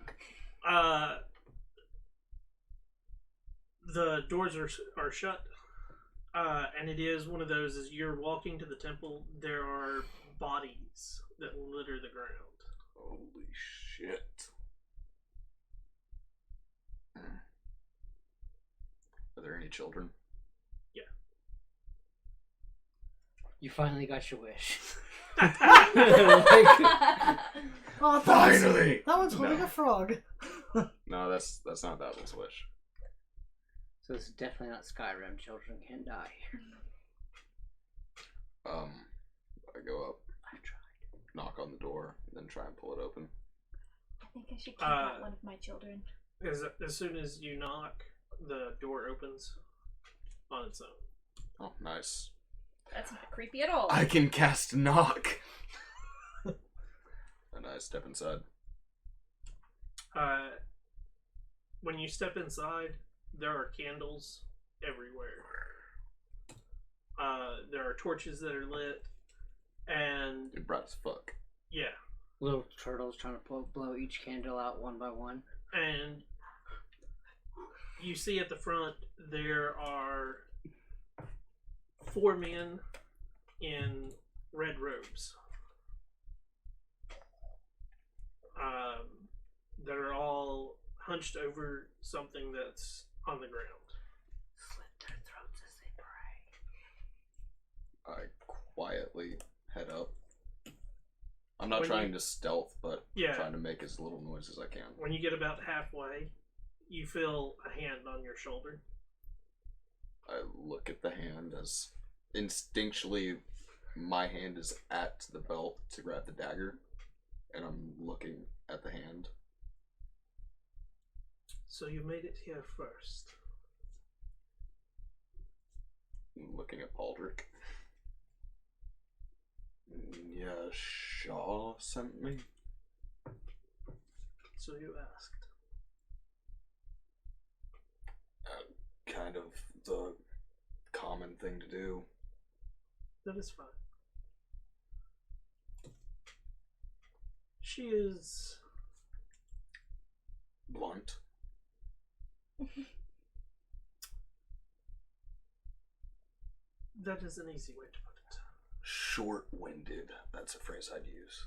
the doors are shut, and it is one of those. As you're walking to the temple, there are bodies that litter the ground. Holy shit. Are there any children? You finally got your wish. Oh, Finally! That one's holding No. a frog. No, that's not Babel's wish. So it's definitely not Skyrim. Children can't die here. I go up, I tried. knock on the door, and then try and pull it open. I think I should keep out one of my children. As soon as you knock, the door opens on its own. Oh, nice. That's not creepy at all. I can cast knock. And I step inside. When you step inside, there are candles everywhere. There are torches that are lit, and You're bright as fuck. yeah, Little turtles trying to blow each candle out one by one. and you see at the front there are 4 men in red robes that are all hunched over something that's on the ground. Slit their throats as they pray. I quietly head up. I'm not When trying you- to stealth, but Yeah. trying to make as little noise as I can. When you get about halfway, you feel a hand on your shoulder. I look at the hand as instinctually my hand is at the belt to grab the dagger, and I'm looking at the hand. So you made it here first. I'm looking at Baldric. Yeah, Shaw sent me. So you asked. Kind of the common thing to do. That is fine. She is Blunt. that is an easy way to put it. Short-winded. That's a phrase I'd use.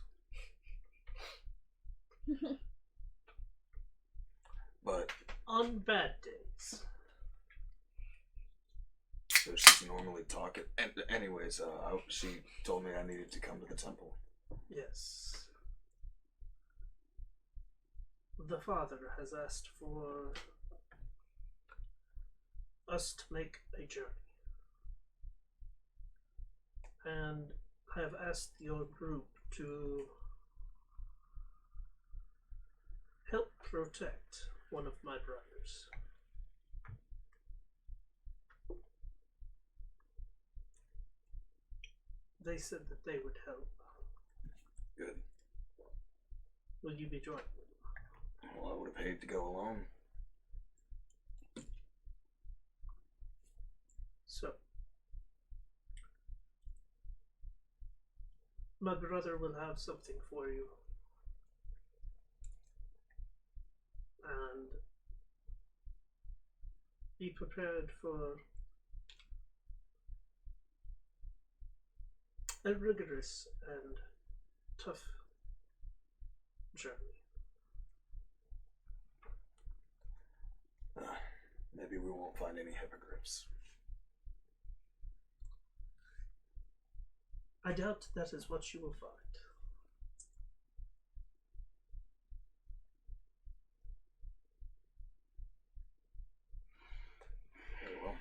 But On bad days. so she's normally talking. And anyways, she told me I needed to come to the temple. Yes. The father has asked for us to make a journey. And I have asked your group to help protect one of my brothers. They said that they would help. Good. Will you be joining me? Well, I would have hated to go alone. So, my brother will have something for you. And be prepared for a rigorous and tough journey. Maybe we won't find any hippogriffs. I doubt that is what you will find. Very well.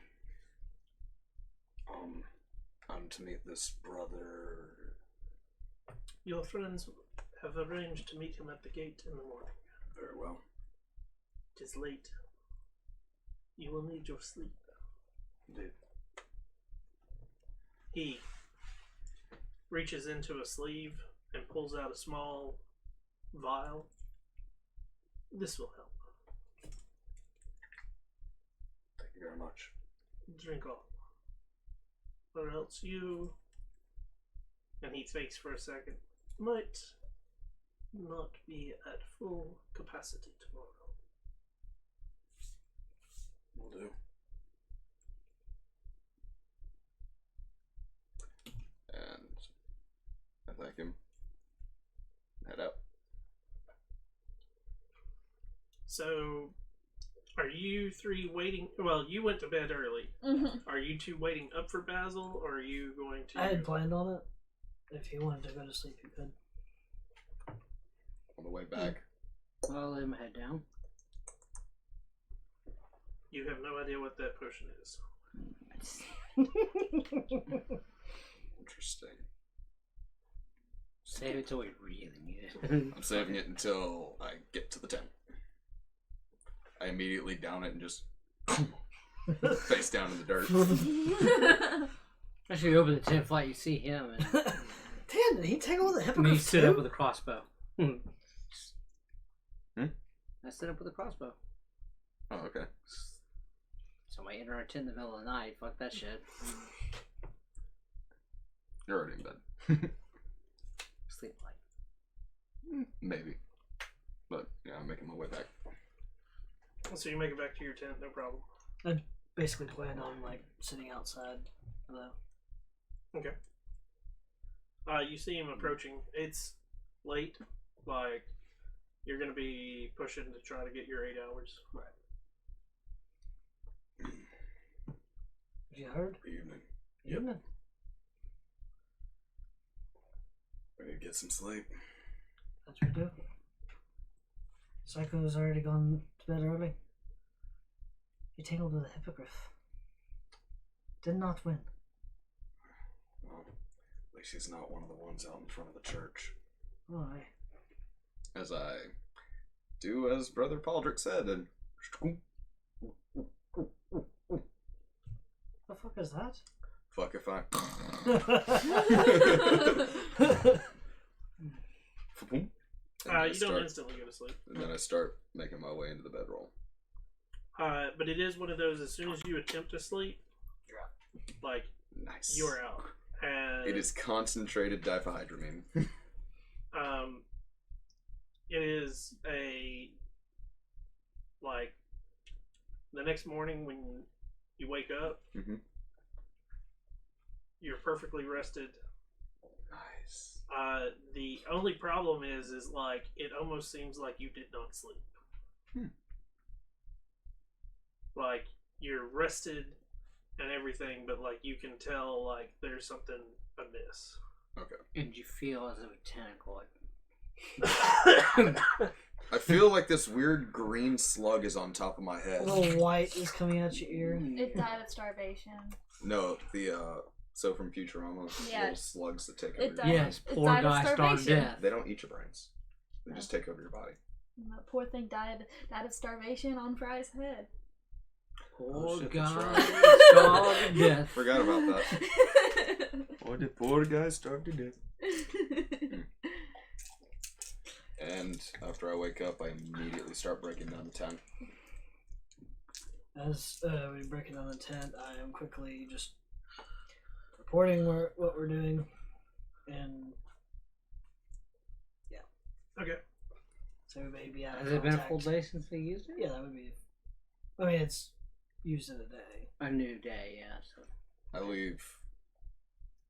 I'm to meet this brother. Your friends have arranged to meet him at the gate in the morning. Very well. It is late. You will need your sleep. Indeed. He reaches into a sleeve and pulls out a small vial. This will help. Thank you very much. Drink all. Or else you, and he thinks for a second, might not be at full capacity tomorrow. Will do. And I thank him. Head out. So, are you three waiting? Well, you went to bed early. Mhm. Are you two waiting up for Basil, or are you going to? I had planned on it. If he wanted to go to sleep, he could. On the way back. I'll let him head down. You have no idea what that potion is. Interesting. Save it till we really need it. I'm saving it until I get to the tent. I immediately down it and just face down in the dirt. Actually, you open the tent flap, you see him, and Damn, did he take all the and hippogriff he stood too? up with a crossbow. Hmm? I stood up with a crossbow. Oh, okay. Somebody enter our tent in the middle of the night. Fuck that shit. You're already in bed. Sleep light. Maybe. But, yeah, I'm making my way back. So you make it back to your tent, no problem. I basically planned on like sitting outside though. Okay. You see him approaching. It's late. Like, you're going to be pushing to try to get your 8 hours. Right. You heard? Evening. Yep. Evening. Ready to get some sleep. That's what we do. Psycho's already gone to bed early. He tangled with a hippogriff. Did not win. Well, at least he's not one of the ones out in front of the church. Oh, aye. As I do as Brother Paldrick said, and The fuck is that? fuck if I. You don't instantly go to sleep. And then I start making my way into the bedroll. But it is one of those, as soon as you attempt to sleep, like, Nice. you're out. And It is concentrated diphenhydramine. it is a like the next morning when you wake up, Mhm. you're perfectly rested. Nice. The only problem is like it almost seems like you did not sleep. Like you're rested and everything, but like you can tell like there's something amiss. Okay. And you feel as if a tentacle. I feel like this weird green slug is on top of my A head. little white is coming out your ear. It died of starvation. No, the so from Futurama, Yeah. little slugs that take over It your died. brain. Yes, It poor died of guy starved to starvation. death. They don't eat your brains. They just take over your body. The poor thing died of starvation on Fry's head. Poor shit, guy that's right. starved to death. Forgot about that. Or the poor guy starved to death. And after I wake up, I immediately start breaking down the tent. As we break it down the tent, I am quickly just reporting what we're doing, and Okay. so everybody be out of Has it been a full contact. day since they used it? Yeah, that would be. I mean, it's used in a day. A new day, yeah. So I leave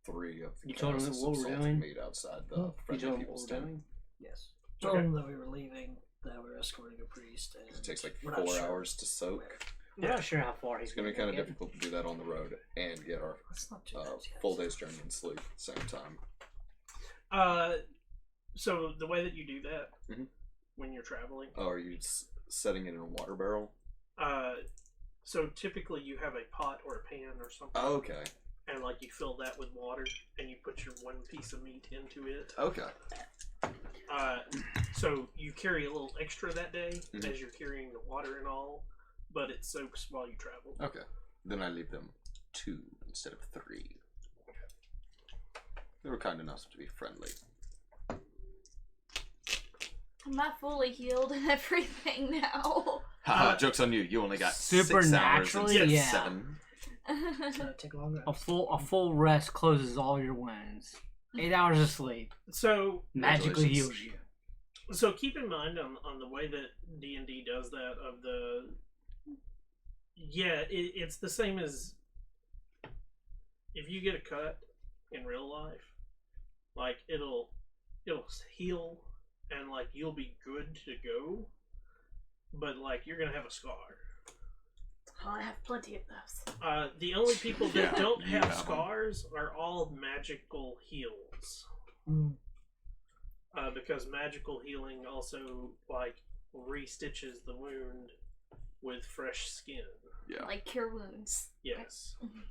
3 of the You told cans them of what we're salted doing? meat outside the you friendly told them people's what we're tent. doing? Yes. Told Okay. them that we were leaving, that we were escorting a priest, and It takes like we're not 4 sure hours to soak. where. I'm not sure how far he's It's gonna be kind of get. difficult to do that on the road and get our Let's not do that yet. full day's journey and sleep at the same time. So the way that you do that Mhm. when you're traveling, Oh, are you setting it in a water barrel? so typically you have a pot or a pan or something, Oh, okay. and like you fill that with water, and you put your one piece of meat into it. Okay. So you carry a little extra that day Mhm. as you're carrying the water and all, but it soaks while you travel. Okay. Then I leave them 2 instead of 3. They were kind enough to be friendly. I'm not fully healed and everything now. Haha, joke's on you. You only got 6 hours Supernaturally, instead of yeah. 7. It's gonna take longer. A full rest closes all your wounds. 8 hours of sleep So magically Congratulations. heals you. So keep in mind on the way that D&D does that of the it's the same as if you get a cut in real life, like it'll heal and like you'll be good to go, but like you're gonna have a scar. Oh, I have plenty of those. The only people that Yeah, don't you have have 'em. scars are all magical heals. Mm. Because magical healing also like restitches the wound with fresh skin. Yeah. Like cure wounds. Yes. Mhm.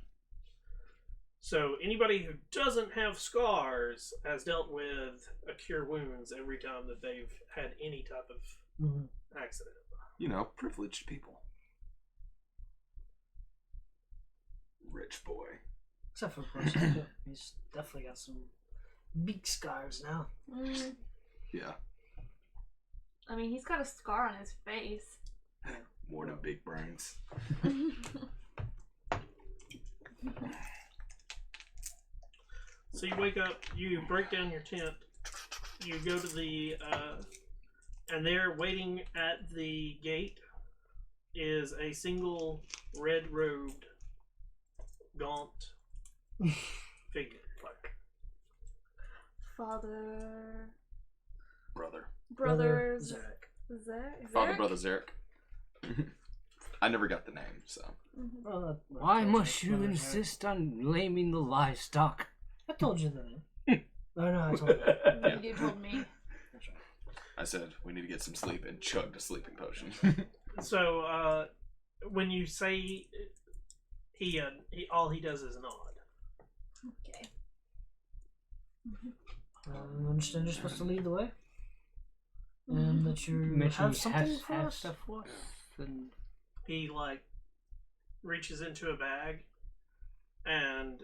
So anybody who doesn't have scars has dealt with a cure wounds every time that they've had any type of Mhm. accident. You know, privileged people. Rich boy. Except for Percy. He's definitely got some big scars now. Mm, Yeah. I mean, he's got a scar on his face. More than big brains. So you wake up, you break down your tent, you go to the, and there waiting at the gate is a single red-robed, gaunt figure. Father. Brother. Brothers. Zarek. Father, brother, Zarek. I never got the name, so. Mhm. Well, Why must you Brother Zarek. insist on laming the livestock? I told you the name. Oh no, I told you. Yeah. You told me. That's right. I said we need to get some sleep and chugged a sleeping potion. So, when you say he all he does is nod. Okay. I understand you're supposed to lead the way, and that you Mention have something for have us. stuff for us. And He like reaches into a bag and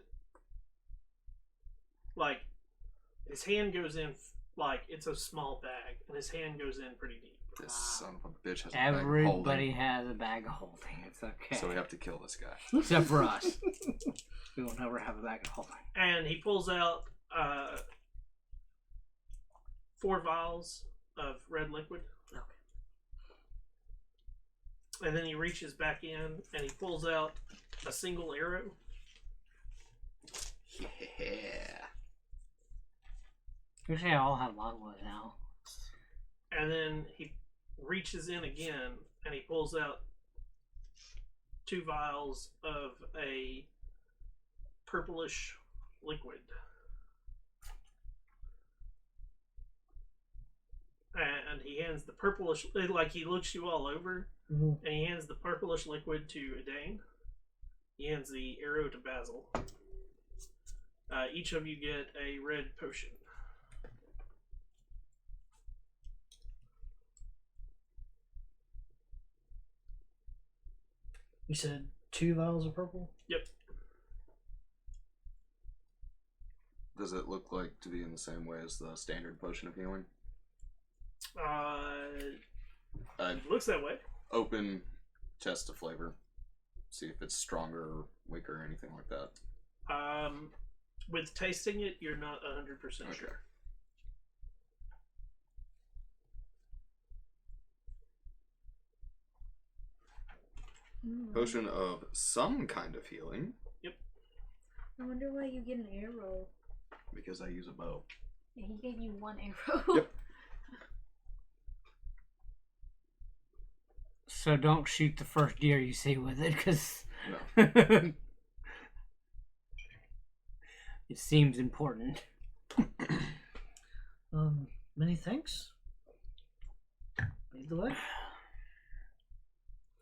like his hand goes in like it's a small bag and his hand goes in pretty deep. This son of a bitch has a bag of everybody holding, has a bag of holding. It's okay. so we have to kill this guy. Except for us. We will never have a bag of holding. And he pulls out 4 vials of red liquid. Okay. And then he reaches back in and he pulls out a single arrow. Yeah. Usually I all have longbows now. And then he reaches in again and he pulls out 2 vials of a purplish liquid. And he hands the purplish, like he looks you all over, Mm-hmm. and he hands the purplish liquid to Edane. He hands the arrow to Basil. Each of you get a red potion. You said 2 vials of purple? Yep. Does it look like to be in the same way as the standard potion of healing? Looks that way. Open, test the flavor, see if it's stronger or weaker or anything like that. With tasting it, you're not 100% sure. Potion of some kind of healing. Yep. I wonder why you get an arrow. Because I use a bow. Yeah, he gave you 1 arrow. Yep. So don't shoot the first deer you see with it, because No. it seems important. Many thanks. Lead the way.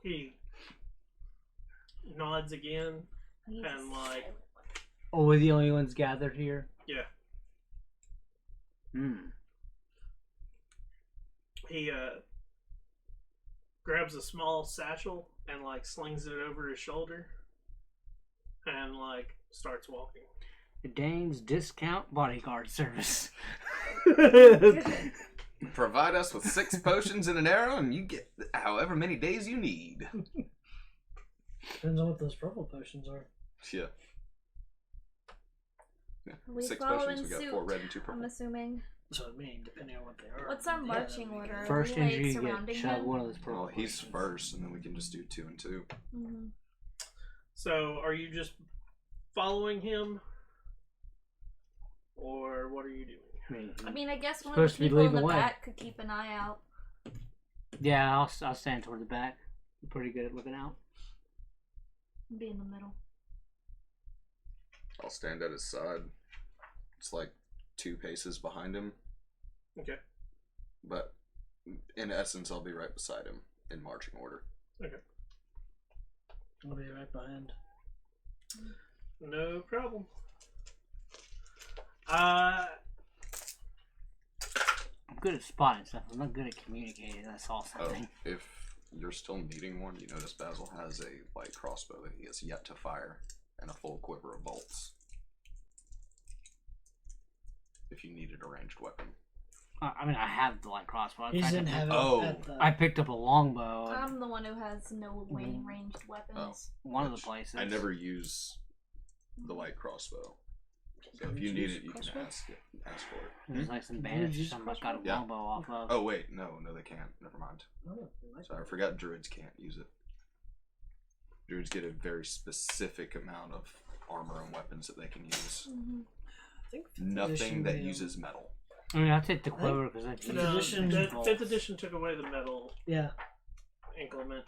He nods again and like, Oh, we're the only ones gathered here? yeah. He grabs a small satchel and like slings it over his shoulder and like starts walking. Dane's discount bodyguard service. Provide us with 6 potions and an arrow, and you get however many days you need. Depends on what those purple potions are. Yeah. We 6 follow potions. in We got suit, 4 red and 2 purple. I'm assuming. So I mean, depending on what they are. What's our Yeah, marching then we order? can- First Are we, like, injury, you get surrounding shot him? one of those purple. Well, he's potions. first, and then we can just do 2 and 2. Mm-hmm. So are you just following him? Or what are you doing? I mean, I guess one Supposed of to the be people in leading the the way. back could keep an eye out. Yeah, I'll stand toward the back. I'm pretty good at looking out. Be in the middle. I'll stand at his side. It's like 2 paces behind him, Okay. but in essence, I'll be right beside him in marching order. Okay. I'll be right behind. No problem. I'm good at spotting stuff. I'm not good at communicating. I saw Oh, something. if you're still needing one, you notice Basil has a light crossbow that he has yet to fire and a full quiver of bolts. If you needed a ranged weapon. I mean, I have the light crossbow. He I didn't have it Oh. at the... I picked up a longbow at I'm the one who has no ranged weapons. one of the Which places. I never use the light crossbow. So if you need it, you can ask for it. There's like some bandits or use something I got a Yeah. longbow off of. Oh wait, no, they can't. Never mind. Oh, I like Sorry, I forgot druids can't use it. Druids get a very specific amount of armor and weapons that they can use. Mm-hmm. I think fifth Nothing edition that may have- uses metal. I mean, I'll take the quiver because I Fifth can No, edition- that 5th edition took away the metal Yeah. inclement.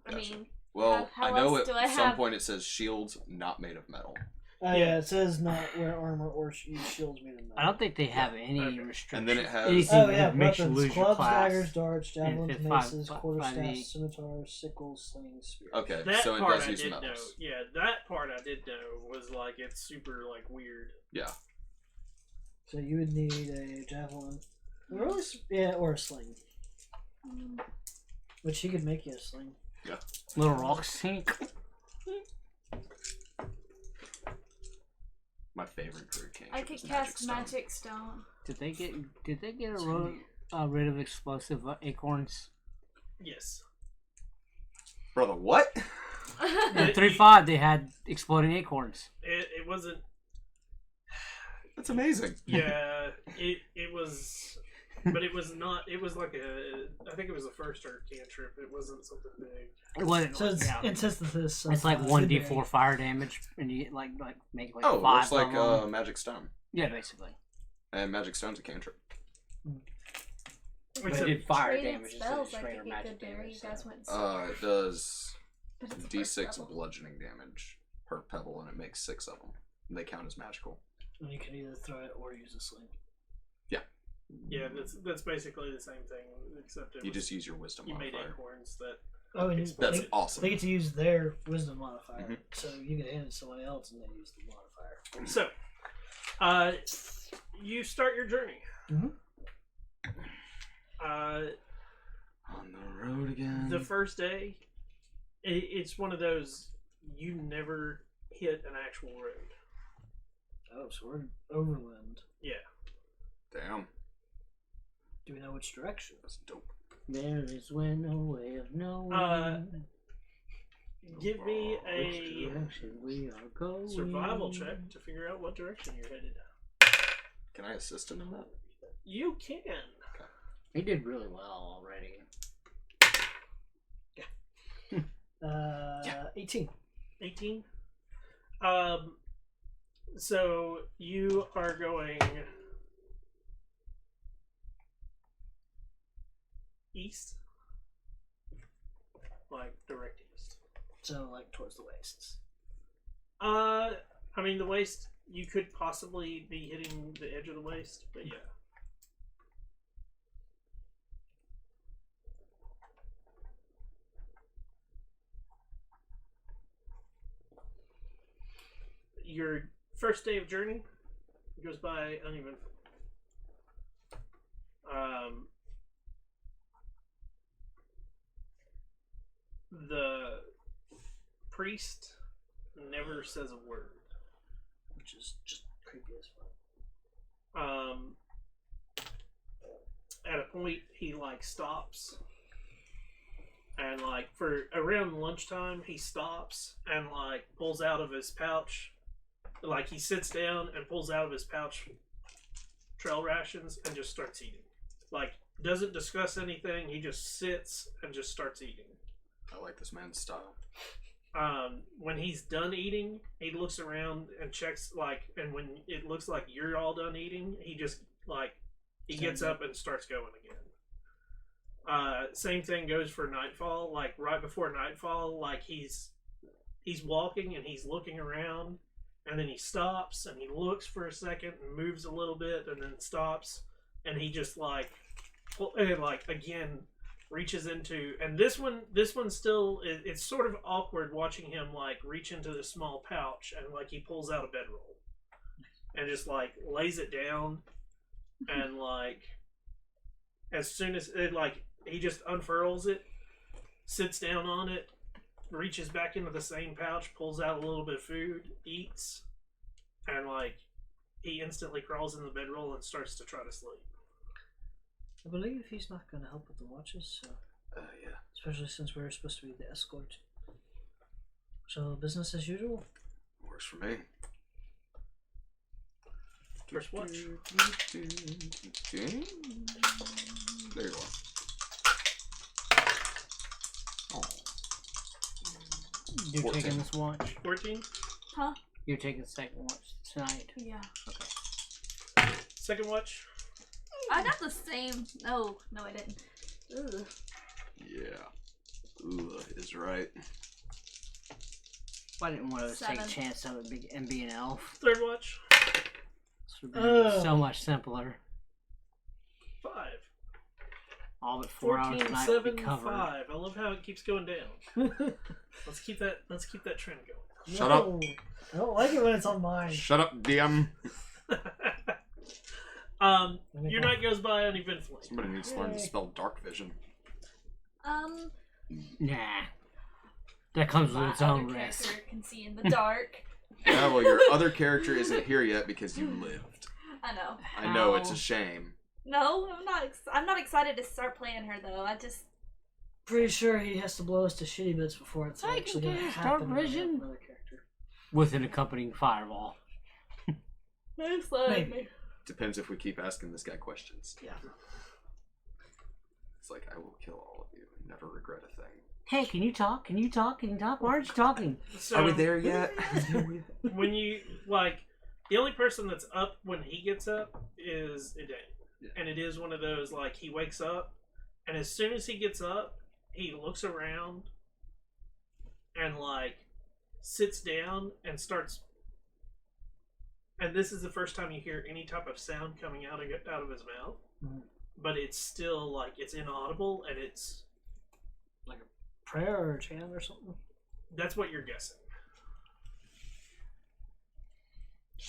I Gotcha. mean, Well, how I know else at do I some have- point it says shields not made of metal. Yeah, it says not wear armor or use shields made of metal. I don't think they have any Okay. restrictions. And then it has- anything Oh yeah, that makes you weapons: lose your clubs, class. daggers, darts, javelins, fifth, maces, five- quarterstaffs, 5e. scimitars, sickles, slings, spears. Okay, That so it part does I use did metals. know. Yeah, that part I did know was like it's super like weird. Yeah. So you would need a javelin, or a sling, which he could make you a sling. Little rock sink. My favorite druid cantrip I could is cast Stone. magic stone. Did they get rid of explosive acorns? Yes. Brother, what? In 3.5, they had exploding acorns. It wasn't. That's amazing. Yeah, it was. But it was not. It was like I think it was a first or cantrip. It wasn't something big. It wasn't. So it's yeah. antithesis. It's like of, 1d4 fire damage, and you get like make like Oh, 5 looks like of them. Magic Stone. Yeah, basically. And Magic Stone's a cantrip. But Except it did fire Traded damage instead of spells, I straight or think it magic could vary. damage. You guys So. went It does but it's a first D6 level. bludgeoning damage per pebble, and it makes 6 of them. And they count as magical. And you can either throw it or use a sling. Yeah, that's basically the same thing, except You just use your wisdom you made modifier. acorns that. Oh, and That's they, awesome. they get to use their wisdom modifier, Mhm. so you get hand it to someone else, and they use the modifier. So, you start your journey. Mhm. On the road again. The first day, it's one of those you never hit an actual road. Oh, so we're overland. Yeah. Damn. Do we know which direction? That's dope. There is no way of knowing Give me which a direction we are going. survival check to figure out what direction you're headed. Can I assist him in that? You can. He did really well already. 18. 18. So you are going east, like direct east. So, like, towards the wastes. I mean the waste. You could possibly be hitting the edge of the waste, but yeah. Your first day of journey goes by uneventful. The priest never says a word. Which is just creepy as fuck. At a point, he like stops, and like for around lunchtime, he stops and like pulls out of his pouch, like he sits down and pulls out of his pouch trail rations and just starts eating. Like doesn't discuss anything. He just sits and just starts eating. I like this man's style. When he's done eating, he looks around and checks like, and when it looks like you're all done eating, he just like he gets up and starts going again. Same thing goes for nightfall. Like right before nightfall, like he's walking and he's looking around, and then he stops and he looks for a second and moves a little bit and then stops, and he just like again reaches into, and this one still it's sort of awkward watching him like reach into this small pouch and like he pulls out a bedroll and just like lays it down, and like as soon as it like he just unfurls it, sits down on it, reaches back into the same pouch, pulls out a little bit of food, eats, and like he instantly crawls in the bedroll and starts to try to sleep. I believe he's not going to help with the watches, so Yeah. especially since we're supposed to be the escort. So, business as usual? Works for me. First watch. There you go. Oh. You're 14. taking this watch. 14. Huh? You're taking the second watch tonight. Yeah. Second watch. I got the same. No, I didn't. Ugh. Yeah. Ooh, is right. I didn't want to take a 7. chance of it and be an elf. Third watch. This would be Ugh. so much simpler. 5. All but 4 hours 14, a night would 7, be covered. 5. I love how it keeps going down. Let's keep that trend going. Shut up. No, I don't like it when it's on mine. Shut up, DM. Your night goes by uneventfully. Somebody needs to learn to spell dark vision. Nah. That comes with My its other own risk. character can see in the dark. Yeah, well, your other character isn't here yet because you lived. I know. I know, it's a shame. No, I'm not. I'm not excited to start playing her though. I just. Pretty sure he has to blow us to shitty bits before it's I actually can going to do happen. dark when we have vision. Another character. With an accompanying fireball. It's like Maybe. Depends if we keep asking this guy questions. Yeah. It's like, I will kill all of you and never regret a thing. Hey, can you talk? Can you talk? Can you talk? Why aren't you talking? So Are we there yet? when you like, the only person that's up when he gets up is Ide. Yeah. And it is one of those, like, he wakes up, and as soon as he gets up, he looks around and, like, sits down and starts. And this is the first time you hear any type of sound coming out of his mouth. Mhm. But it's still, like, it's inaudible, and it's. Like a prayer or a chant or something. That's what you're guessing.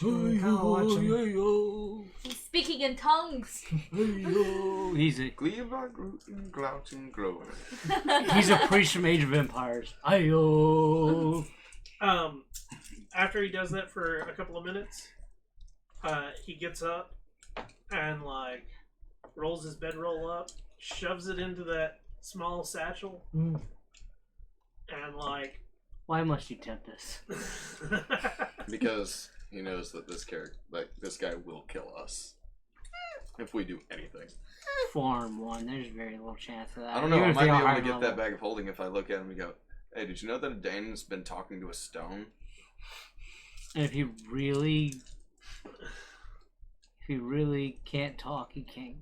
Kind of watch him. He's speaking in tongues. He's a Gleba, gluten, glouting, glow. he's a priest from Age of Empires. Ayo. After he does that for a couple of minutes, he gets up and, like, rolls his bedroll up, shoves it into that small satchel, Mm. and, like, Why must you tempt us? Because he knows that this guy will kill us if we do anything. Farm one. There's very little chance of that. I don't know. Even I if might they be are able to high get that level. bag of holding if I look at him and go, "Hey, did you know that a Dane's been talking to a stone?" And if he really can't talk, he can't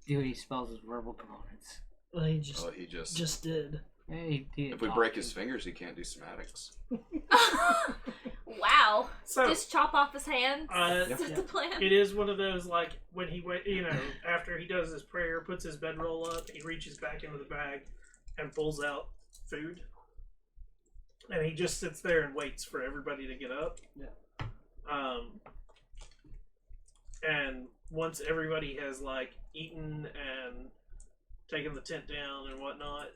do any spells with verbal components. Well, he Oh, he just. just did. Yeah, he If we break his fingers, he can't do somatics. Wow. So, Just chop off his hands. Yeah. Is the plan? it is one of those, like, when he, after he does his prayer, puts his bedroll up, he reaches back into the bag and pulls out food. And he just sits there and waits for everybody to get up. Yeah. And once everybody has, like, eaten and taken the tent down and whatnot,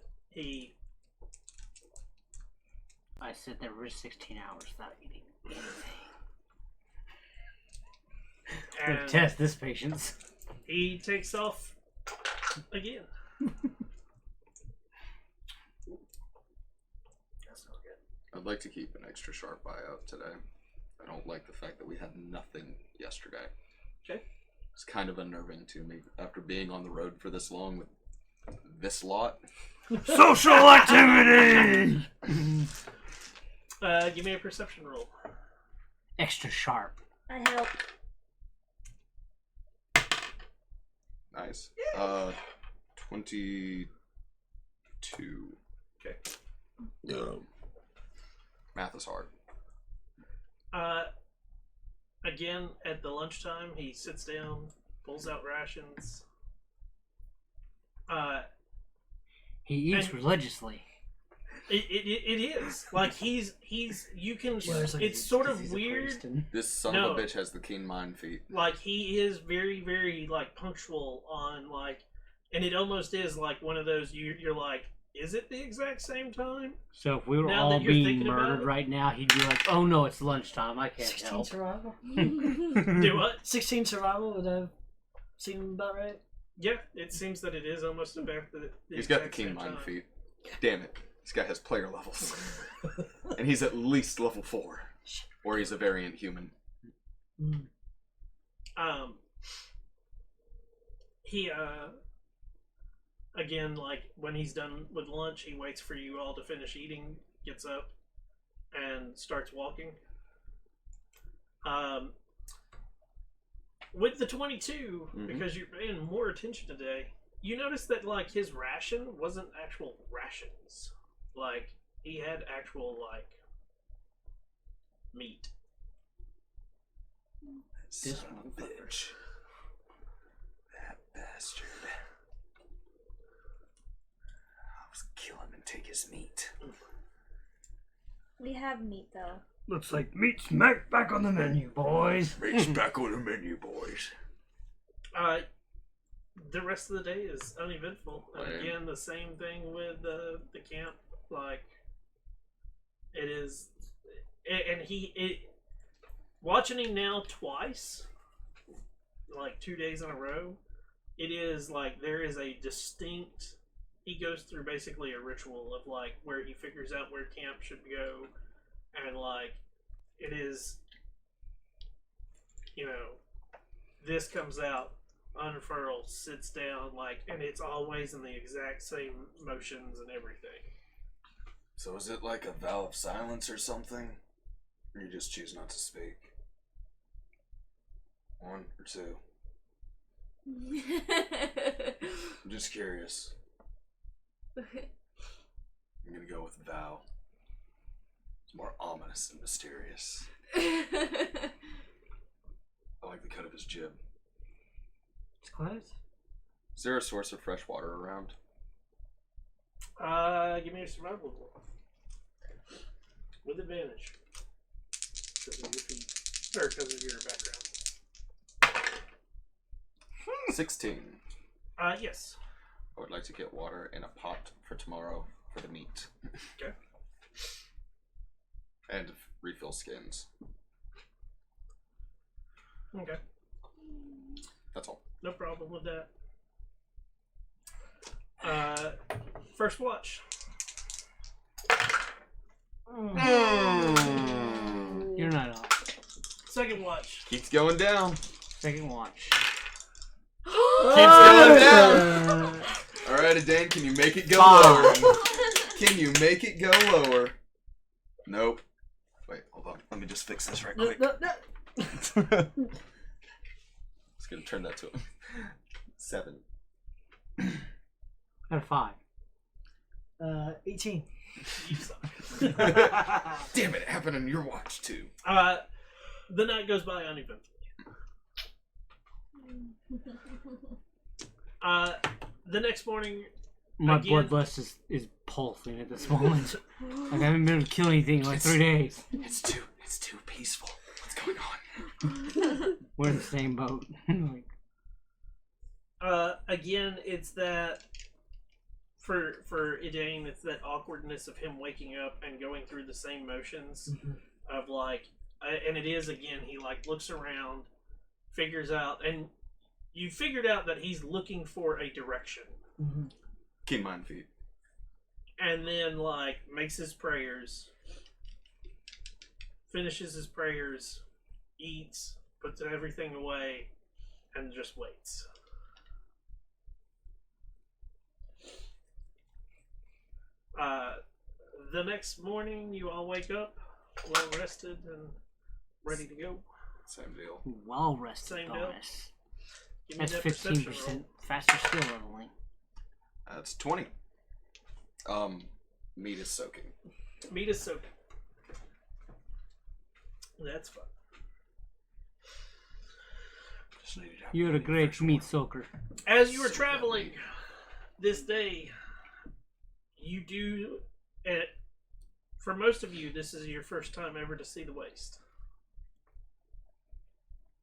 I sit there for 16 hours without eating anything. and Test this patience. he takes off again. That's not good. I'd like to keep an extra sharp eye out today. I don't like the fact that we had nothing yesterday. Okay. It's kind of unnerving to me after being on the road for this long with this lot. Social activity! Give me a perception roll. Extra sharp. I help. Nice. 22. Okay. Math is hard. Again, at the lunchtime, he sits down, pulls out rations. He eats And- religiously. It is like he's you can. Well, it's like It's sort of He's a weird. priest and- This son No. of a bitch has the keen mind feat. Like he is very, very, like, punctual on, like, and it almost is like one of those you're like, is it the exact same time? So if we were Now all that you're being thinking about murdered it- right now, he'd be like, "Oh no, it's lunchtime. I can't 16 help." survival? Do what? 16 survival would have seemed about right. Yeah, it seems that it is almost about the He's got the exact keen same mind time. feat. Damn it. This guy has player levels. And he's at least level 4. Or he's a variant human. Mm. He again, like, when he's done with lunch, he waits for you all to finish eating, gets up, and starts walking. With the 22, Mhm. because you're paying more attention today, you notice that, like, his ration wasn't actual rations. Like, he had actual, like, meat. This Son of a bitch. That bastard. I'll kill him and take his meat. We have meat though. Looks like meat smack back on the menu, boys. Meat's back on the menu, boys. The rest of the day is uneventful. And Lame. again, the same thing with the camp. Like, it is, and watching him now twice, like 2 days in a row, it is like there is a distinct. He goes through basically a ritual of, like, where he figures out where camp should go, and, like, it is, this comes out, unfurls, sits down, like, and it's always in the exact same motions and everything. So is it like a vow of silence or something? Or you just choose not to speak? 1 or 2? I'm just curious. I'm gonna go with vow. It's more ominous and mysterious. I like the cut of his jib. It's quiet. Is there a source of fresh water around? Give me a survival roll. With advantage. Because of your feet. Or because of your background. 16. Yes. I would like to get water in a pot for tomorrow for the meat. Okay. And refill skins. Okay. That's all. No problem with that. First watch. You're not up. Second watch. Keeps going down. Second watch. Keeps going down. Alright, Adane, can you make it go lower? Can you make it go lower? Nope. Wait, hold on. Let me just fix this right quick. No. It's gonna turn that to 7. Got a 5. 18. You suck. Damn it happened on your watch too. The night goes by uneventfully. The next morning, My again, bloodlust is pulsing at this moment. Like I haven't been able to kill anything in like 3 days. It's too peaceful. What's going on? We're in the same boat. Like, again, it's that for Idane, it's that awkwardness of him waking up and going through the same motions of like, and it is again. He like looks around, figures out, and you figured out that he's looking for a direction, Keen mind feet. and then like makes his prayers, finishes his prayers, eats, puts everything away, and just waits. The next morning, you all wake up, well rested and ready to go. Same deal. well rested Same deal. bonus. Give me That's that perception 15% roll. faster skill leveling. That's 20. Meat is soaking. Meat is soaking. That's fun. Just needed to have You're a really great fresh meat water. soaker. As you were Soak that traveling meat. this day, you do, for most of you, this is your first time ever to see the waste.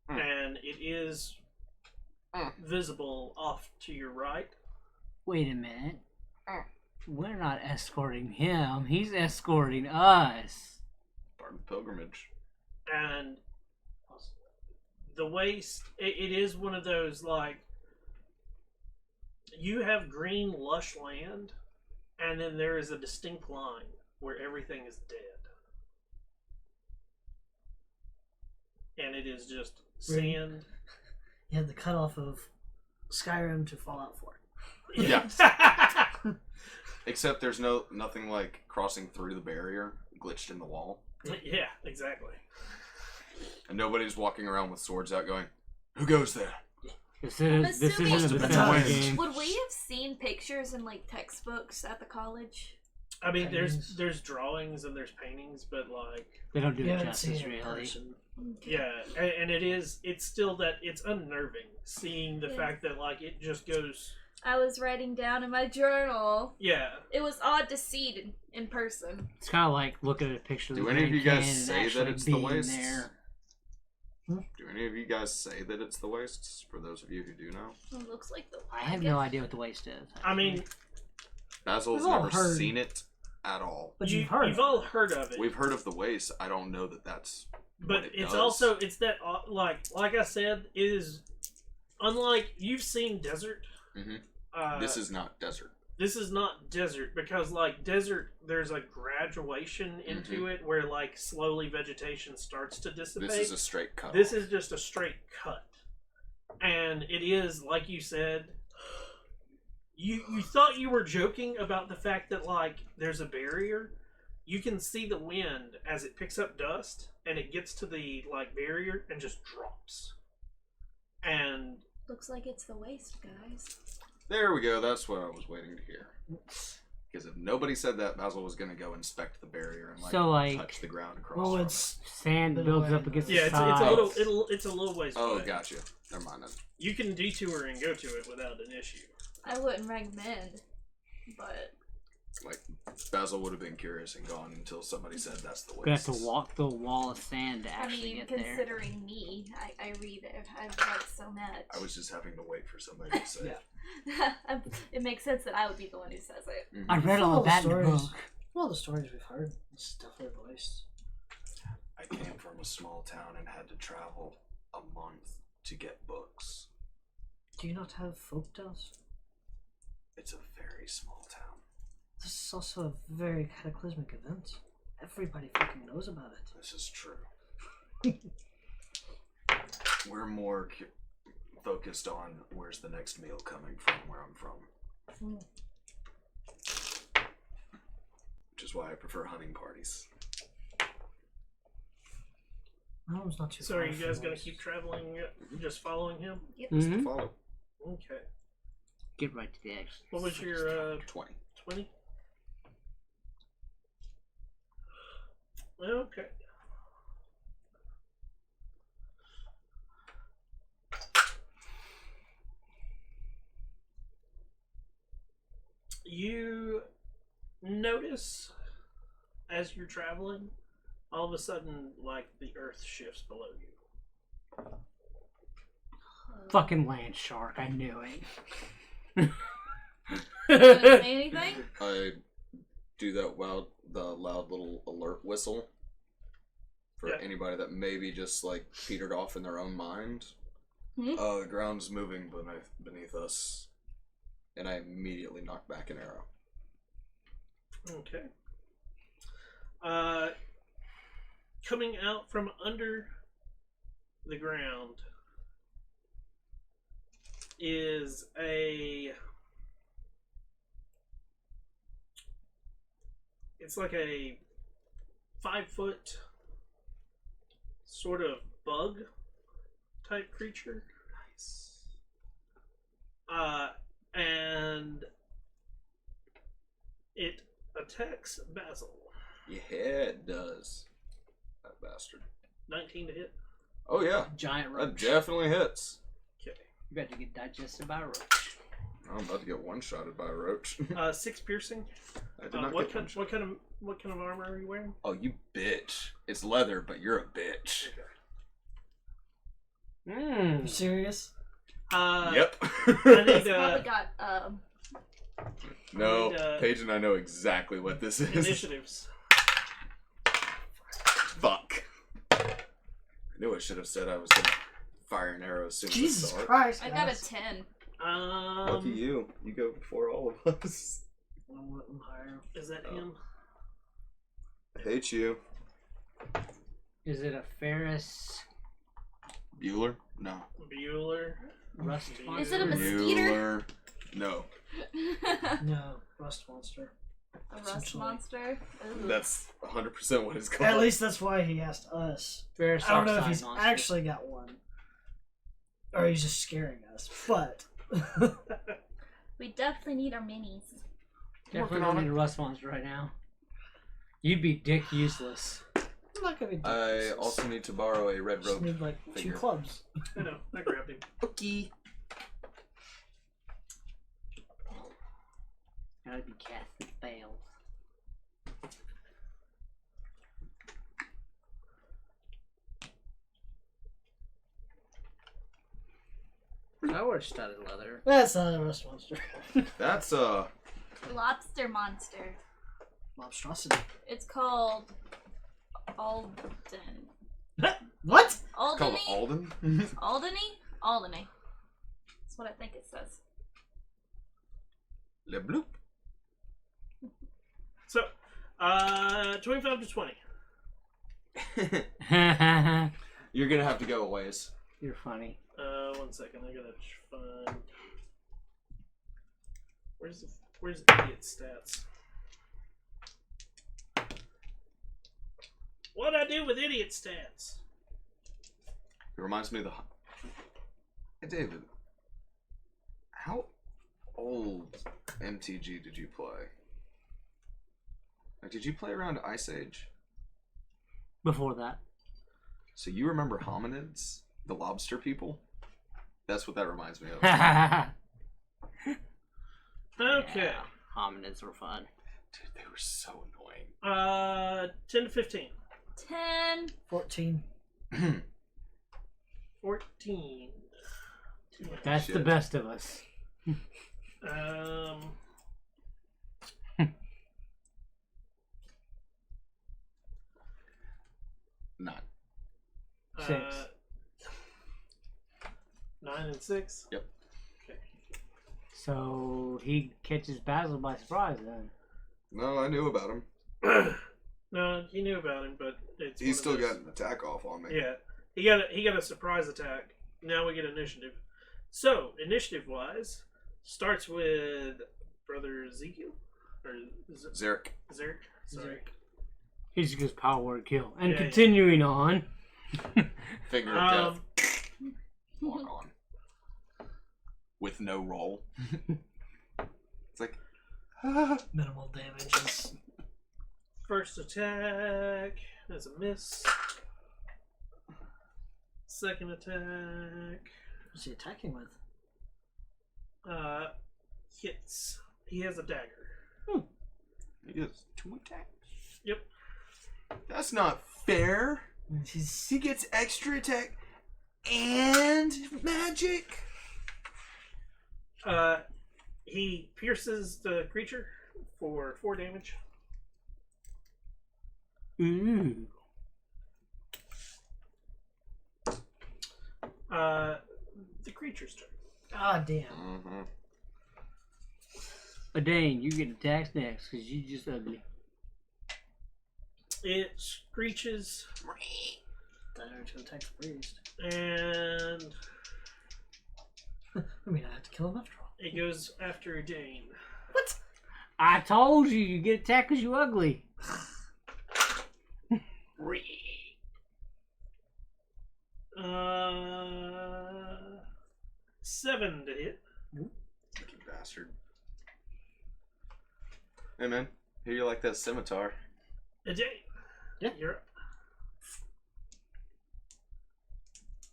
And it is visible off to your right. Wait a minute. We're not escorting him. He's escorting us. Part of the pilgrimage. And the waste, it is one of those, like, you have green, lush land, and then there is a distinct line where everything is dead. And it is just sand. You had the cutoff of Skyrim to Fallout 4. Yeah. Except there's nothing like crossing through the barrier, glitched in the wall. Yeah, exactly. And nobody's walking around with swords out going, "Who goes there?" This I'm isn't a assuming- Bethesda game. Would we have seen pictures in like textbooks at the college? I mean, Paintings. there's drawings and there's paintings, but like, They don't do You it haven't seen justice, it in really. person. yeah, and it's still that it's unnerving seeing the Yeah. fact that like it just goes, I was writing down in my journal. yeah. It was odd to see it in person. It's kind of like looking at a picture of Do the any of Grand you guys Canyon and say that actually it's the being wastes? there. Do any of you guys say that it's the wastes? For those of you who do know, It looks like the. I have no idea what the waste is. I mean, Basil's We've all never heard. seen it at all. But you've heard. you've all heard of it, We've heard of the waste. I don't know that that's. but what it it's does. also it's that like I said, it is unlike you've seen desert. Mhm. This This is not desert. not desert because like desert, there's a graduation into it where like slowly vegetation starts to dissipate. This is a straight cut. This is just a straight cut. And it is, like you said, you thought you were joking about the fact that, like, there's a barrier. You can see the wind as it picks up dust, and it gets to the, like, barrier and just drops. And Looks like it's the waste, guys. There we go. That's what I was waiting to hear. Because if nobody said that, Basil was going to go inspect the barrier and So, like- touch the ground across. Well, from it's Sand Bit builds away. up against yeah, the it's sides. a little ways it. Oh, away. gotcha. Never mind then. You can detour and go to it without an issue. I wouldn't recommend, but Like, Basil would have been curious and gone until somebody said that's the way. Gonna have to walk the wall of sand to I actually mean, get there. considering me, I read it. I've read so much. I was just having to wait for somebody to say. It makes sense that I would be the one who says it. Mhm. I read all All of the that in the stories. book. All the stories we've heard. It's definitely voiced. I came from a small town and had to travel a month to get books. Do you not have folk tales? It's a very small town. This is also a very cataclysmic event. Everybody fucking knows about it. This is true. We're more focused on where's the next meal coming from where I'm from. Which is why I prefer hunting parties. My home's not too So far are you from guys going to yours. keep traveling, just following him? Mm-hmm. Follow. Okay. Get right to the exit. What was your 20. 20? Okay. You notice as you're traveling, all of a sudden, like, the earth shifts below you. Fucking land shark, I knew it. Didn't say anything? I do that the loud little alert whistle for Yeah. anybody that maybe just like petered off in their own mind. Hmm? The ground's moving beneath us, and I immediately knock back an arrow. Okay. Coming out from under the ground is it's like a 5-foot sort of bug type creature. Nice. And it attacks Basil. Yeah, it does. That bastard. 19 to hit. Oh yeah, Giant that roach. definitely hits. Okay. You're about to get digested by a roach. I'm about to get one-shotted by a roach. 6 piercing. I did not What get kind? one-shot. What kind of armor are you wearing? Oh, you bitch. It's leather, but you're a bitch. You Mmm. serious? Yep. I need Probably got No, need, Paige and I know exactly what this is. initiatives. Fuck. I knew I should have said I was gonna fire an arrow as soon as I Jesus saw it. Christ! I got a guys. 10. Lucky you. You go before all of us. I'm higher. Is that Oh. him? I hate you. Is it a Ferris Bueller? No. Bueller. rust Is monster? Is it a mosquito? Bueller. No. No, rust monster. A rust Essentially. monster? Ooh. That's 100% what it's called. At least that's why he asked us. Ferris I don't know if oxide he's monster. actually got one, or he's just scaring us. But We definitely need our minis. Definitely Working on don't need a rust monster right now. You'd be dick useless. I'm not gonna be. I also need to borrow a red just rope. need like figure. 2 clubs. I know. I grabbed him. Okay. Gotta be casting spells. I wear studded leather. That's not a rust monster. That's Lobster monster. Monstrosity. It's called Alden. What? called Aldeny? Alden. Aldeny? Aldeny. That's what I think it says. Le bloop. So, 25 to 20. You're gonna have to go a ways. You're funny. 1 second. I gotta find. Where's idiot stats? What'd I do with idiot stats? It reminds me of the. Hey, David. How old MTG did you play? Like, did you play around Ice Age? Before that. So you remember hominids? The lobster people? That's what that reminds me of. Okay. Yeah, hominids were fun. Dude, they were so annoying. 10 to 15. 10. 14. 14. That's the Shit. best of us. Not. 6. 9 and 6. Yep. Okay. So he catches Basil by surprise then. No, I knew about him. No, he knew about him, but it's He's still one of got those- an attack off on me. Yeah, he got a surprise attack. Now we get initiative. So initiative wise, starts with Brother Ezekiel or Zarek. Zerk. Sorry. He just goes power word kill. And Yeah, continuing on. Finger of death. Lock on. With no roll. It's like. Minimal damages. First attack is a miss. Second attack What's he attacking with? hits. He has a dagger. He gets 2 attacks. Yep. That's not fair. He gets extra attack and magic. He pierces the creature for 4 damage. Ooh. The creature's turn. Ah, damn. Mm-hmm. Adane, you get attacked next because you just ugly. It screeches Dagger to attack the priest. and I mean, I have to kill him after all. it goes after Dane. What? I told you you get attacked because you ugly. 7 to hit. Lucky bastard. Hey man, hear you like that scimitar? Dane. Yeah. You're up.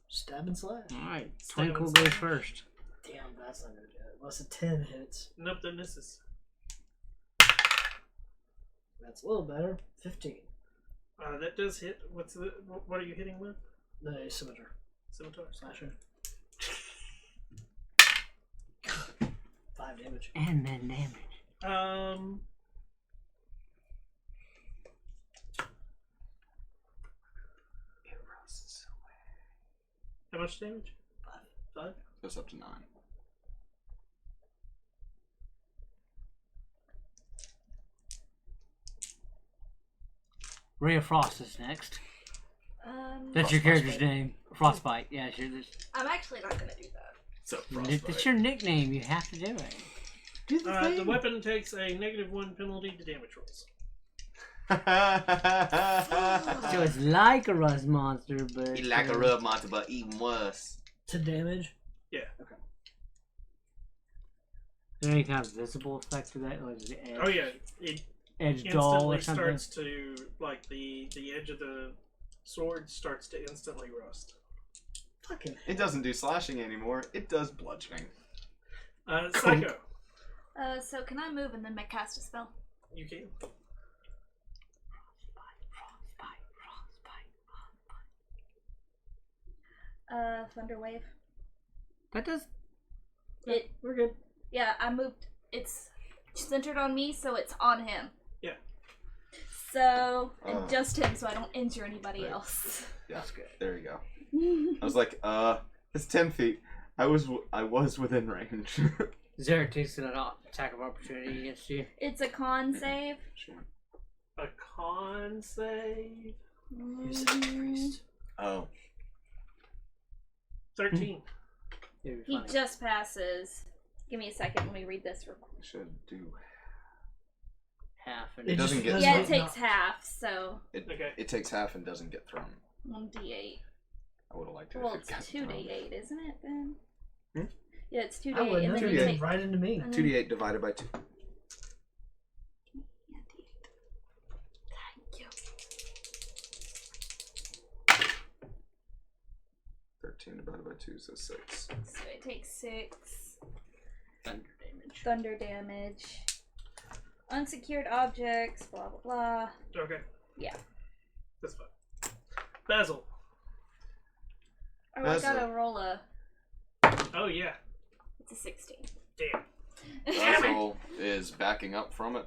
Stab and slash. Alright, Seven Twinkle slash. goes first. Damn, that's not gonna do it. Unless a 10 hits. Nope, that misses. That's a little better. 15. That does hit. What are you hitting with? The scimitar. Scimitar. Slasher. 5 damage. And then damage. It rusts away. How much damage? 5. Goes up to 9. Ray of Frost is next. That's your Frostbite. character's name. Frostbite. Yeah, sure. I'm actually not gonna do that. So That's your nickname. You have to do it. Do the thing. The weapon takes a -1 penalty to damage rolls. So it's like a rust monster, but He like a rub monster, but even worse. To damage. Yeah. Is there any kind of visible effect to that? Like the edge, Oh yeah. It edge dull instantly or something? starts to the edge of the sword starts to instantly rust. Fucking. It doesn't do slashing anymore. It does bludgeoning. Psycho. So can I move and then cast a spell? You can. Thunder Wave. That does. It. We're good. Yeah, I moved. It's centered on me, so it's on him. Yeah. So, and just him, so I don't injure anybody Right. else. Yeah, that's good. There you go. I was like, it's 10 feet. I was within range. Zarek takes an attack of opportunity against you. It's a con save. Sure. A con save. You said priest. Oh. 13. It'd be He funny. just passes. Give me a second. Let me read this real quick. Should do. half and It doesn't get Yeah, thrown. it takes half, so Okay. It takes half and doesn't get thrown. 1d8. I would have liked it Well, if it's it got 2d8, isn't it then? Hmm? Yeah, it's 2d8. I wouldn't and have then you 2d8. take. right into me. and then- 2d8 divided by 2. Yeah, d8. Thank you. 13 divided by 2 is 6. So it takes 6 thunder damage. thunder damage. Unsecured objects, blah blah blah. Okay. Yeah. That's fine. Basil. Oh, Basil. I gotta roll a. Oh yeah. It's a 16. Damn. Basil is backing up from it.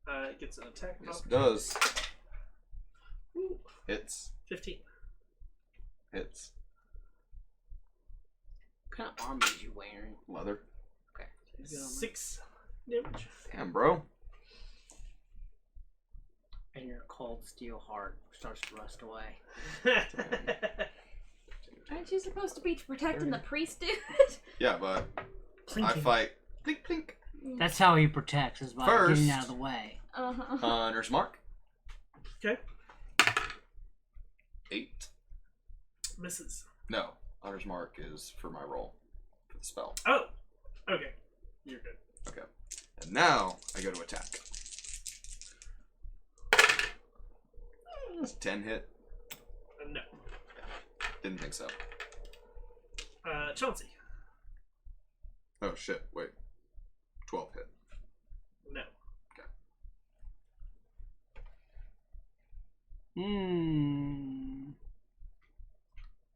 It gets an attack. Yes, it of does. Hits. 15. Hits. What kind of armor is you wearing? Leather. 6 damage. Damn, bro. And your cold steel heart starts to rust away. Aren't you supposed to be protecting the priest, dude? Yeah, but I Plinking. fight. Plink, plink. That's how he protects, is by First- getting out of the way. Uh-huh. Hunter's mark. Okay. 8. Misses. No. Hunter's mark is for my roll. For the spell. Oh. Okay. You're good. Okay. And now I go to attack. Does 10 hit? No. Didn't think so. Chauncey. Oh shit, wait. 12 hit. No.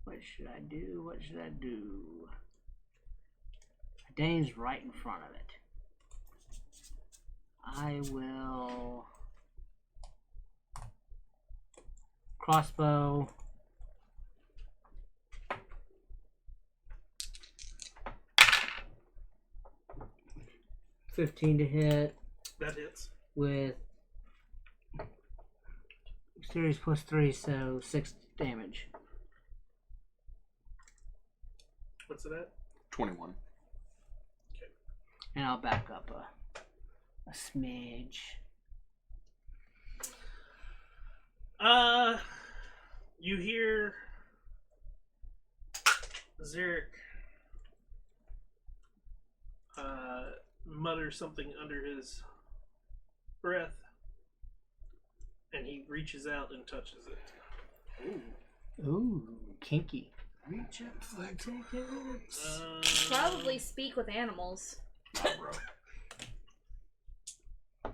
What should I do? What should I do? Dane's right in front of it. I will crossbow. $15 to hit That hits. with series plus 3, so 6 damage. What's it at? 21. And I'll back up a smidge. You hear Zarek mutter something under his breath, and he reaches out and touches it. Ooh, kinky. Reach up and take it. Probably speak with animals. Nah, bro. I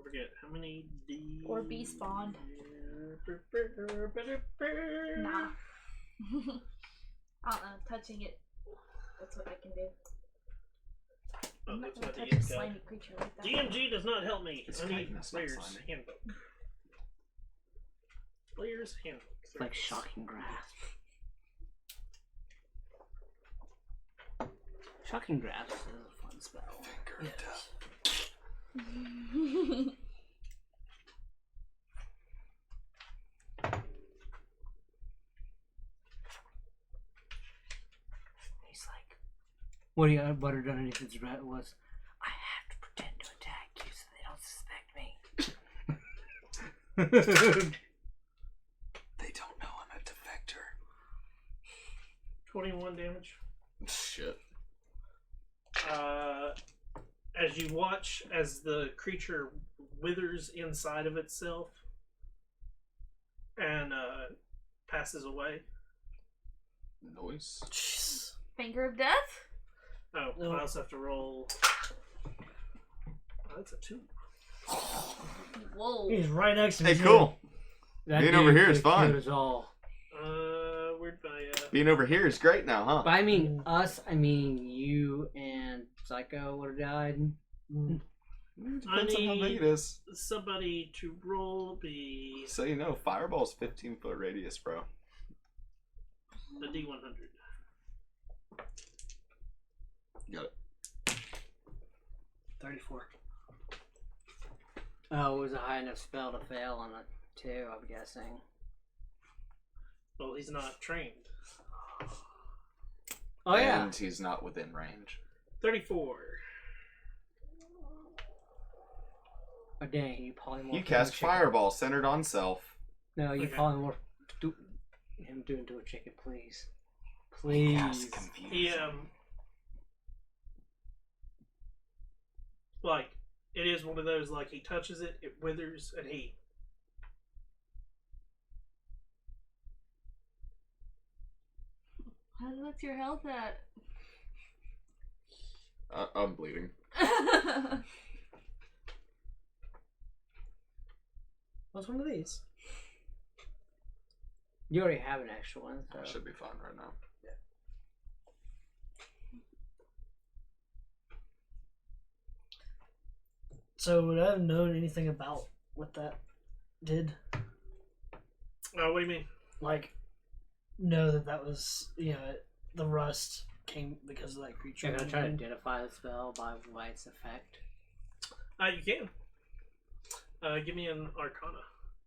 forget how many D. Or be spawned. Nah. I don't know, touching it. That's what I can do. Oh, I'm not that's gonna not touch the a guy. slimy creature like that. DMG does not help me. It's I need Titan, it's not Player's slimy. Handbook. Player's Handbook. It's like shocking grasp. Shocking grasp is a fun spell. Finger of death. He's like, what he muttered underneath his breath was, I have to pretend to attack you so they don't suspect me. They don't know I'm a defector. 21 damage. Shit. As you watch as the creature withers inside of itself and passes away. Noise. Finger of death? Oh, No. I also have to roll. Oh, that's a 2. Whoa. He's right next to me. Hey, cool. That Being dude over here is could've fine. killed us all. Where'd my Being over here is great now, huh? But I mean us, I mean you and Psycho would have died. Mm. Depends on how big it is. somebody to roll the So you know, fireball's 15-foot radius, bro. D100. Got it. 34. Oh, it was a high enough spell to fail on a 2, I'm guessing. Well, he's not trained. Oh yeah. And he's not within range. 34. Oh dang, you polymorph. You cast Fireball centered on self. No, you Okay. polymorph. Do him do into a chicken, please. Please. Cast Confusion. He like it is one of those like he touches it, it withers, and he What's your health at? I'm bleeding. What's one of these? You already have an extra one. So. I should be fine right now. So would I have known anything about what that did? oh, what do you mean? Like, know that was, the rust came because of that creature. You're gonna try to identify the spell by its effect. You can. Give me an Arcana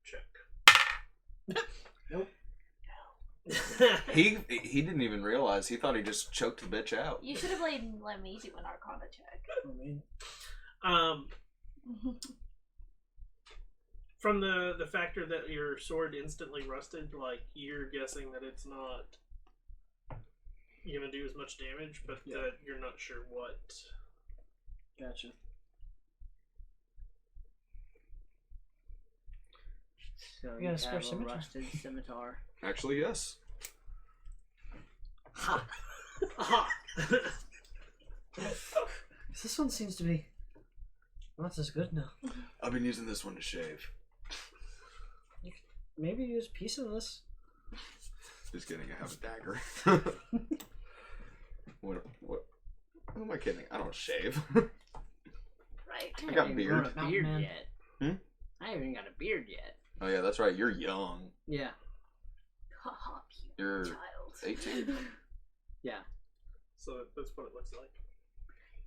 check. Nope. He didn't even realize. He thought he just choked the bitch out. You should have let me do an Arcana check. I mean, From the factor that your sword instantly rusted, like you're guessing that it's not gonna do as much damage, but that you're not sure what. gotcha. So You you got a have spare a scimitar? rusted scimitar. Actually, yes. Ha! Aha! This one seems to be not as good now. I've been using this one to shave. Maybe use a piece of this. Just kidding. I have a dagger. What? Who am I kidding? I don't shave. Right. I got haven't beard. grown a beard Man. yet. I haven't even got a beard yet. Oh yeah, that's right. You're young. Yeah. Haha, You're cute child. 18. Yeah. So that's what it looks like.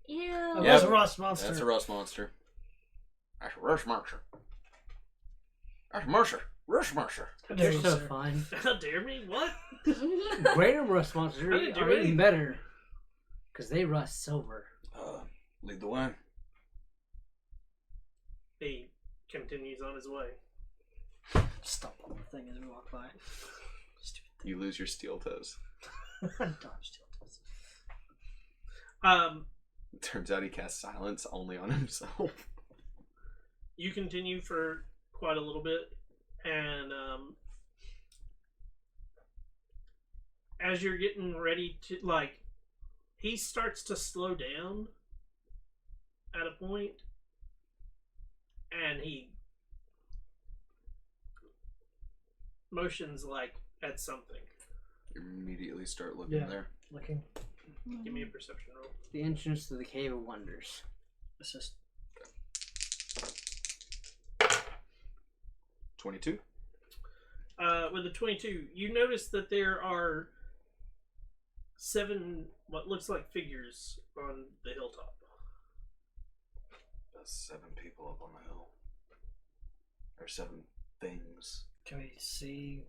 Ew. Oh, Yeah, that's a rust monster. That's a rust monster. That's a rust monster. That's Mercer. Rust monster. How dare You're you, so sir. fun. How dare me? What? Greater rust monsters I didn't do are even anything. better. Because they rust silver. Lead the way. He continues on his way. Stop on the thing as we walk by. Stupid You lose your steel toes. thing. Dodge tilts. Turns out he casts silence only on himself. You continue for quite a little bit, and as you're getting ready to, like, he starts to slow down at a point, and he motions, like, at something. You immediately start looking Yeah. there. Looking. Give me a perception roll. The entrance to the Cave of Wonders. Assist. 22. With a 22, you notice that there are 7 what looks like figures on the hilltop. That's 7 people up on the hill. Or 7 things. Can we see?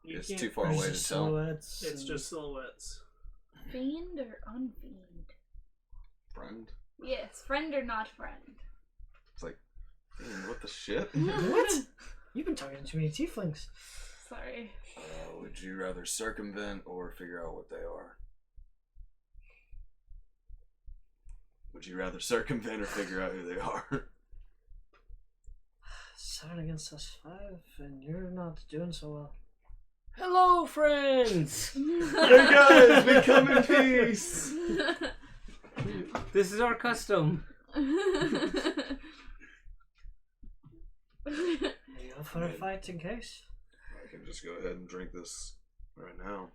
You It's can't- too far Or is away it to tell. silhouettes? It's and- just silhouettes. Fiend or unfiend? Friend. Yes, friend or not friend. It's like, "Man, what the shit? What? You've been talking to too many tieflings. Sorry. Would you rather circumvent or figure out what they are? Would you rather circumvent or figure out who they are? 7 against us 5, and you're not doing so well. Hello, friends! Hey guys, we come in peace! This is our custom. Are you up for a fight in case? I can just go ahead and drink this right now.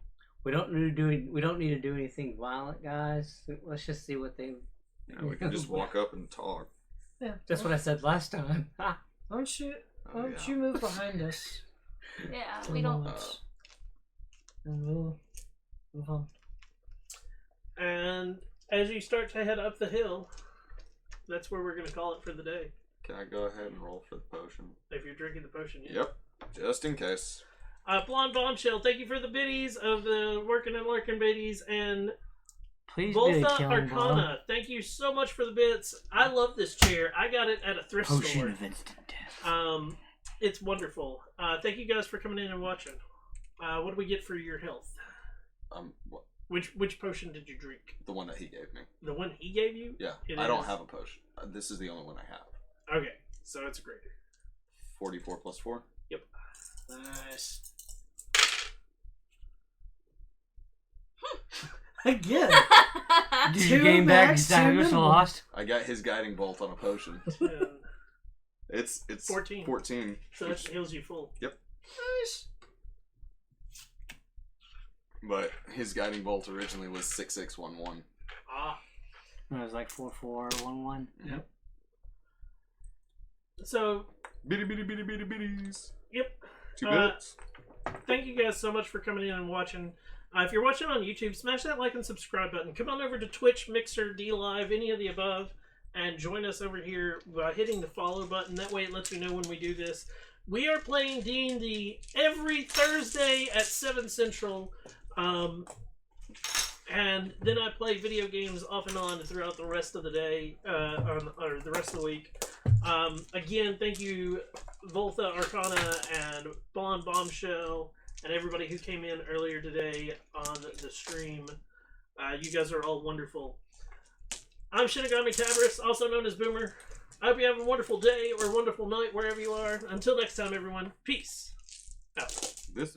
We don't need to do anything violent, guys. Let's just see what they. You know, we can just walk up and talk. Yeah. That's what I said last time. Ha. Why don't you Oh, yeah. move behind us Yeah, for we a don't. moment, and we'll move on. And as you start to head up the hill, that's where we're going to call it for the day. Can I go ahead and roll for the potion? If you're drinking the potion, yeah. Yep, just in case. Blonde Bombshell, thank you for the biddies of the Working and Lurking biddies, and Please be Volta a killing blow. Arcana, thank you so much for the bits. I love this chair. I got it at a thrift Potion store. of instant death. It's wonderful. Thank you guys for coming in and watching. What do we get for your health? What? Which potion did you drink? The one that he gave me. The one he gave you? Yeah, It I don't is- have a potion. This is the only one I have. Okay, so it's a greater. 44 plus 4. Yep. Nice. Again. Did Two you gain back max, his two dagger minimum. lost? I got his guiding bolt on a potion. 10. It's 14. 14. So that heals you full. Yep. Nice. But his guiding bolt originally was 6611. Ah. It was like 4411. Yep. So, Bitty bitty bitty bitty bitties. yep. 2 bits. Thank you guys so much for coming in and watching. If you're watching on YouTube, smash that like and subscribe button. Come on over to Twitch, Mixer, DLive, any of the above, and join us over here by hitting the follow button. That way it lets you know when we do this. We are playing D&D every Thursday at 7 Central. And then I play video games off and on throughout the rest of the day, or the rest of the week. Again, thank you, Volta Arcana and Bombshell, and everybody who came in earlier today on the stream. You guys are all wonderful. I'm Shinigami Tabris, also known as Boomer. I hope you have a wonderful day or a wonderful night wherever you are. Until next time, everyone. Peace out. This